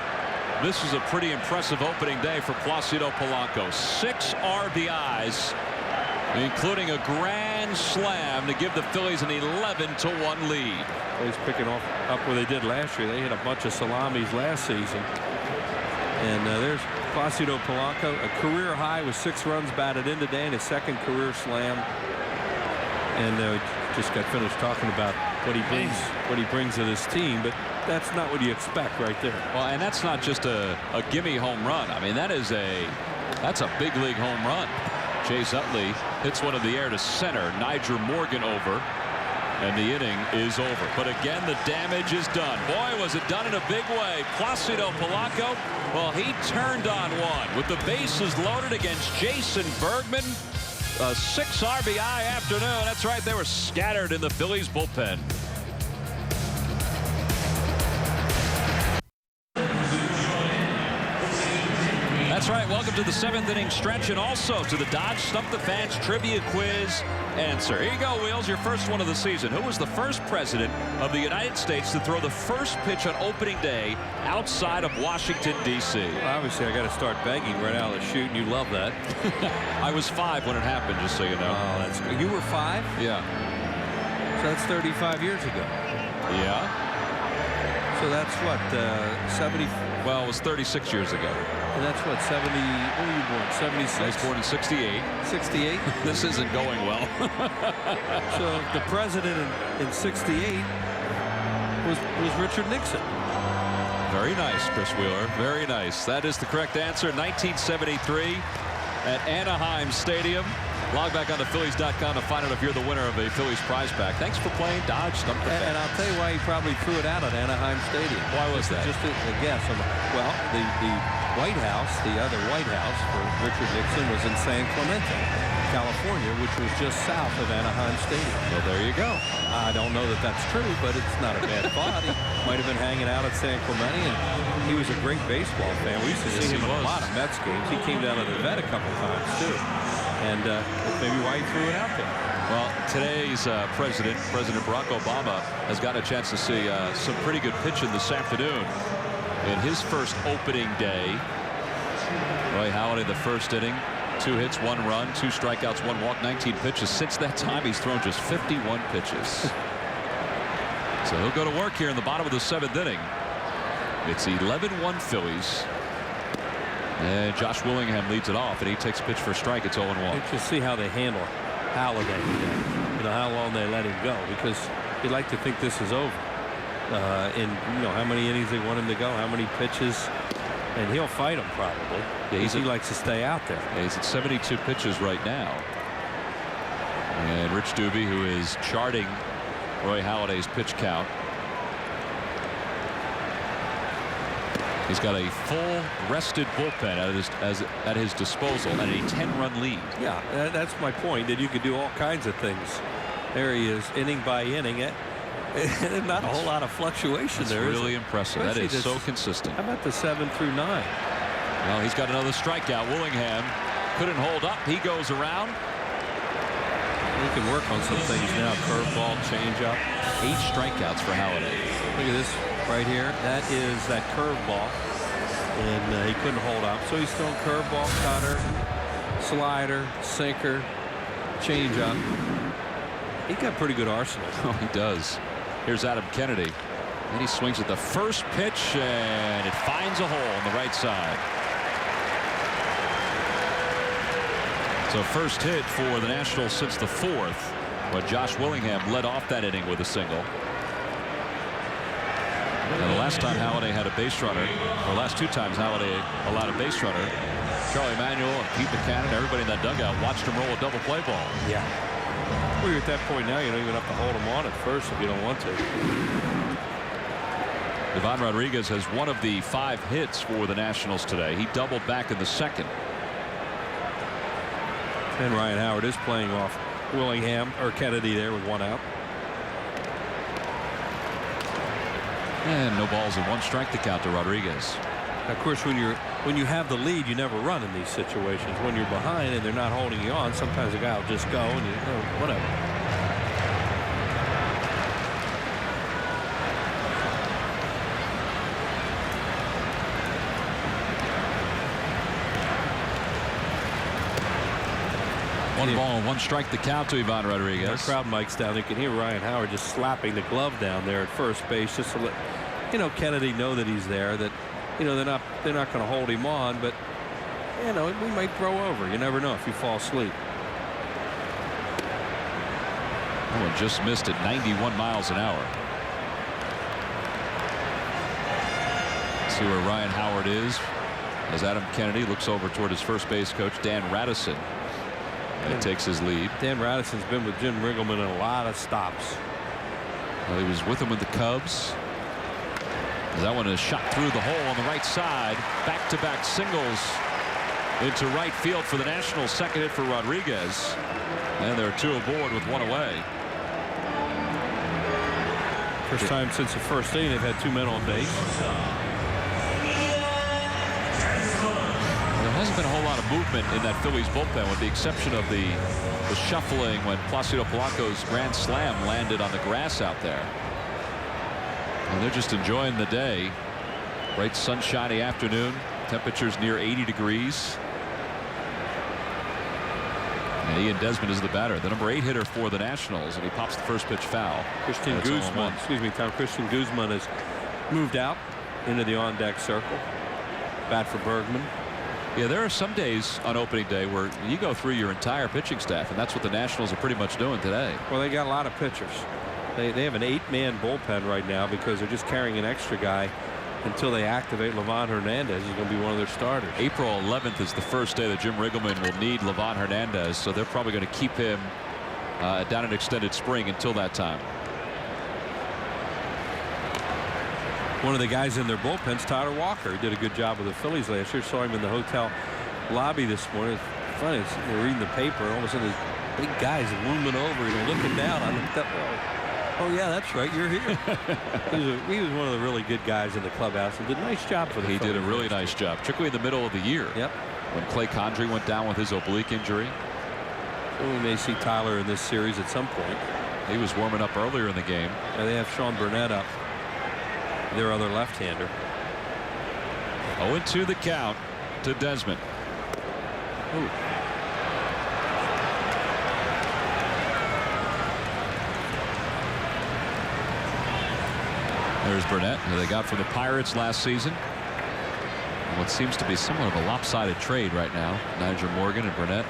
This is a pretty impressive opening day for Placido Polanco. 6 RBIs, including a grand grand slam to give the Phillies an 11-1 lead. He's picking up where they did last year. They hit a bunch of salamis last season. And there's Placido Polanco, a career high with 6 runs batted in today and his second career slam. And just got finished talking about what he brings to this team, but that's not what you expect right there. Well, and that's not just a gimme home run. I mean, that's a big league home run. Chase Utley hits one in the air to center. Niger Morgan over, and the inning is over. But again, the damage is done. Boy, was it done in a big way. Placido Polanco, well, he turned on one with the bases loaded against Jason Bergman. A 6 RBI afternoon. That's right, they were scattered in the Phillies bullpen. That's right. Welcome to the 7th inning stretch and also to the Dodge Stump the Fans Trivia Quiz answer. Here you go, Wheels, your first one of the season. Who was the first president of the United States to throw the first pitch on opening day outside of Washington, D.C.? Well, obviously, I got to start begging right out of the chute, and you love that. I was 5 when it happened, just so you know. Oh, that's good. You were 5? Yeah. So that's 35 years ago. Yeah. So that's what, 70? Well, it was 36 years ago. And that's what, 70, when were you born? 76? I was born in 68. 68? This isn't going well. So the president in 68 was Richard Nixon. Very nice, Chris Wheeler. Very nice. That is the correct answer. 1973 at Anaheim Stadium. Log back on to Phillies.com to find out if you're the winner of a Phillies prize pack. Thanks for playing Dodge Stump the Fans. And I'll tell you why he probably threw it out at Anaheim Stadium. Why was that? Just a guess. Well, the White House, the other White House for Richard Nixon, was in San Clemente, California, which was just south of Anaheim Stadium. Well, there you go. I don't know that that's true, but it's not a bad thought. He might have been hanging out at San Clemente, and he was a great baseball fan. We used to see him at a lot of Mets games. He came down to the vet a couple times, too. And maybe why he threw it out there. Well, today's President Barack Obama, has got a chance to see some pretty good pitching this afternoon. In his first opening day, Roy Halladay, the first inning, 2 hits, 1 run, 2 strikeouts, 1 walk, 19 pitches. Since that time, he's thrown just 51 pitches. So he'll go to work here in the bottom of the 7th inning. It's 11-1 Phillies. And Josh Willingham leads it off, and he takes a pitch for a strike. It's 0-1. You can see how they handle Halladay. You know, how long they let him go, because you'd like to think this is over. In how many innings they want him to go, how many pitches, and he'll fight them probably. Yeah, he likes to stay out there. Yeah, he's at 72 pitches right now. And Rich Doobie, who is charting Roy Halladay's pitch count. He's got a full rested bullpen at his disposal and a 10-run lead. Yeah, that's my point, that you could do all kinds of things. There he is, inning by inning. Not a whole lot of fluctuation That's there. Really impressive. That is so consistent. How about the 7 through 9? Well, he's got another strikeout. Willingham couldn't hold up. He goes around. He can work on some things now. Curveball, changeup. 8 strikeouts for Halladay. Look at this right here. That is that curveball, and he couldn't hold up. So he's throwing curveball, cutter, slider, sinker, changeup. He got a pretty good arsenal. Oh, he does. Here's Adam Kennedy. And he swings at the first pitch, and it finds a hole on the right side. So first hit for the Nationals since the 4th. But Josh Willingham led off that inning with a single. And the last time Halladay had a base runner, or last 2 times Halladay allowed a base runner, Charlie Emanuel and Pete Buchanan, everybody in that dugout watched him roll a double play ball. Yeah. Well, you're at that point now, you don't even have to hold him on at first if you don't want to. Ivan Rodriguez has one of the 5 hits for the Nationals today. He doubled back in the 2nd. And Ryan Howard is playing off Willingham or Kennedy there with 1 out. And no balls and 1 strike to count to Rodriguez. Of course, when you have the lead, you never run in these situations. When you're behind and they're not holding you on, sometimes a guy will just go and whatever. 1 ball and 1 strike the count to Ivan Rodriguez. The crowd mics down. You can hear Ryan Howard just slapping the glove down there at first base, just to let Kennedy know that he's there. That they're not going to hold him on, but we might throw over. You never know if you fall asleep. Oh, and just missed at 91 miles an hour. See where Ryan Howard is as Adam Kennedy looks over toward his first base coach Dan Radisson, and he takes his lead. Dan Radisson's been with Jim Riggleman in a lot of stops. Well, he was with him with the Cubs. That one is shot through the hole on the right side. Back-to-back singles into right field for the Nationals. Second hit for Rodriguez, and there are 2 aboard with 1 away. First time since the first inning they've had 2 men on base. There hasn't been a whole lot of movement in that Phillies bullpen, with the exception of the shuffling when Placido Polanco's grand slam landed on the grass out there. And they're just enjoying the day. Bright sunshiny afternoon. Temperatures near 80 degrees. And Ian Desmond is the batter, the number 8 hitter for the Nationals, and he pops the first pitch foul. Christian Guzman, Christian Guzman has moved out into the on-deck circle. Bat for Bergman. Yeah, there are some days on opening day where you go through your entire pitching staff, and that's what the Nationals are pretty much doing today. Well, they got a lot of pitchers. They have an 8-man bullpen right now because they're just carrying an extra guy until they activate Livan Hernandez. He's going to be one of their starters. April 11th is the first day that Jim Riggleman will need Livan Hernandez, so they're probably going to keep him down in extended spring until that time. One of the guys in their bullpen's Tyler Walker. He did a good job with the Phillies last year. Saw him in the hotel lobby this morning. It's funny. You're reading the paper, and all of a sudden, this big guy's looming over, looking down. I looked up. Oh yeah, that's right. You're here. He was one of the really good guys in the clubhouse and did a nice job for the Phillies. He did a really nice job, particularly in the middle of the year. Yep. When Clay Condrey went down with his oblique injury. So we may see Tyler in this series at some point. He was warming up earlier in the game. And they have Sean Burnett up, their other left-hander. 0-2 the count to Desmond. Ooh. There's Burnett, who they got from the Pirates last season. What seems to be somewhat of a lopsided trade right now. Nigel Morgan and Burnett.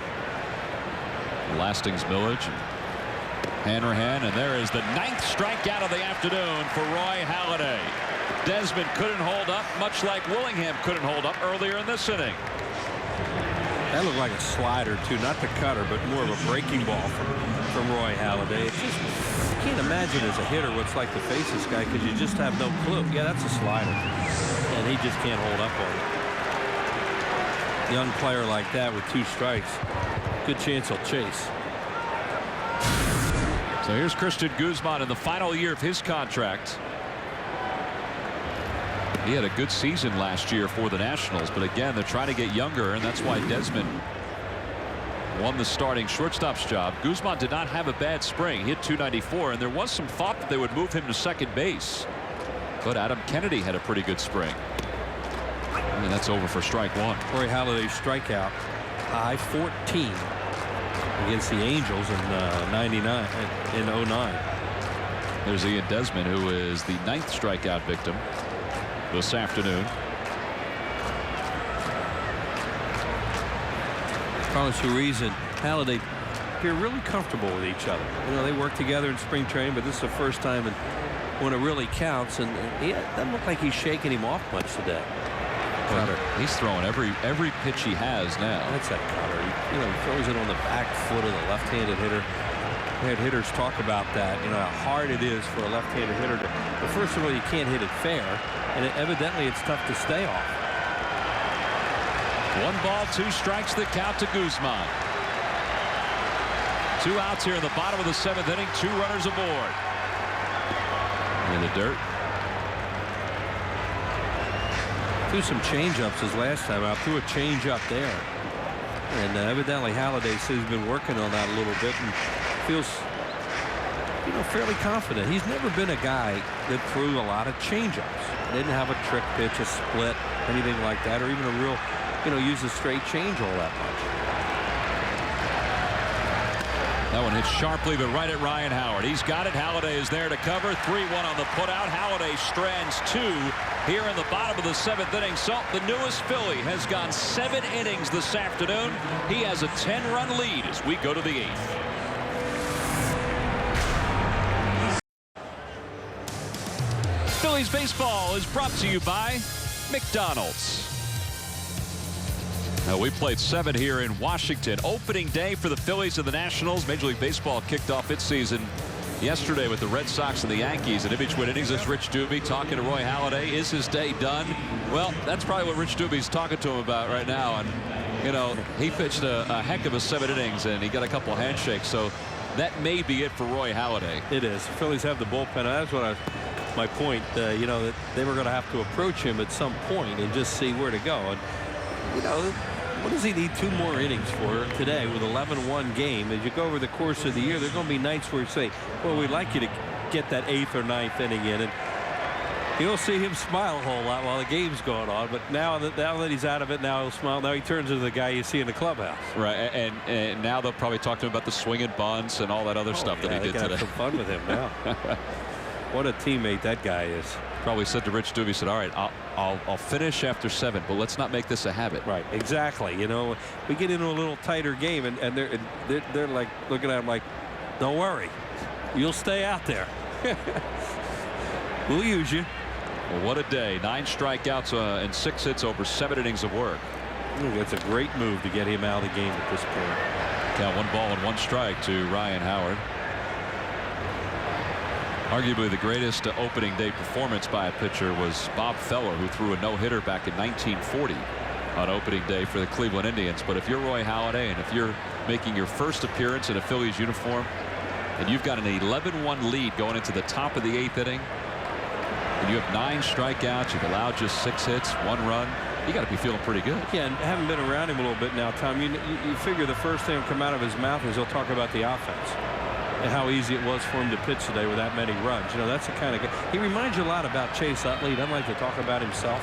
Lastings Millage and Hanrahan, and there is the 9th strikeout of the afternoon for Roy Halladay. Desmond couldn't hold up, much like Willingham couldn't hold up earlier in this inning. That looked like a slider too, not the cutter, but more of a breaking ball from Roy Halladay. It's just, I can't imagine as a hitter what's like to face this guy, because you just have no clue. Yeah, that's a slider, and he just can't hold up on it. Young player like that with 2 strikes, good chance he'll chase. So here's Christian Guzman in the final year of his contract. He had a good season last year for the Nationals, but again, they're trying to get younger, and that's why Desmond won the starting shortstop's job. Guzman did not have a bad spring. He hit .294, and there was some thought that they would move him to second base. But Adam Kennedy had a pretty good spring. And that's over for strike 1. Roy Halladay's strikeout high 14 against the Angels in 09. There's Ian Desmond, who is the 9th strikeout victim this afternoon. Carlos Ruiz and Halladay appear really comfortable with each other. They work together in spring training, but this is the first time when it really counts, and it doesn't look like he's shaking him off much today. Cutter. He's throwing every pitch he has now. That's that cutter. He throws it on the back foot of the left-handed hitter. We had hitters talk about that, how hard it is for a left-handed hitter to. Well, first of all, you can't hit it fair, and evidently it's tough to stay off. 1 ball, 2 strikes, the count to Guzman. 2 outs here in the bottom of the 7th inning. 2 runners aboard. In the dirt. Threw some changeups his last time out. Threw a changeup there, and evidently Halladay says he's been working on that a little bit and feels fairly confident. He's never been a guy that threw a lot of changeups. Didn't have a trick pitch, a split, anything like that, or even a real use a straight change all that much. That one hit sharply, but right at Ryan Howard. He's got it. Halladay is there to cover. 3-1 on the putout. Halladay strands 2 here in the bottom of the 7th inning. So the newest Philly has gone 7 innings this afternoon. He has a 10-run lead as we go to the 8th. Phillies baseball is brought to you by McDonald's. Now, we played 7 here in Washington. Opening day for the Phillies and the Nationals. Major League Baseball kicked off its season yesterday with the Red Sox and the Yankees. And in between innings, this Rich Doobie talking to Roy Halladay. Is his day done? Well, that's probably what Rich Doobie's talking to him about right now. And, you know, he pitched a heck of a 7 innings, and he got a couple of handshakes. So that may be it for Roy Halladay. It is. The Phillies have the bullpen. That's what my point. You know, that they were going to have to approach him at some point and just see where to go. And, you know, what does he need 2 more innings for today with 11-1 game? As you go over the course of the year, there are going to be nights where you say, well, we'd like you to get that 8th or 9th inning in. And you'll see him smile a whole lot while the game's going on. But now that he's out of it, now he'll smile. Now he turns into the guy you see in the clubhouse. Right. And now they'll probably talk to him about the swinging bunts and all that other stuff that he did today. Have some fun with him now. What a teammate that guy is. Probably said to Rich Doobie, said, all right, I'll finish after 7, but let's not make this a habit. Right, exactly. You know, we get into a little tighter game, and they're like looking at him like, don't worry, you'll stay out there. We'll use you. Well, what a day. 9 strikeouts and 6 hits over 7 innings of work. That's a great move to get him out of the game at this point. Count 1 ball and 1 strike to Ryan Howard. Arguably the greatest opening day performance by a pitcher was Bob Feller, who threw a no-hitter back in 1940 on opening day for the Cleveland Indians. But if you're Roy Halladay and if you're making your first appearance in a Phillies uniform and you've got an 11-1 lead going into the top of the 8th inning and you have 9 strikeouts, you've allowed just 6 hits, 1 run, you got to be feeling pretty good. Yeah, and having been around him a little bit now, Tom, you figure the first thing to come out of his mouth is he'll talk about the offense and how easy it was for him to pitch today with that many runs. You know, that's the kind of guy. He reminds you a lot about Chase Utley. He doesn't like to talk about himself.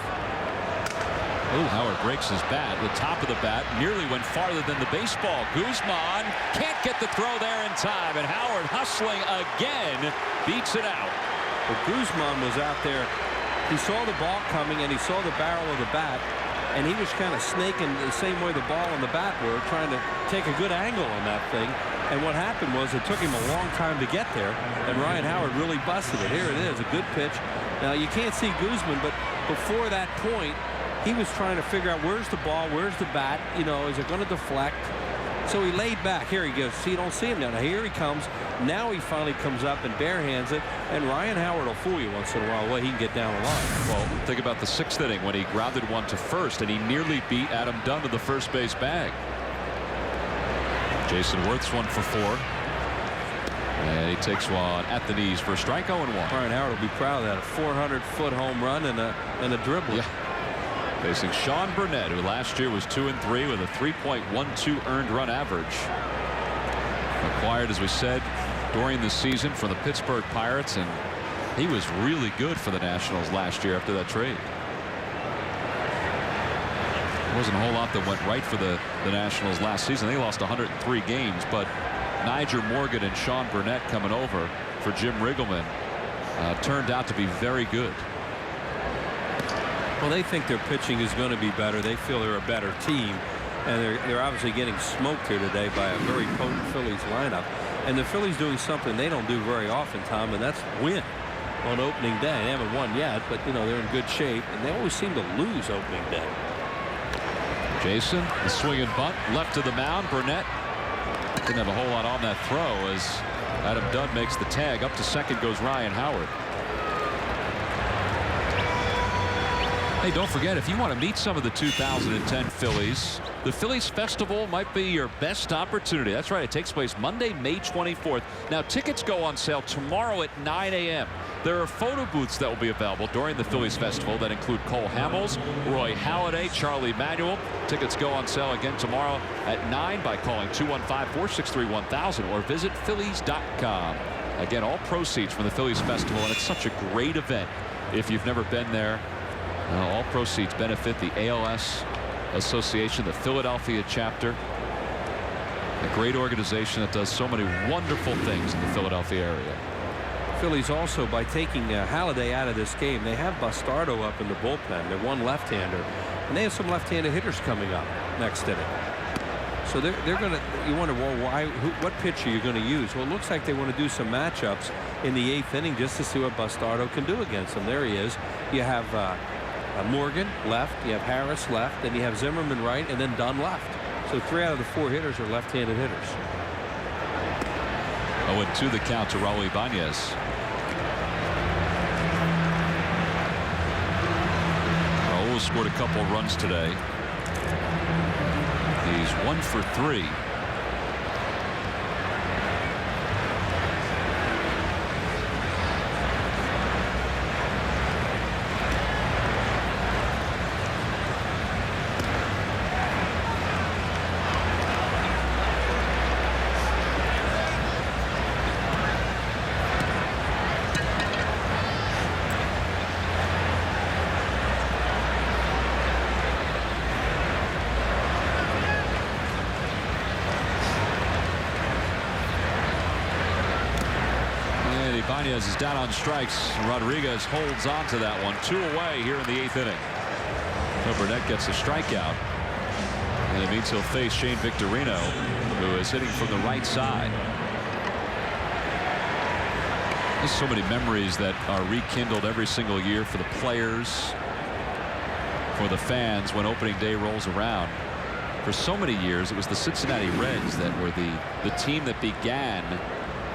Oh, Howard breaks his bat. The top of the bat nearly went farther than the baseball. Guzman can't get the throw there in time, and Howard hustling again beats it out. But Guzman was out there. He saw the ball coming, and he saw the barrel of the bat, and he was kind of snaking the same way the ball and the bat were, trying to take a good angle on that thing. And what happened was it took him a long time to get there, and Ryan Howard really busted it. Here it is, a good pitch. Now, you can't see Guzman, but before that point, he was trying to figure out where's the ball, where's the bat, you know, is it going to deflect? So he laid back. Here he goes. See, you don't see him now. Now, here he comes. Now he finally comes up and barehands it, and Ryan Howard will fool you once in a while. Well, he can get down the line. Well, think about the 6th inning when he grounded one to first, and he nearly beat Adam Dunn to the first base bag. Jason Worth's 1 for 4. And he takes one at the knees for a strike. 0-1. Ryan Howard will be proud of that. A 400-foot home run and a dribble. Yeah. Facing Sean Burnett, who last year was 2-3 with a 3.12 earned run average. Acquired, as we said, during the season from the Pittsburgh Pirates, and he was really good for the Nationals last year after that trade. There wasn't a whole lot that went right for the Nationals last season. They lost 103 games, but Niger Morgan and Sean Burnett coming over for Jim Riggleman turned out to be very good. Well, they think their pitching is going to be better. They feel they're a better team, and they're obviously getting smoked here today by a very potent Phillies lineup. And the Phillies doing something they don't do very often, Tom, and that's win on opening day. They haven't won yet, but you know they're in good shape, and they always seem to lose opening day. Jason, the swinging bunt left to the mound. Burnett didn't have a whole lot on that throw as Adam Dunn makes the tag. Up to second goes Ryan Howard. Hey, don't forget, if you want to meet some of the 2010 Phillies, the Phillies Festival might be your best opportunity. That's right. It takes place Monday, May 24th. Now, tickets go on sale tomorrow at 9 a.m. There are photo booths that will be available during the Phillies Festival that include Cole Hamels, Roy Halladay, Charlie Manuel. Tickets go on sale again tomorrow at 9 by calling 215-463-1000 or visit Phillies.com. Again, all proceeds from the Phillies Festival, and it's such a great event. If you've never been there, all proceeds benefit the ALS Association, the Philadelphia chapter. A great organization that does so many wonderful things in the Philadelphia area. Phillies also, by taking Halladay out of this game, they have Bastardo up in the bullpen. They're one left-hander, and they have some left-handed hitters coming up next inning. So they're going to, you wonder, well, what pitch are you going to use? Well, it looks like they want to do some matchups in the 8th inning just to see what Bastardo can do against them. There he is. You have Morgan left, you have Harris left, and you have Zimmerman right, and then Dunn left. So 3 out of the 4 hitters are left-handed hitters. 0-2 the count to Raul Ibanez. Raul scored a couple runs today. He's 1 for 3. Ibanez is down on strikes. Rodriguez holds on to that one. 2 away here in the 8th inning. So Burnett gets the strikeout. And it means he'll face Shane Victorino, who is hitting from the right side. There's so many memories that are rekindled every single year for the players, for the fans when opening day rolls around. For so many years, it was the Cincinnati Reds that were the team that began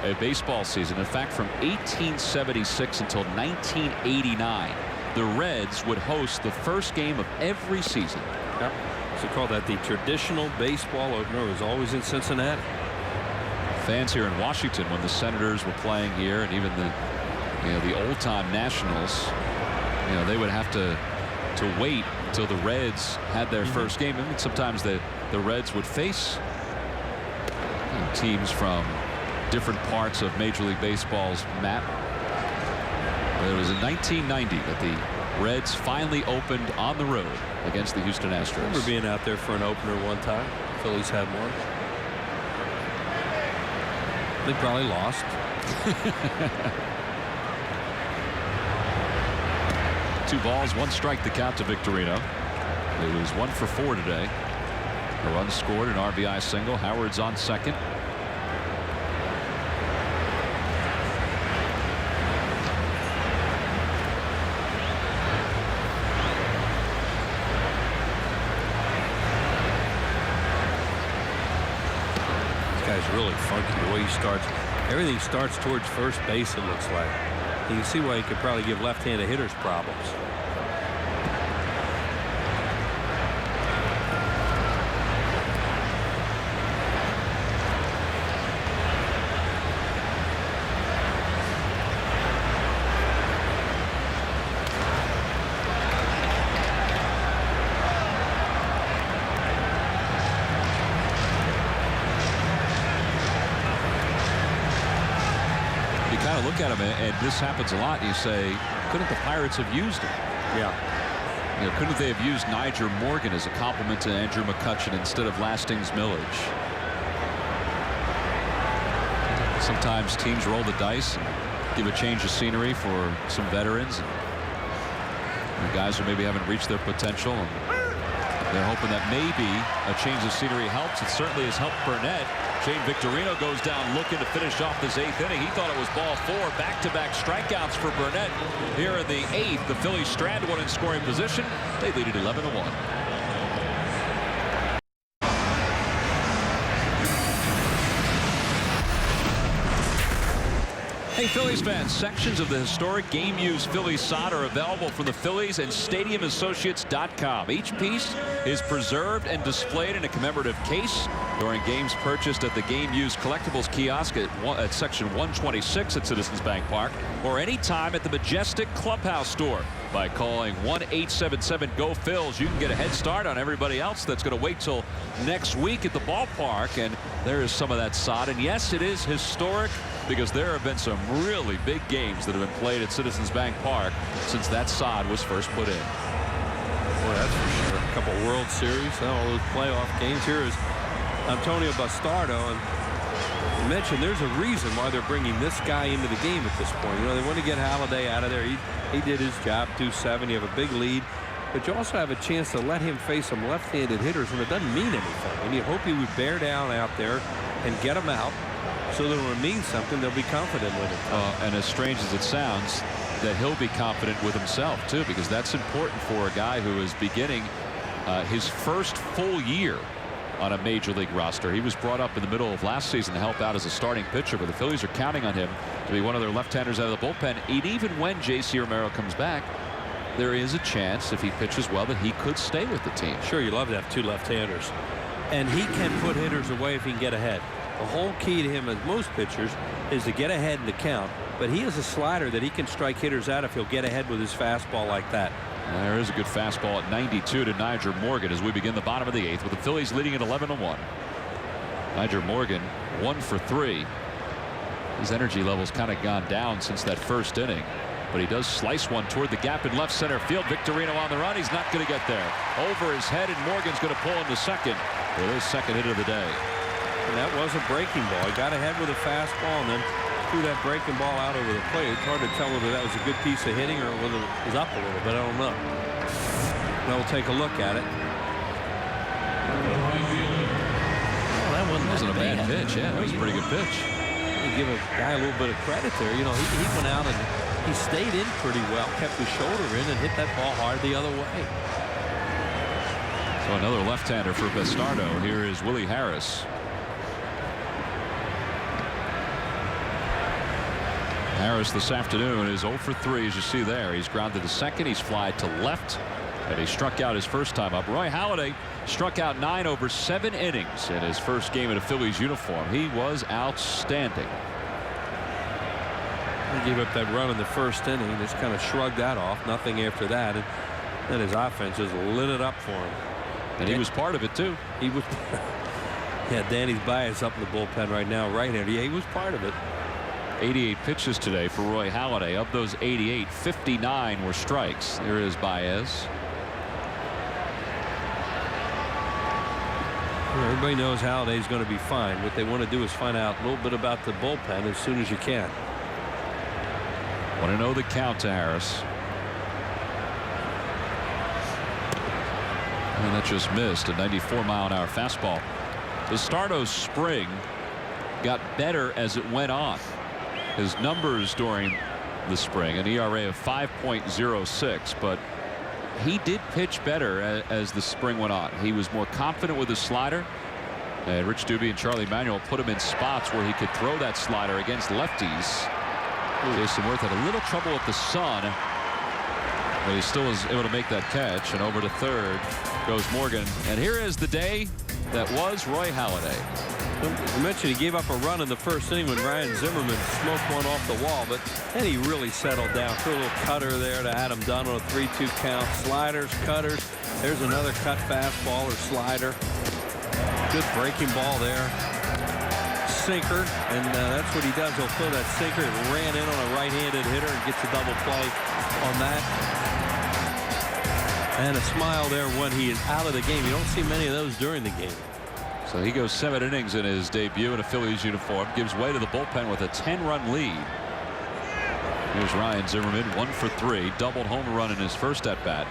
a baseball season. In fact, from 1876 until 1989, the Reds would host the first game of every season. Yep. So call that the traditional baseball opener. It was always in Cincinnati. Fans here in Washington, when the Senators were playing here, and even the old-time Nationals, they would have to wait until the Reds had their first game. I mean, sometimes the Reds would face teams from different parts of Major League Baseball's map. But it was in 1990 that the Reds finally opened on the road against the Houston Astros. I remember being out there for an opener one time. Phillies had one. They probably lost. 2 balls, 1 strike the count to Victorino. It was 1 for 4 today. A run scored, an RBI single. Howard's on second. Really funky the way he starts. Everything starts towards first base, it looks like. You can see why he could probably give left-handed hitters problems. Look at him, and this happens a lot. You say, couldn't the Pirates have used him? Yeah. Couldn't they have used Nyjer Morgan as a compliment to Andrew McCutchen instead of Lastings Millage? Sometimes teams roll the dice and give a change of scenery for some veterans, and guys who maybe haven't reached their potential, and they're hoping that maybe a change of scenery helps. It certainly has helped Burnett. Shane Victorino goes down looking to finish off this 8th inning. He thought it was ball 4. Back-to-back strikeouts for Burnett here in the 8th. The Phillies strand one in scoring position. They lead it 11-1. Hey, Phillies fans, sections of the historic game-used Phillies sod are available from the Phillies and StadiumAssociates.com. Each piece is preserved and displayed in a commemorative case during games purchased at the game-used collectibles kiosk at section 126 at Citizens Bank Park, or anytime at the Majestic Clubhouse store. By calling 1-877-GO-PHILS, you can get a head start on everybody else that's going to wait till next week at the ballpark. And there is some of that sod. And yes, it is historic, because there have been some really big games that have been played at Citizens Bank Park since that sod was first put in. Boy, that's for sure. A couple World Series, all those playoff games. Here is Antonio Bastardo, and you mentioned there's a reason why they're bringing this guy into the game at this point. You know, they want to get Halladay out of there. He did his job, 2-7. You have a big lead, but you also have a chance to let him face some left-handed hitters when it doesn't mean anything. And you hope he would bear down out there and get them out so that when it means something, they'll be confident with it. And as strange as it sounds, that he'll be confident with himself, too, because that's important for a guy who is beginning his first full year on a major league roster. He was brought up in the middle of last season to help out as a starting pitcher, but the Phillies are counting on him to be one of their left-handers out of the bullpen. And even when J.C. Romero comes back, there is a chance, if he pitches well, that he could stay with the team. Sure, you love to have two left-handers. And he can put hitters away if he can get ahead. The whole key to him, as most pitchers, is to get ahead in the count. But he has a slider that he can strike hitters out if he'll get ahead with his fastball like that. There is a good fastball at 92 to Nyjer Morgan as we begin the bottom of the 8th with the Phillies leading at 11-1. Nyjer Morgan 1 for 3. His energy level's kind of gone down since that first inning, but he does slice one toward the gap in left center field. Victorino on the run. He's not going to get there. Over his head, and Morgan's going to pull into second for his second hit of the day. And that was a breaking ball. He got ahead with a fastball and then threw that breaking ball out over the plate. It's hard to tell whether that was a good piece of hitting or whether it was up a little bit. I don't know. We'll take a look at it. Well, that wasn't a bad pitch. Yeah, that was a pretty good pitch. You give a guy a little bit of credit there. You know, he went out and he stayed in pretty well, kept his shoulder in, and hit that ball hard the other way. So another left-hander for Bastardo. Here is Willie Harris. Harris this afternoon is 0 for 3, as you see there. He's grounded to second. He's flied to left, and he struck out his first time up. Roy Halladay struck out 9 over 7 innings in his first game in a Phillies uniform. He was outstanding. He gave up that run in the first inning. Just kind of shrugged that off. Nothing after that. And then his offense just lit it up for him. And he was part of it, too. He was. Yeah, Danny's Baez up in the bullpen right now, right-hander. Yeah, he was part of it. 88 pitches today for Roy Halladay. Of those 88, 59 were strikes. There is Baez. Everybody knows Halladay's going to be fine. What they want to do is find out a little bit about the bullpen as soon as you can. Want to know the count to Harris. And that just missed. A 94-mile-an-hour fastball. Bastardo's spring got better as it went on. His numbers during the spring, an ERA of 5.06, but he did pitch better as the spring went on. He was more confident with his slider, and Rich Doobie and Charlie Manuel put him in spots where he could throw that slider against lefties. Jason Worth had a little trouble with the sun, but he still was able to make that catch. And over to third goes Morgan. And here is the day that was Roy Halladay. I mentioned he gave up a run in the first inning when Ryan Zimmerman smoked one off the wall, but then he really settled down. Threw a little cutter there to Adam Dunn on a 3-2 count. Sliders, cutters. There's another cut fastball or slider. Good breaking ball there. Sinker, and that's what he does. He'll throw that sinker. It ran in on a right-handed hitter and gets a double play on that. And a smile there when he is out of the game. You don't see many of those during the game. So he goes 7 innings in his debut in a Phillies uniform. Gives way to the bullpen with a 10-run lead. Here's Ryan Zimmerman, 1 for 3. Doubled home run in his first at-bat.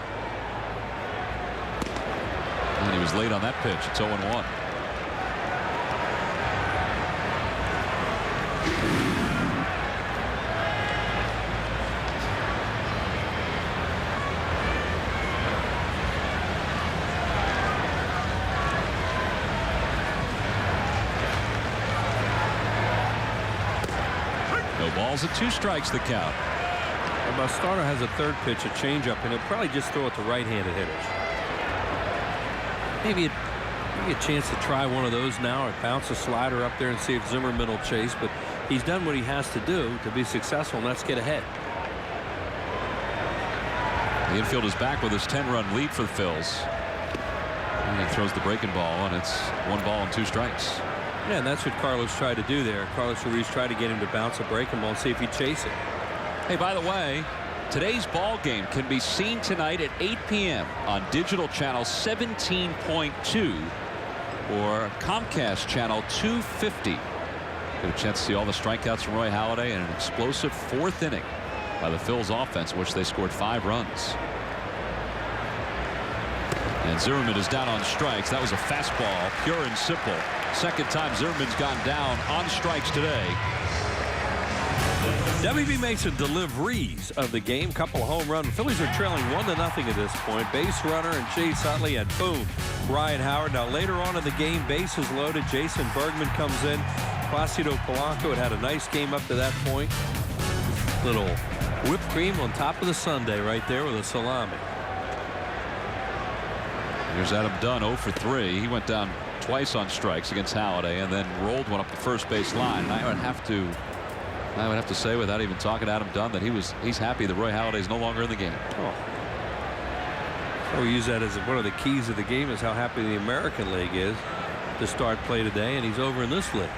And he was late on that pitch. It's 0-1. Balls at 2 strikes the count. Bastardo has a third pitch, a changeup, and he'll probably just throw it to right-handed hitters. Maybe a chance to try one of those now or bounce a slider up there and see if Zimmerman will chase, but he's done what he has to do to be successful, and that's get ahead. The infield is back with his 10-run lead for the Phils. And he throws the breaking ball, and it's 1 ball and 2 strikes. Yeah, and that's what Carlos tried to do there. Carlos Ruiz tried to get him to bounce a breaking ball and see if he'd chase it. Hey, by the way, today's ball game can be seen tonight at 8 p.m. on digital channel 17.2 or Comcast channel 250. Get a chance to see all the strikeouts from Roy Halladay and an explosive 4th inning by the Phillies offense, in which they scored 5 runs. And Zimmerman is down on strikes. That was a fastball, pure and simple. Second time Zimmerman's gone down on strikes today. WB makes a deliveries of the game. Couple of home runs. Phillies are trailing 1-0 at this point. Base runner and Chase Utley, and boom, Ryan Howard. Now later on in the game, bases loaded. Jason Bergman comes in. Placido Polanco had a nice game up to that point. Little whipped cream on top of the sundae right there with a salami. Here's Adam Dunn, 0 for 3. He went down twice on strikes against Halladay and then rolled one up the first base line. And I would have to say, without even talking to Adam Dunn, that he's happy that Roy Halladay is no longer in the game. Oh. So we use that as one of the keys of the game, is how happy the American League is to start play today, and he's over in this league.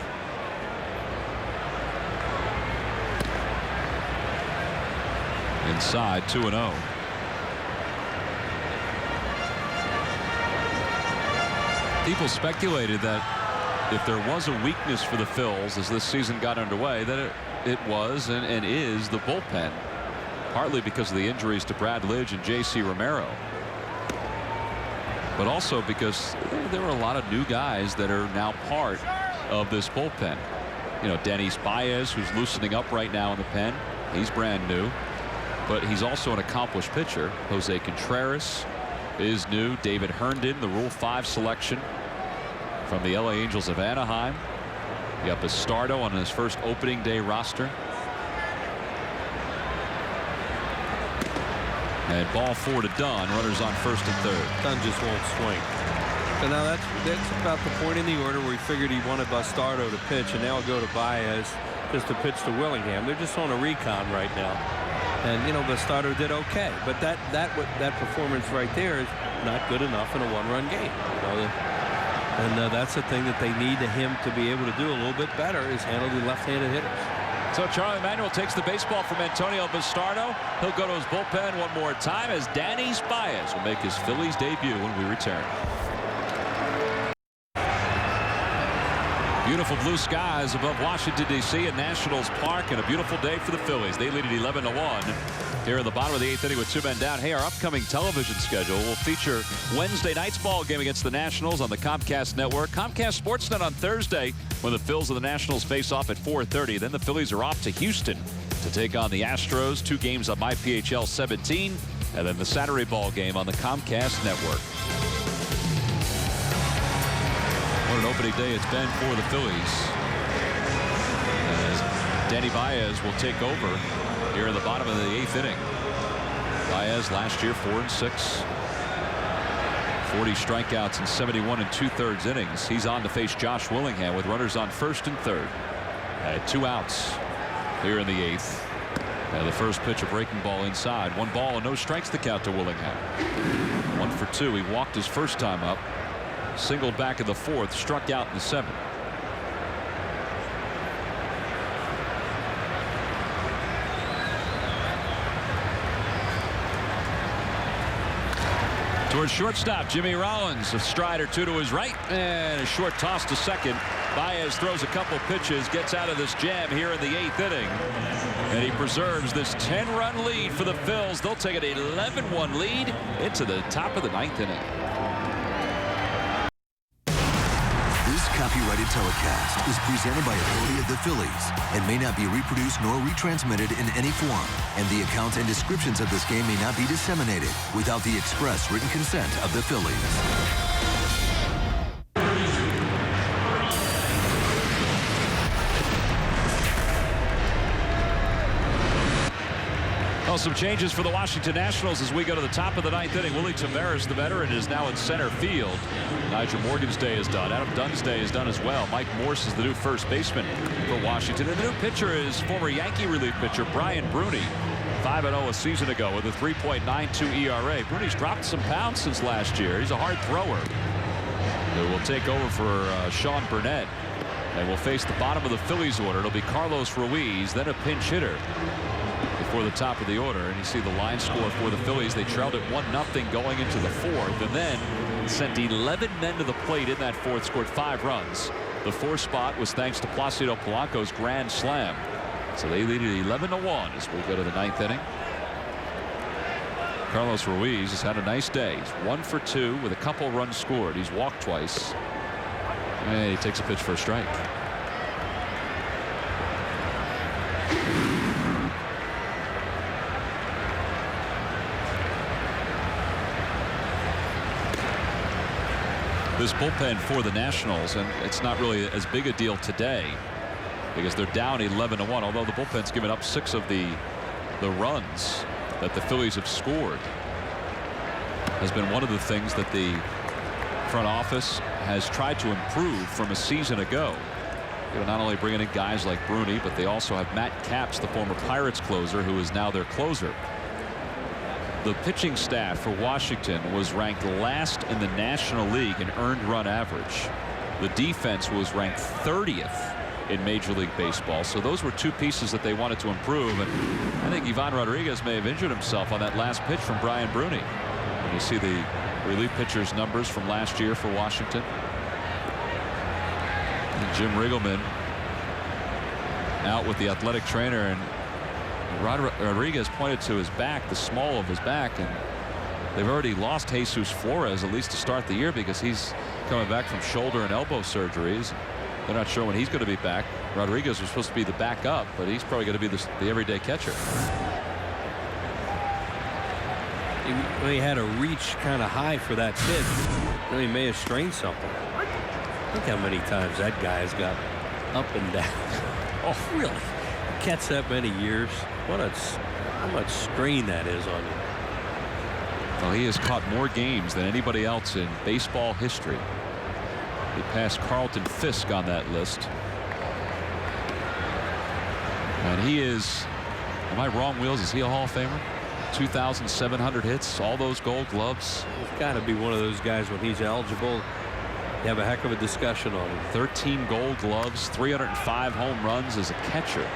Inside, 2-0. People speculated that if there was a weakness for the Phils as this season got underway, that it was and is the bullpen, partly because of the injuries to Brad Lidge and J.C. Romero, but also because there were a lot of new guys that are now part of this bullpen. You know, Dennis Baez, who's loosening up right now in the pen. He's brand new, but he's also an accomplished pitcher. Jose Contreras is new. David Herndon, the Rule 5 selection from the LA Angels of Anaheim. You got Bastardo on his first opening day roster. And ball 4 to Dunn. Runners on first and third. Dunn just won't swing. So now that's about the point in the order where he figured he wanted Bastardo to pitch, and now he'll go to Baez just to pitch to Willingham. They're just on a recon right now. And you know, Bastardo did okay, but that performance right there is not good enough in a 1-run game. You know, and that's the thing that they need him to be able to do a little bit better, is handle the left-handed hitters. So Charlie Manuel takes the baseball from Antonio Bastardo. He'll go to his bullpen one more time as Danny Baez will make his Phillies debut when we return. Beautiful blue skies above Washington, D.C. at Nationals Park, and a beautiful day for the Phillies. They lead it 11-1 here in the bottom of the 8th inning with 2 men down. Hey, our upcoming television schedule will feature Wednesday night's ball game against the Nationals on the Comcast network. Comcast Sportsnet on Thursday when the Phils and the Nationals face off at 4:30. Then the Phillies are off to Houston to take on the Astros. 2 games on MyPhl 17, and then the Saturday ball game on the Comcast network. What an opening day it's been for the Phillies, as Danny Baez will take over here in the bottom of the 8th inning. Baez last year 4-6, 40 strikeouts in 71 2/3 innings. He's on to face Josh Willingham with runners on first and third. 2 outs here in the 8th. And the first pitch, a breaking ball inside. 1 ball and no strikes to count to Willingham. 1 for 2. He walked his first time up. Singled back in the 4th, struck out in the 7th. Towards shortstop, Jimmy Rollins, a stride or 2 to his right, and a short toss to second. Baez throws a couple pitches, gets out of this jam here in the 8th inning, and he preserves this 10-run lead for the Phils. They'll take an 11-1 lead into the top of the 9th inning. This copyrighted telecast is presented by Authority of the Phillies and may not be reproduced nor retransmitted in any form, and the accounts and descriptions of this game may not be disseminated without the express written consent of the Phillies. Well, some changes for the Washington Nationals as we go to the top of the 9th inning. Willie Taveras, the veteran, is now in center field. Nigel Morgan's day is done. Adam Dunn's day is done as well. Mike Morse is the new first baseman for Washington. And the new pitcher is former Yankee relief pitcher Brian Bruni. 5-0 a season ago with a 3.92 ERA. Bruni's dropped some pounds since last year. He's a hard thrower. Who will take over for Sean Burnett. And will face the bottom of the Phillies order. It'll be Carlos Ruiz, then a pinch hitter. before the top of the order. And you see the line score for the Phillies. They trailed it 1-0 going into the fourth, and then sent 11 men to the plate in that fourth, scored 5 runs. The fourth spot was thanks to Placido Polanco's grand slam. So they lead it 11-1 as we go to the 9th inning. Carlos Ruiz has had a nice day. He's 1 for 2 with a couple runs scored. He's walked twice. And he takes a pitch for a strike. This bullpen for the Nationals, and it's not really as big a deal today because they're down 11-1, although the bullpen's given up 6 of the runs that the Phillies have scored. Has been one of the things that the front office has tried to improve from a season ago. You know, not only bringing in guys like Bruni, but they also have Matt Capps, the former Pirates closer, who is now their closer. The pitching staff for Washington was ranked last in the National League in earned run average. The defense was ranked 30th in Major League Baseball. So those were 2 pieces that they wanted to improve. And I think Ivan Rodriguez may have injured himself on that last pitch from Brian Bruni. And you see the relief pitcher's numbers from last year for Washington. And Jim Riggleman out with the athletic trainer, and Rodriguez pointed to his back, the small of his back, and they've already lost Jesus Flores at least to start the year because he's coming back from shoulder and elbow surgeries. They're not sure when he's going to be back. Rodriguez was supposed to be the backup, but he's probably going to be the everyday catcher. He had to reach kind of high for that pitch. He may have strained something. Look how many times that guy's got up and down. Oh, really? Catch that many years. How much strain that is on you. Well, he has caught more games than anybody else in baseball history. He passed Carlton Fisk on that list. And he is, am I wrong, Wheels? Is he a Hall of Famer? 2,700 hits, all those Gold Gloves. He's got to be one of those guys when he's eligible. You have a heck of a discussion on him. 13 Gold Gloves, 305 home runs as a catcher.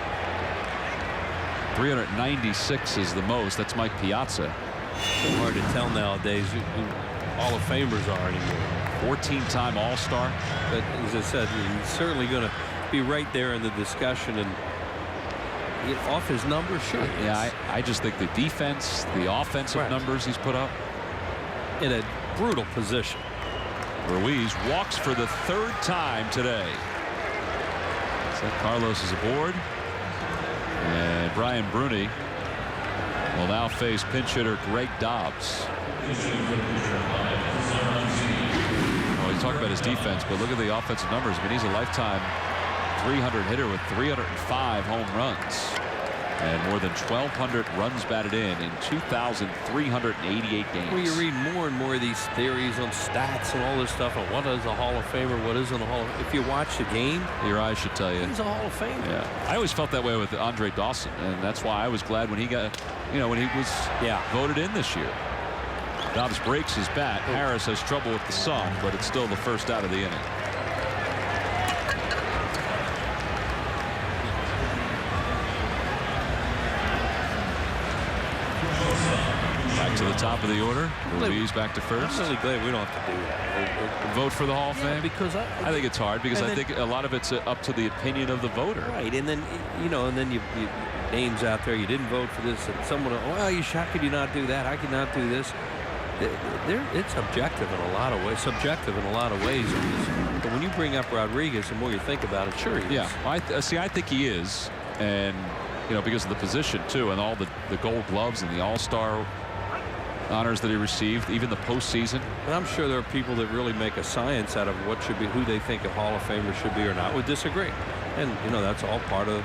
396 is the most. That's Mike Piazza. Hard to tell nowadays who Hall of Famers are anymore. 14-time All-Star. But as I said, he's certainly going to be right there in the discussion. And off his numbers, sure. Yeah, I just think the defense, the offensive numbers he's put up. In a brutal position. Ruiz walks for the 3rd time today. So Carlos is aboard. And Brian Bruni will now face pinch hitter Greg Dobbs. Well, he's talking about his defense, but look at the offensive numbers. I mean, he's a lifetime 300 hitter with 305 home runs and more than 1,200 runs batted in 2,388 games. Well, you read more and more of these theories on stats and all this stuff on what is a Hall of Famer, what isn't a Hall of Famer. If you watch the game, your eyes should tell you. He's a Hall of Famer. Yeah, I always felt that way with Andre Dawson, and that's why I was glad when he got, when he was voted in this year. Dobbs breaks his bat. Harris has trouble with the sun, but it's still the first out of the inning. Back to the top of the order. Ruiz back to first. I'm really glad we don't have to do that. Vote for the Hall of Fame? Because I think it's hard because I think a lot of it's up to the opinion of the voter. Right, and then and then you names out there you didn't vote for this, and someone, well, how could you not do that? How could you not do this? It's objective in a lot of ways. Subjective in a lot of ways. But when you bring up Rodriguez, the more you think about it, sure he is. Yeah, I think he is, and because of the position too, and all the Gold Gloves and the All-Star honors that he received, even the postseason. And I'm sure there are people that really make a science out of what should be, who they think a Hall of Famer should be or not, would disagree. And that's all part of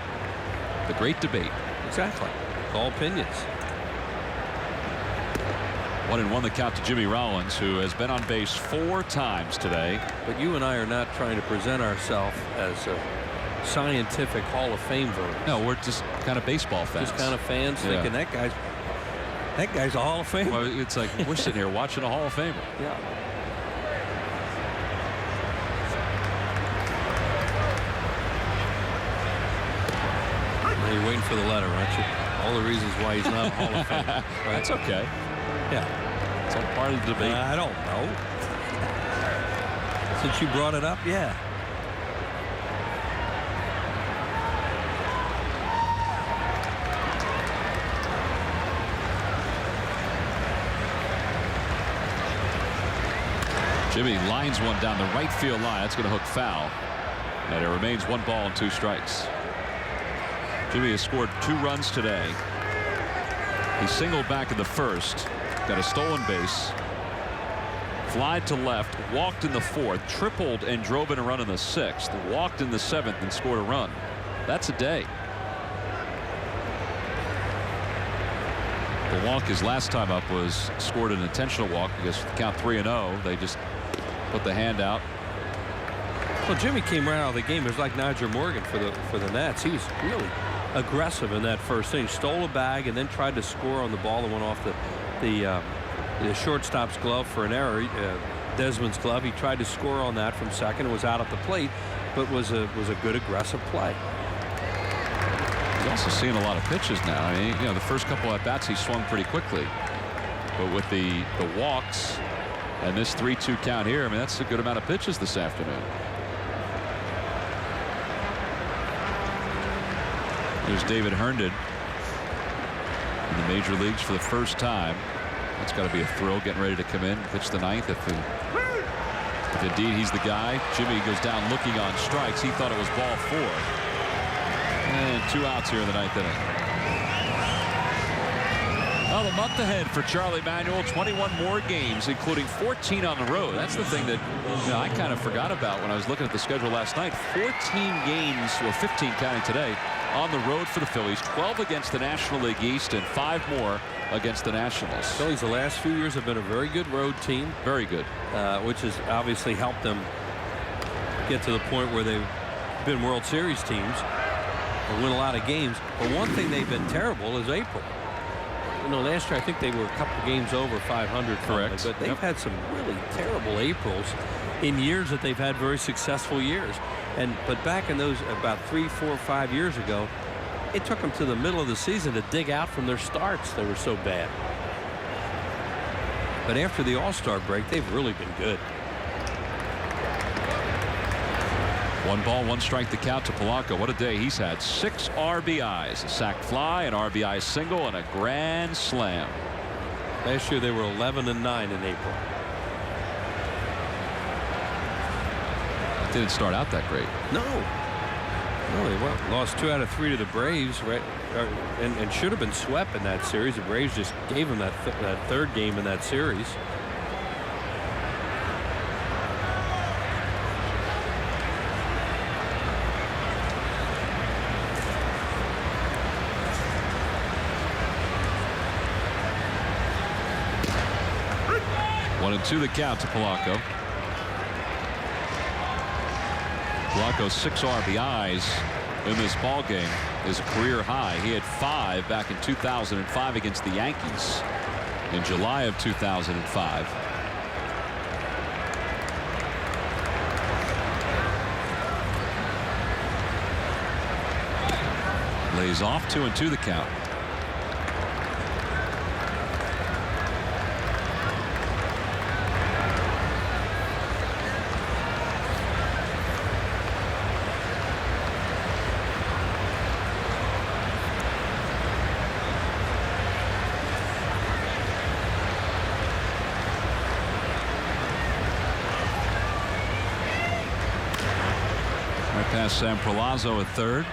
the great debate. Exactly. It's all opinions. 1-1 the count to Jimmy Rollins, who has been on base 4 times today. But you and I are not trying to present ourselves as a scientific Hall of Fame voter. No, we're just kind of baseball fans. Just kind of fans thinking that guy's a Hall of Famer. Well, it's like we're sitting here watching a Hall of Famer. Yeah. You're waiting for the letter, aren't you? All the reasons why he's not a Hall of Famer. Right? That's okay. Yeah. It's all part of the debate. I don't know. Since you brought it up, yeah. Jimmy lines one down the right field line. That's going to hook foul. And it remains 1 ball and 2 strikes. Jimmy has scored 2 runs today. He singled back in the first, got a stolen base, flied to left, walked in the 4th, tripled and drove in a run in the 6th, walked in the 7th and scored a run. That's a day. The walk his last time up was scored an intentional walk because count 3-0. They just put the hand out. Well, Jimmy came right out of the game. It was like Nigel Morgan for the Nats. He was really aggressive in that first inning. Stole a bag and then tried to score on the ball that went off the shortstop's glove for an error. Desmond's glove. He tried to score on that from second. It was out at the plate, but was a good aggressive play. He's also seeing a lot of pitches now. I mean, you know, the first couple at bats he swung pretty quickly, but with the walks and this 3-2 count here, I mean, that's a good amount of pitches this afternoon. There's David Herndon in the major leagues for the first time. That's got to be a thrill, getting ready to come in, pitch the 9th. If indeed he's the guy. Jimmy goes down looking on strikes. He thought it was ball 4. And 2 outs here in the 9th inning. Well, the month ahead for Charlie Manuel, 21 more games, including 14 on the road. That's the thing that I kind of forgot about when I was looking at the schedule last night. 14 games, or 15 counting today, on the road for the Phillies. 12 against the National League East and 5 more against the Nationals. Phillies the last few years have been a very good road team. Very good. Which has obviously helped them get to the point where they've been World Series teams and win a lot of games. But one thing they've been terrible is April. You know, last year I think they were a couple games over 500. Correct. But they've had some really terrible Aprils in years that they've had very successful years. But back in those about 3, 4, 5 years ago, it took them to the middle of the season to dig out from their starts. They were so bad. But after the All-Star break, they've really been good. 1 ball, 1 strike, the count to Polanco. What a day he's had. 6 RBIs, a sac fly, an RBI single, and a grand slam. Last year they were 11-9 in April. Didn't start out that great. No, they lost 2 out of 3 to the Braves, right? And should have been swept in that series. The Braves just gave them that 3rd game in that series. One and 2 the count to Polanco. Polanco's 6 RBIs in this ball game is a career high. He had 5 back in 2005 against the Yankees in July of 2005. Lays off. 2 and 2 the count. Past Sam Perlazo at 3rd.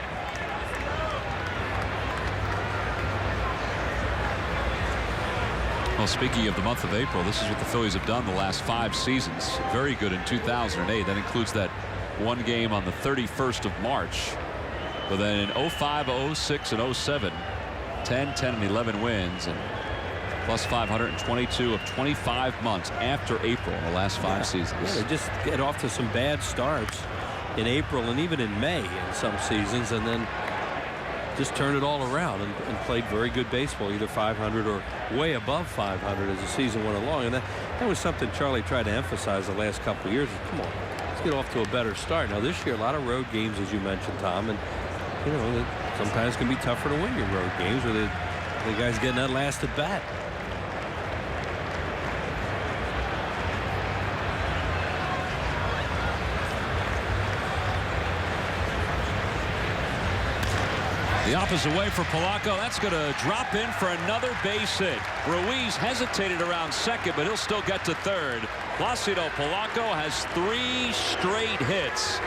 Well, speaking of the month of April, this is what the Phillies have done the last 5 seasons. Very good in 2008. That includes that 1 game on the 31st of March. But then in 05, 06, and 07, 10, 10, and 11 wins, and plus 522 of 25 months after April in the last 5 seasons. Yeah, they just get off to some bad starts in April and even in May in some seasons, and then just turned it all around and played very good baseball, either 500 or way above 500 as the season went along. And that was something Charlie tried to emphasize the last couple of years. Come on, let's get off to a better start. Now this year, a lot of road games, as you mentioned, Tom, and you know, Sometimes it can be tougher to win your road games where the guy's getting that last at bat. The opposite way for Polanco. That's going to drop in for another base hit. Ruiz hesitated around second, but he'll still get to third. Placido Polanco has 3 straight hits.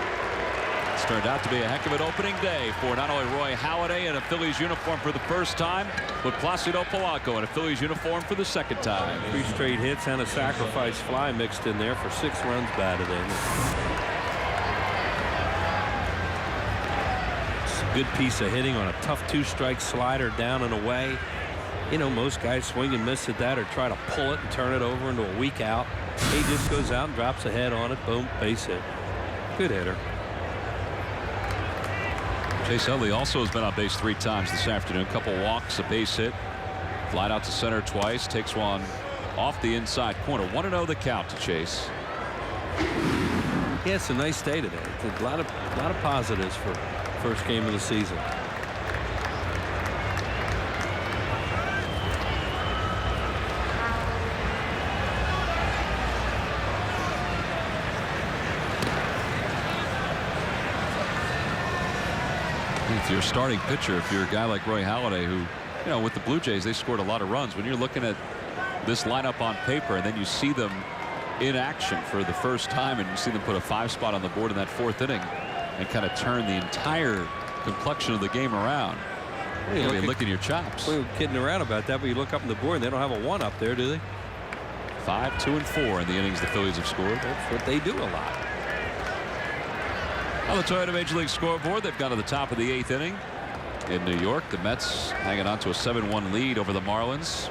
It's turned out to be a heck of an opening day for not only Roy Halladay in a Phillies uniform for the first time, but Placido Polanco in a Phillies uniform for the second time. 3 straight hits and a sacrifice fly mixed in there for 6 runs batted in. Good piece of hitting on a tough 2-strike slider down and away. You know, most guys swing and miss at that or try to pull it and turn it over into a weak out. He just goes out and drops a head on it. Boom, base hit. Good hitter. Chase Utley also has been on base 3 times this afternoon. A couple walks, a base hit, flied out to center twice, takes one off the inside corner. 1-0 the count to Chase. Yeah, it's a nice day today. It's a lot of positives for first game of the season. If you're a starting pitcher, if you're a guy like Roy Halladay, who, you know, with the Blue Jays, they scored a lot of runs. When you're looking at this lineup on paper and then you see them in action for the first time and you see them put a 5 spot on the board in that 4th inning and kind of turn the entire complexion of the game around. You'll be licking your chops. We were kidding around about that, but you look up on the board and they don't have a 1 up there, do they? 5, 2, and 4 in the innings the Phillies have scored. That's what they do a lot. On the Toyota Major League scoreboard, they've gone to the top of the 8th inning in New York. The Mets hanging on to a 7-1 lead over the Marlins.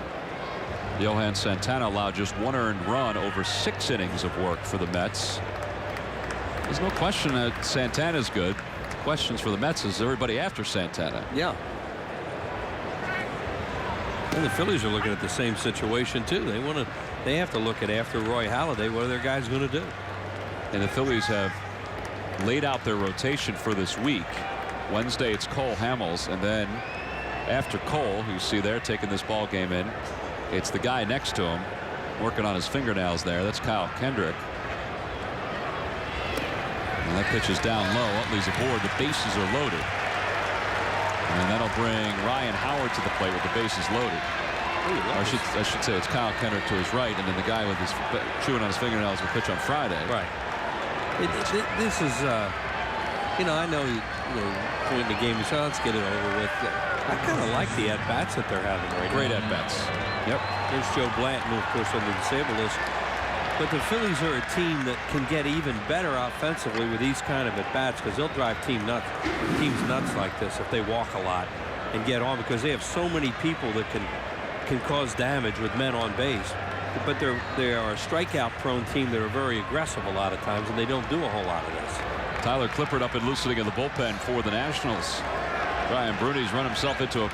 Johan Santana allowed just 1 earned run over 6 innings of work for the Mets. There's no question that Santana's good. Questions for the Mets is everybody after Santana. Yeah. And the Phillies are looking at the same situation too. They have to look at after Roy Halladay, what are their guys going to do? And the Phillies have laid out their rotation for this week. Wednesday it's Cole Hamels, and then after Cole, who you see there taking this ball game in, it's the guy next to him working on his fingernails there. That's Kyle Kendrick. And that pitch is down low. Utley's aboard. The bases are loaded. And that'll bring Ryan Howard to the plate with the bases loaded. Or I should say it's Kyle Kendrick to his right, and then the guy with his chewing on his fingernails will pitch on Friday. Right. This is, you know, I know you point the game. You say, let's get it over with. I kind of like the at-bats that they're having right now. Great at-bats. Yep. There's Joe Blanton, of course, on the disabled list. But the Phillies are a team that can get even better offensively with these kind of at-bats because they'll drive teams nuts like this if they walk a lot and get on because they have so many people that can cause damage with men on base. But they are a strikeout-prone team that are very aggressive a lot of times, and they don't do a whole lot of this. Tyler Clippard up and loosening in the bullpen for the Nationals. Ryan Bruni's run himself into a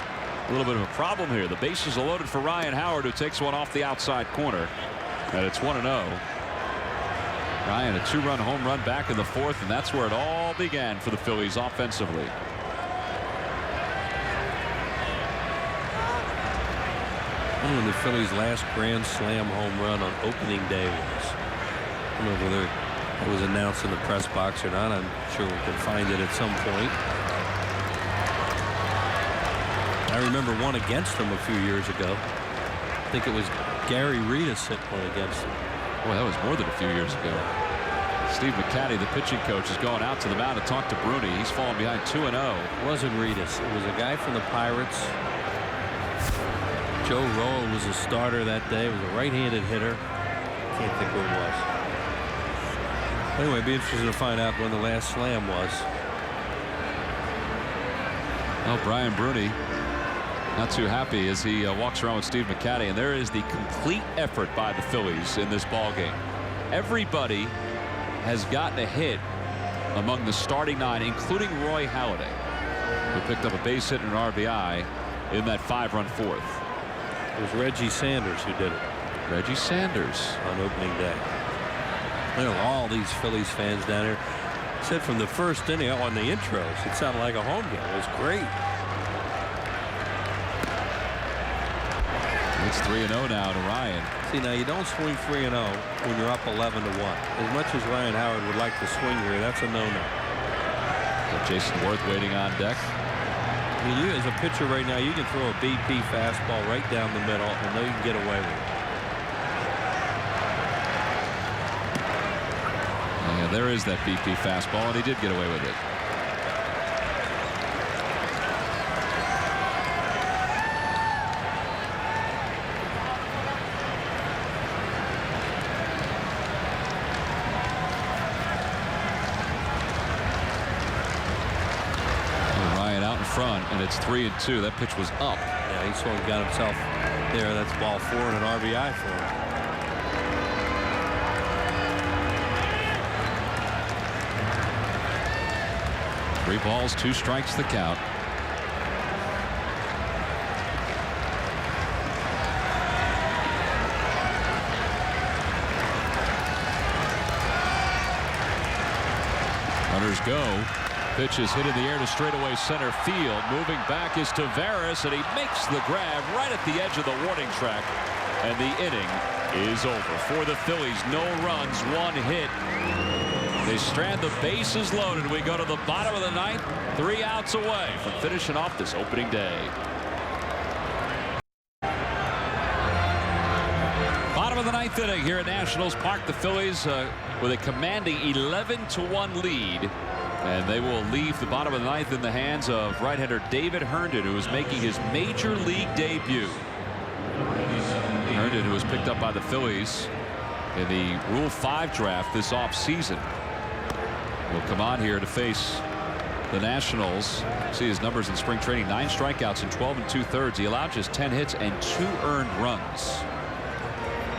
little bit of a problem here. The bases are loaded for Ryan Howard, who takes one off the outside corner. And it's 1-0. Ryan, a 2-run home run back in the 4th, and that's where it all began for the Phillies offensively. When the Phillies' last grand slam home run on opening day was. I don't know whether it was announced in the press box or not. I'm sure we can find it at some point. I remember one against them a few years ago. I think it was Gary Reedus hit one against him. Boy, that was more than a few years ago. Steve McCatty, the pitching coach, is going out to the mound to talk to Bruni. He's fallen behind 2-0. It wasn't Reedus. It was a guy from the Pirates. Joe Rowe was a starter that day. It was a right-handed hitter. Can't think who it was. Anyway, it'd be interesting to find out when the last slam was. Well, Brian Bruni not too happy as he walks around with Steve McCatty, and there is the complete effort by the Phillies in this ball game. Everybody has gotten a hit among the starting 9, including Roy Halladay, who picked up a base hit and an RBI in that 5-run 4th. It was Reggie Sanders who did it. Reggie Sanders on opening day. You know, all these Phillies fans down here said from the first inning on the intros, it sounded like a home game. It was great. It's 3-0 now to Ryan. See, now you don't swing 3-0 when you're up 11-1. As much as Ryan Howard would like to swing here, that's a no-no. Jason Worth waiting on deck. I mean, you as a pitcher right now, you can throw a BP fastball right down the middle and know you can get away with it. Yeah, there is that BP fastball, and he did get away with it. Front, and it's 3-2. That pitch was up. Yeah, he sort of got himself there. That's ball 4 and an RBI for him. 3 balls, 2 strikes the count. Runners go. Pitch is hit in the air to straightaway center field. Moving back is Tavares, and he makes the grab right at the edge of the warning track. And the inning is over for the Phillies. No runs, 1 hit. They strand the bases loaded. We go to the bottom of the 9th, 3 outs away from finishing off this opening day. Bottom of the 9th inning here at Nationals Park. The Phillies with a commanding 11-1 lead. And they will leave the bottom of the 9th in the hands of right-hander David Herndon, who is making his major league debut. Herndon, who was picked up by the Phillies in the Rule 5 draft this offseason, will come on here to face the Nationals. See his numbers in spring training: 9 strikeouts in 12 2/3. He allowed just 10 hits and 2 earned runs.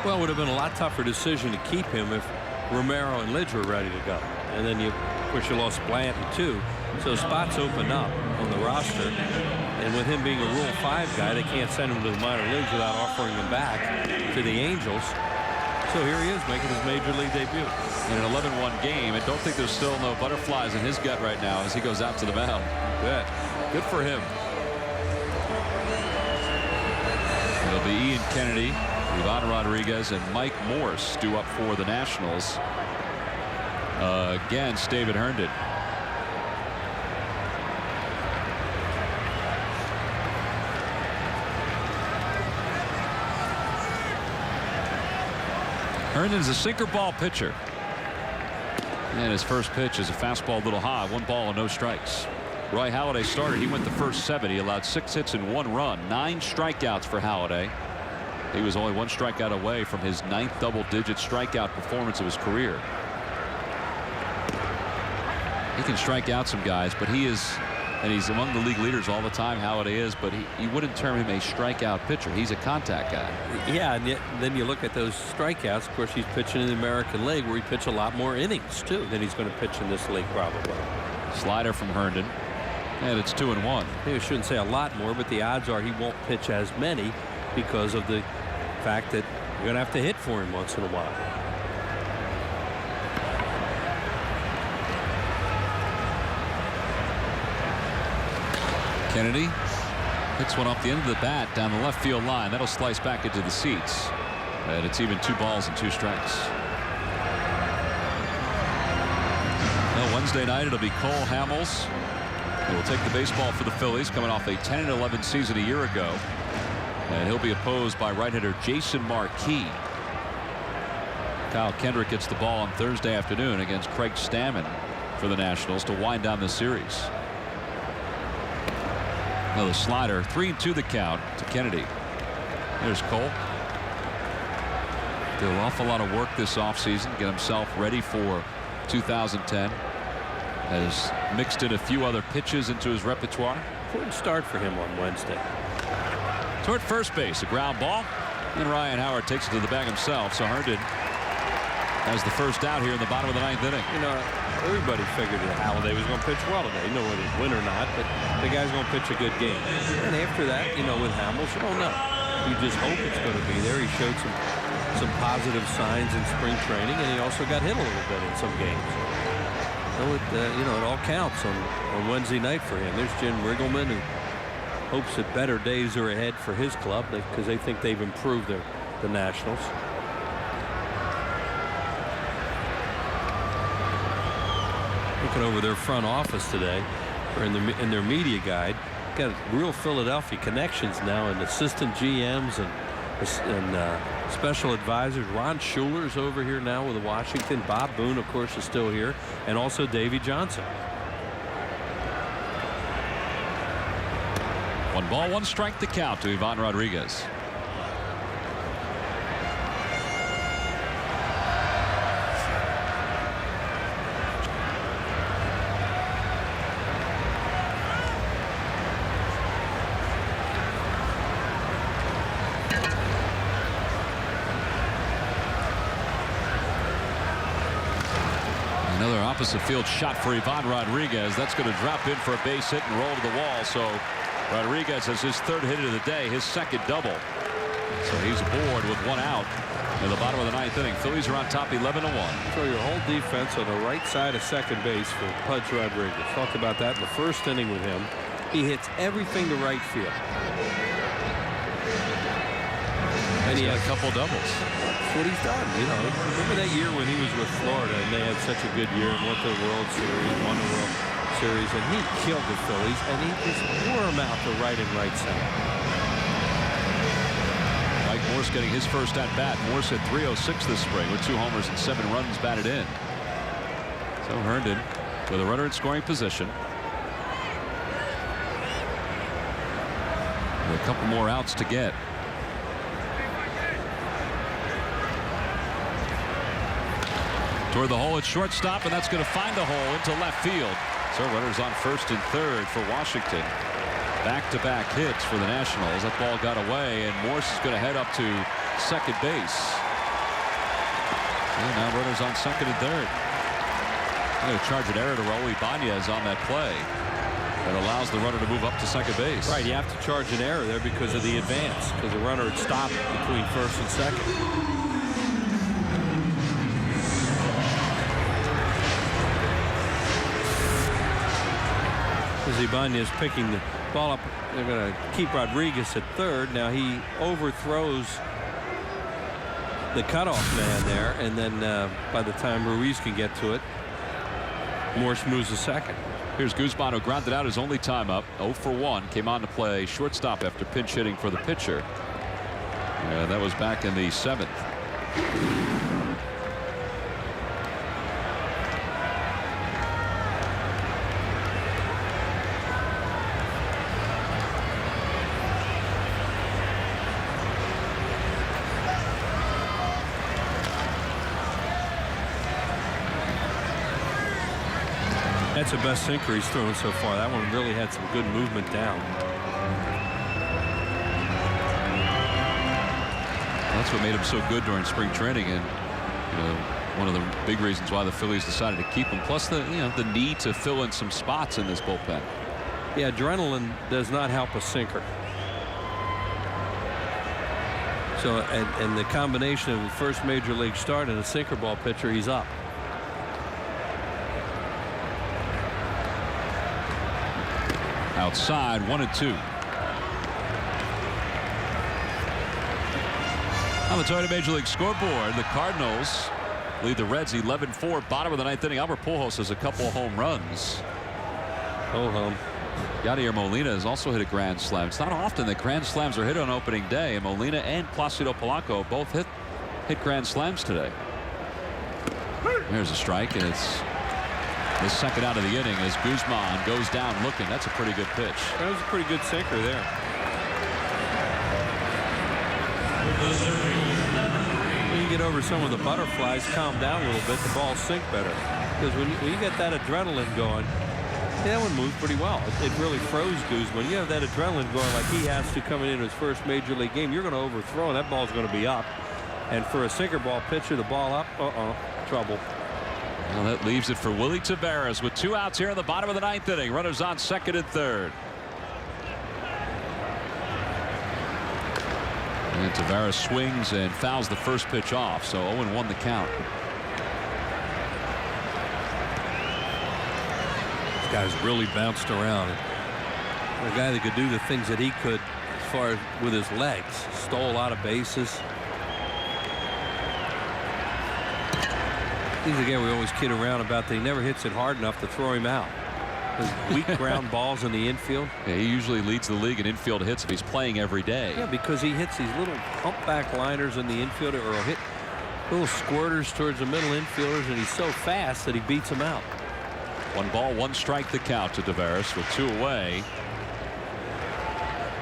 Well, it would have been a lot tougher decision to keep him if Romero and Lidge were ready to go. And then you lost Blant and 2, so spots open up on the roster, and with him being a Rule 5 guy, they can't send him to the minor leagues without offering him back to the Angels. So here he is making his major league debut in an 11-1 game. And don't think there's still no butterflies in his gut right now as he goes out to the mound. Good for him. It'll be Ian Kennedy, Ivan Rodriguez, and Mike Morse due up for the Nationals against David Herndon. Herndon's a sinker ball pitcher, and his first pitch is a fastball a little high. 1 ball and no strikes. Roy Halladay started. He went the first 7. He allowed 6 hits and 1 run. 9 strikeouts for Halladay. He was only 1 strikeout away from his 9th double-digit strikeout performance of his career. He can strike out some guys, but he is, and he's among the league leaders all the time, Halladay is, but you wouldn't term him a strikeout pitcher. He's a contact guy. Yeah, and then you look at those strikeouts. Of course, he's pitching in the American League, where he pitched a lot more innings, too, than he's going to pitch in this league, probably. Slider from Herndon, and it's 2-1. I shouldn't say a lot more, but the odds are he won't pitch as many because of the fact that you're going to have to hit for him once in a while. Kennedy hits one off the end of the bat down the left field line. That'll slice back into the seats, and it's even 2 balls and 2 strikes. Well, Wednesday night it'll be Cole Hamels who will take the baseball for the Phillies, coming off a 10-11 season a year ago, and he'll be opposed by right-hander Jason Marquis. Kyle Kendrick gets the ball on Thursday afternoon against Craig Stammen for the Nationals to wind down the series. Another slider. 3-2 the count to Kennedy. There's Cole. Did an awful lot of work this offseason, get himself ready for 2010. Has mixed in a few other pitches into his repertoire. Important start for him on Wednesday. Toward first base, a ground ball, and Ryan Howard takes it to the bag himself. So Herndon has the first out here in the bottom of the 9th inning. You know, everybody figured that Halladay was going to pitch well today. You know whether he'd win or not, but the guy's going to pitch a good game. And after that, you know, with Hamels, you don't know. You just hope it's going to be there. He showed some positive signs in spring training, and he also got hit a little bit in some games. So it, you know, it all counts on Wednesday night for him. There's Jim Riggleman, who hopes that better days are ahead for his club because they think they've improved the Nationals. Looking over their front office today, or in their media guide, got real Philadelphia connections now, and assistant GMs and special advisors. Ron Schuler's over here now with Washington. Bob Boone, of course, is still here, and also Davey Johnson. 1 ball, 1 strike to count to Ivan Rodriguez. Another opposite field shot for Ivan Rodriguez. That's going to drop in for a base hit and roll to the wall. So Rodriguez has his 3rd hit of the day, his 2nd double. So he's aboard with 1 out in the bottom of the 9th inning. Phillies are on top 11-1. So your whole defense on the right side of second base for Pudge Rodriguez. Talked about that in the 1st inning with him. He hits everything to right field. And he had a couple doubles. That's what he's done. You know, remember that year when he was with Florida and they had such a good year and went to the World Series, won the World Series, and he killed the Phillies, and he just wore them out to right and right center. Mike Morse getting his first at bat. Morse hit .306 this spring with 2 homers and 7 runs batted in. So Herndon with a runner in scoring position. With a couple more outs to get. Toward the hole at shortstop, and that's going to find the hole into left field. So runners on 1st and 3rd for Washington. Back-to-back hits for the Nationals. That ball got away, and Morse is going to head up to second base. And now runners on 2nd and 3rd. Going to charge an error to Raul Ibanez on that play. That allows the runner to move up to second base. Right, you have to charge an error there because of the advance, because the runner had stopped between 1st and 2nd. As Ibanez picking the ball up, they're going to keep Rodriguez at 3rd. Now he overthrows the cutoff man there, and then by the time Ruiz can get to it, Morse moves to 2nd. Here's Guzman, who grounded out his only time up. 0 for 1. Came on to play shortstop after pinch hitting for the pitcher. That was back in the 7th. That's the best sinker he's thrown so far. That one really had some good movement down. That's what made him so good during spring training, and one of the big reasons why the Phillies decided to keep him. Plus the the need to fill in some spots in this bullpen. Yeah, adrenaline does not help a sinker. So and the combination of the first major league start and a sinker ball pitcher, he's up. Outside, 1-2. On the Toyota Major League scoreboard, the Cardinals lead the Reds 11-4. Bottom of the 9th inning. Albert Pujols has a couple of home runs. Oh, home. Yadier Molina has also hit a grand slam. It's not often that grand slams are hit on opening day, and Molina and Placido Polanco both hit grand slams today. There's a strike, and it's the 2nd out of the inning as Guzman goes down looking. That's a pretty good pitch. That was a pretty good sinker there. When you get over some of the butterflies, calm down a little bit, the balls sink better. Because when you get that adrenaline going, that one moved pretty well. It really froze Guzman. You have that adrenaline going like he has to coming into his first major league game. You're going to overthrow, and that ball's going to be up. And for a sinker ball pitcher, the ball up, trouble. Well, that leaves it for Willie Taveras with 2 outs here in the bottom of the 9th inning. Runners on 2nd and 3rd. And Taveras swings and fouls the first pitch off, so 0-1 the count. This guy's really bounced around. A guy that could do the things that he could as far as with his legs. Stole a lot of bases. He's a guy we always kid around about that he never hits it hard enough to throw him out. Those weak ground balls in the infield. Yeah, he usually leads the league in infield hits if he's playing every day. Yeah, because he hits these little humpback liners in the infield, or he'll hit little squirters towards the middle infielders, and he's so fast that he beats them out. 1 ball, 1 strike the count to Tavares with 2 away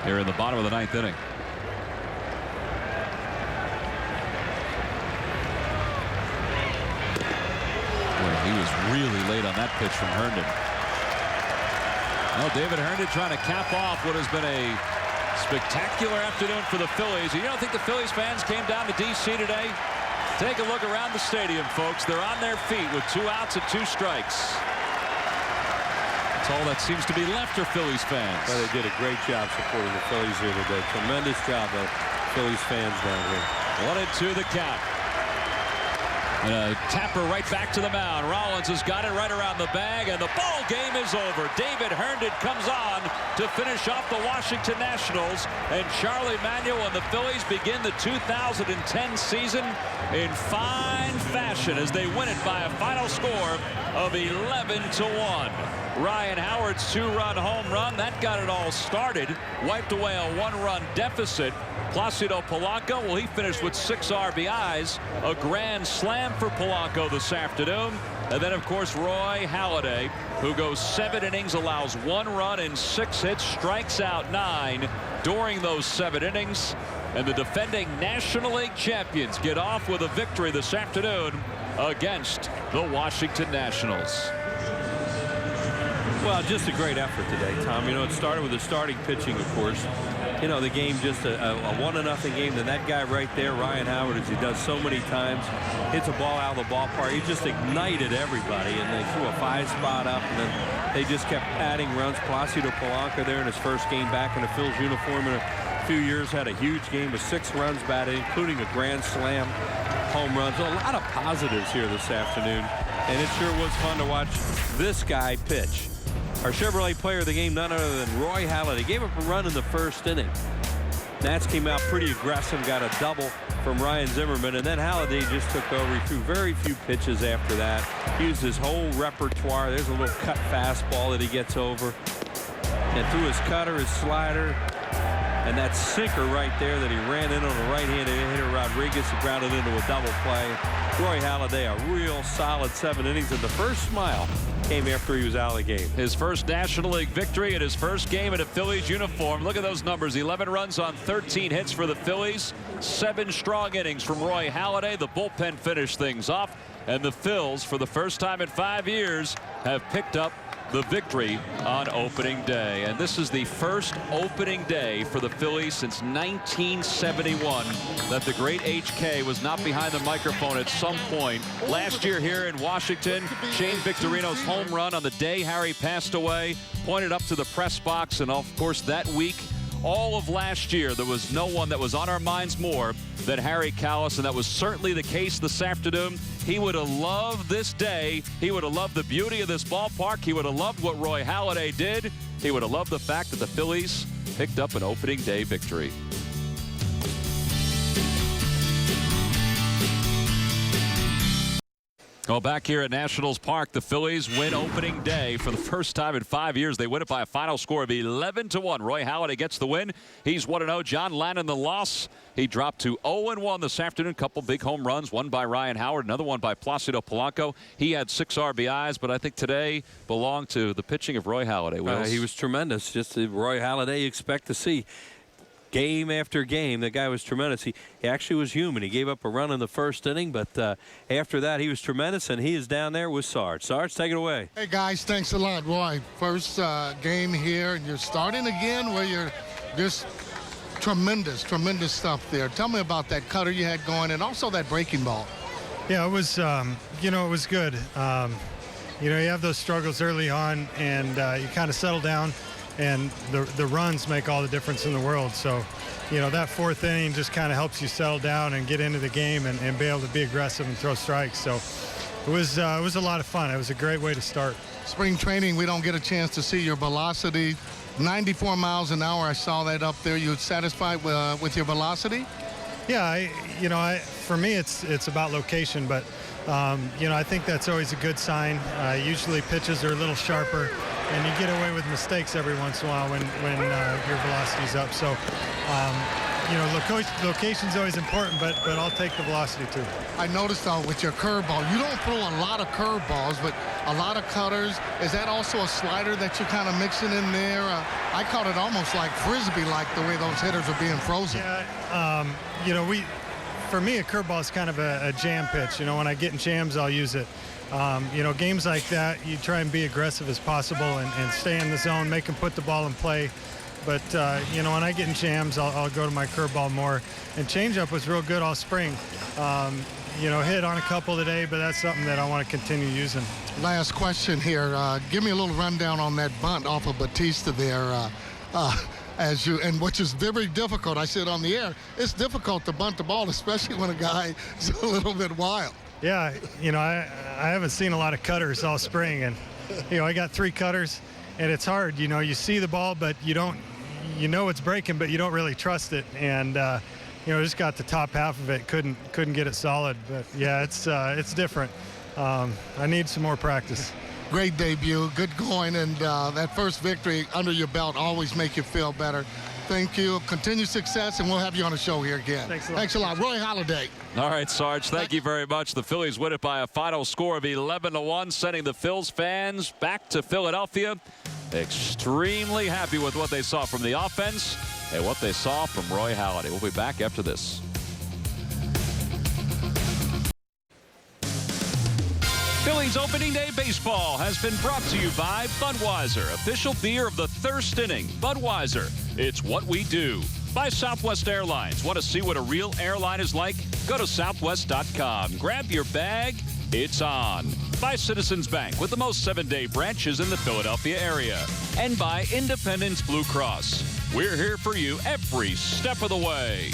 here in the bottom of the 9th inning. Boy, he was really late on that pitch from Herndon. Well, David Herndon trying to cap off what has been a spectacular afternoon for the Phillies. You don't think the Phillies fans came down to D.C. today? Take a look around the stadium, folks. They're on their feet with 2 outs and 2 strikes. That's all that seems to be left for Phillies fans. Well, they did a great job supporting the Phillies here today. Tremendous job of Phillies fans down here. 1-2 the count. And a tapper right back to the mound. Rollins has got it right around the bag, and the ball game is over. David Herndon comes on to finish off the Washington Nationals, and Charlie Manuel and the Phillies begin the 2010 season in fine fashion as they win it by a final score of 11-1. Ryan Howard's 2-run home run that got it all started, wiped away a 1-run deficit. Placido Polanco, well, he finished with 6 RBIs, a grand slam for Polanco this afternoon. And then, of course, Roy Halladay, who goes 7 innings, allows 1 run and 6 hits, strikes out 9 during those 7 innings. And the defending National League champions get off with a victory this afternoon against the Washington Nationals. Well, just a great effort today, Tom. You know, it started with the starting pitching, of course. You know, the game just a 1-0 game. Then that guy right there, Ryan Howard, as he does so many times, hits a ball out of the ballpark. He just ignited everybody, and they threw a 5-spot up, and then they just kept adding runs. Placido Polanco there in his first game back in a Phil's uniform in a few years had a huge game with 6 runs batted, including a grand slam, home runs. A lot of positives here this afternoon, and it sure was fun to watch this guy pitch. Our Chevrolet player of the game, none other than Roy Halladay. Gave up a run in the first inning. Nats came out pretty aggressive, got a double from Ryan Zimmerman, and then Halladay just took over. He threw very few pitches after that. He used his whole repertoire. There's a little cut fastball that he gets over. And threw his cutter, his slider, and that sinker right there that he ran in on the right-handed hitter Rodriguez, and grounded into a double play. Roy Halladay, a real solid 7 innings, and the first smile came after he was out of the game. His first National League victory in his first game in a Phillies uniform. Look at those numbers. 11 runs on 13 hits for the Phillies. 7 strong innings from Roy Halladay. The bullpen finished things off, and the Phils, for the first time in 5 years, have picked up the victory on opening day. And this is the first opening day for the Phillies since 1971 that the great HK was not behind the microphone at some point. Last year here in Washington, Shane Victorino's home run on the day Harry passed away pointed up to the press box. And of course, that week, all of last year, there was no one that was on our minds more than Harry Kalas, and that was certainly the case this afternoon. He would have loved this day. He would have loved the beauty of this ballpark. He would have loved what Roy Halladay did. He would have loved the fact that the Phillies picked up an opening day victory. Well, back here at Nationals Park, the Phillies win opening day for the first time in 5 years. They win it by a final score of 11-1. Roy Halladay gets the win. He's 1-0. John Lannon the loss. He dropped to 0-1 this afternoon. Couple big home runs, one by Ryan Howard, another one by Placido Polanco. He had 6 RBIs, but I think today belonged to the pitching of Roy Halladay. He was tremendous. Just the Roy Halladay you expect to see. Game after game, the guy was tremendous. He actually was human. He gave up a run in the first inning, but after that, he was tremendous, and he is down there with Sarge. Sarge, take it away. Hey, guys, thanks a lot, Roy. First game here, and you're starting again where you're just tremendous stuff there. Tell me about that cutter you had going and also that breaking ball. Yeah, it was, it was good. You have those struggles early on, and you kind of settle down. And the runs make all the difference in the world. So, that 4th inning just kind of helps you settle down and get into the game and be able to be aggressive and throw strikes. So it was a lot of fun. It was a great way to start. Spring training, we don't get a chance to see your velocity 94 miles an hour. I saw that up there. You satisfied with your velocity? Yeah, for me, it's about location, but I think that's always a good sign. Usually pitches are a little sharper, and you get away with mistakes every once in a while when your velocity's up. So, location's always important, but I'll take the velocity too. I noticed though with your curveball, you don't throw a lot of curveballs, but a lot of cutters. Is that also a slider that you're kind of mixing in there? I caught it almost like frisbee, like the way those hitters are being frozen. Yeah, for me, a curveball is kind of a jam pitch. When I get in jams, I'll use it. Games like that, you try and be aggressive as possible and stay in the zone, make them put the ball in play. But, when I get in jams, I'll go to my curveball more. And changeup was real good all spring. Hit on a couple today, but that's something that I want to continue using. Last question here. Give me a little rundown on that bunt off of Batista there. Which is very difficult. I said on the air, it's difficult to bunt the ball, especially when a guy is a little bit wild. Yeah, I haven't seen a lot of cutters all spring, and I got 3 cutters, and it's hard. You see the ball, but you don't. It's breaking, but you don't really trust it, and just got the top half of it. Couldn't get it solid, but yeah, it's different. I need some more practice. Great debut, good going, and that first victory under your belt always make you feel better. Thank you. Continued success, and we'll have you on the show here again. Thanks a lot. Roy Halladay. All right, Sarge, thank you very much. The Phillies win it by a final score of 11-1, sending the Phils fans back to Philadelphia. Extremely happy with what they saw from the offense and what they saw from Roy Halladay. We'll be back after this. Phillies opening day baseball has been brought to you by Budweiser, official beer of the thirst inning. Budweiser, it's what we do. By Southwest Airlines. Want to see what a real airline is like? Go to southwest.com. Grab your bag. It's on. By Citizens Bank, with the most 7-day branches in the Philadelphia area. And by Independence Blue Cross. We're here for you every step of the way.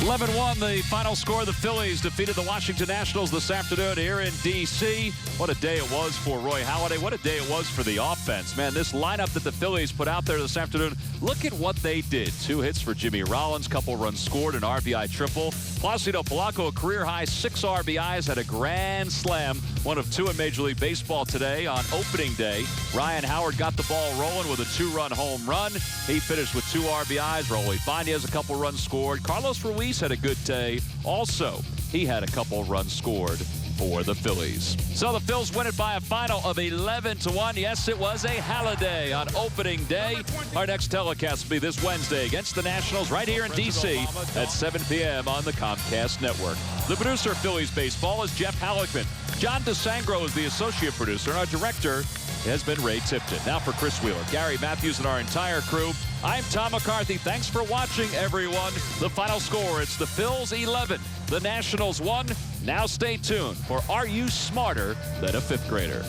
11-1, the final score. The Phillies defeated the Washington Nationals this afternoon here in D.C. What a day it was for Roy Halladay. What a day it was for the offense. Man, this lineup that the Phillies put out there this afternoon, look at what they did. 2 hits for Jimmy Rollins, couple runs scored, an RBI triple. Placido Polanco, a career-high 6 RBIs, had a grand slam, one of 2 in Major League Baseball today on opening day. Ryan Howard got the ball rolling with a 2-run home run. He finished with 2 RBIs. Raul Ibanez, a couple runs scored. Carlos Ruiz had a good day. Also, he had a couple runs scored for the Phillies. So the Phils win it by a final of 11-1. Yes, it was a Halladay on opening day. Our next telecast will be this Wednesday against the Nationals right here in D.C. at 7 p.m. on the Comcast Network. The producer of Phillies baseball is Jeff Halleckman. John DeSangro is the associate producer, and our director has been Ray Tipton. Now for Chris Wheeler, Gary Matthews, and our entire crew, I'm Tom McCarthy. Thanks for watching, everyone. The final score, it's the Phils 11, the Nationals 1. Now stay tuned for Are You Smarter Than a Fifth Grader?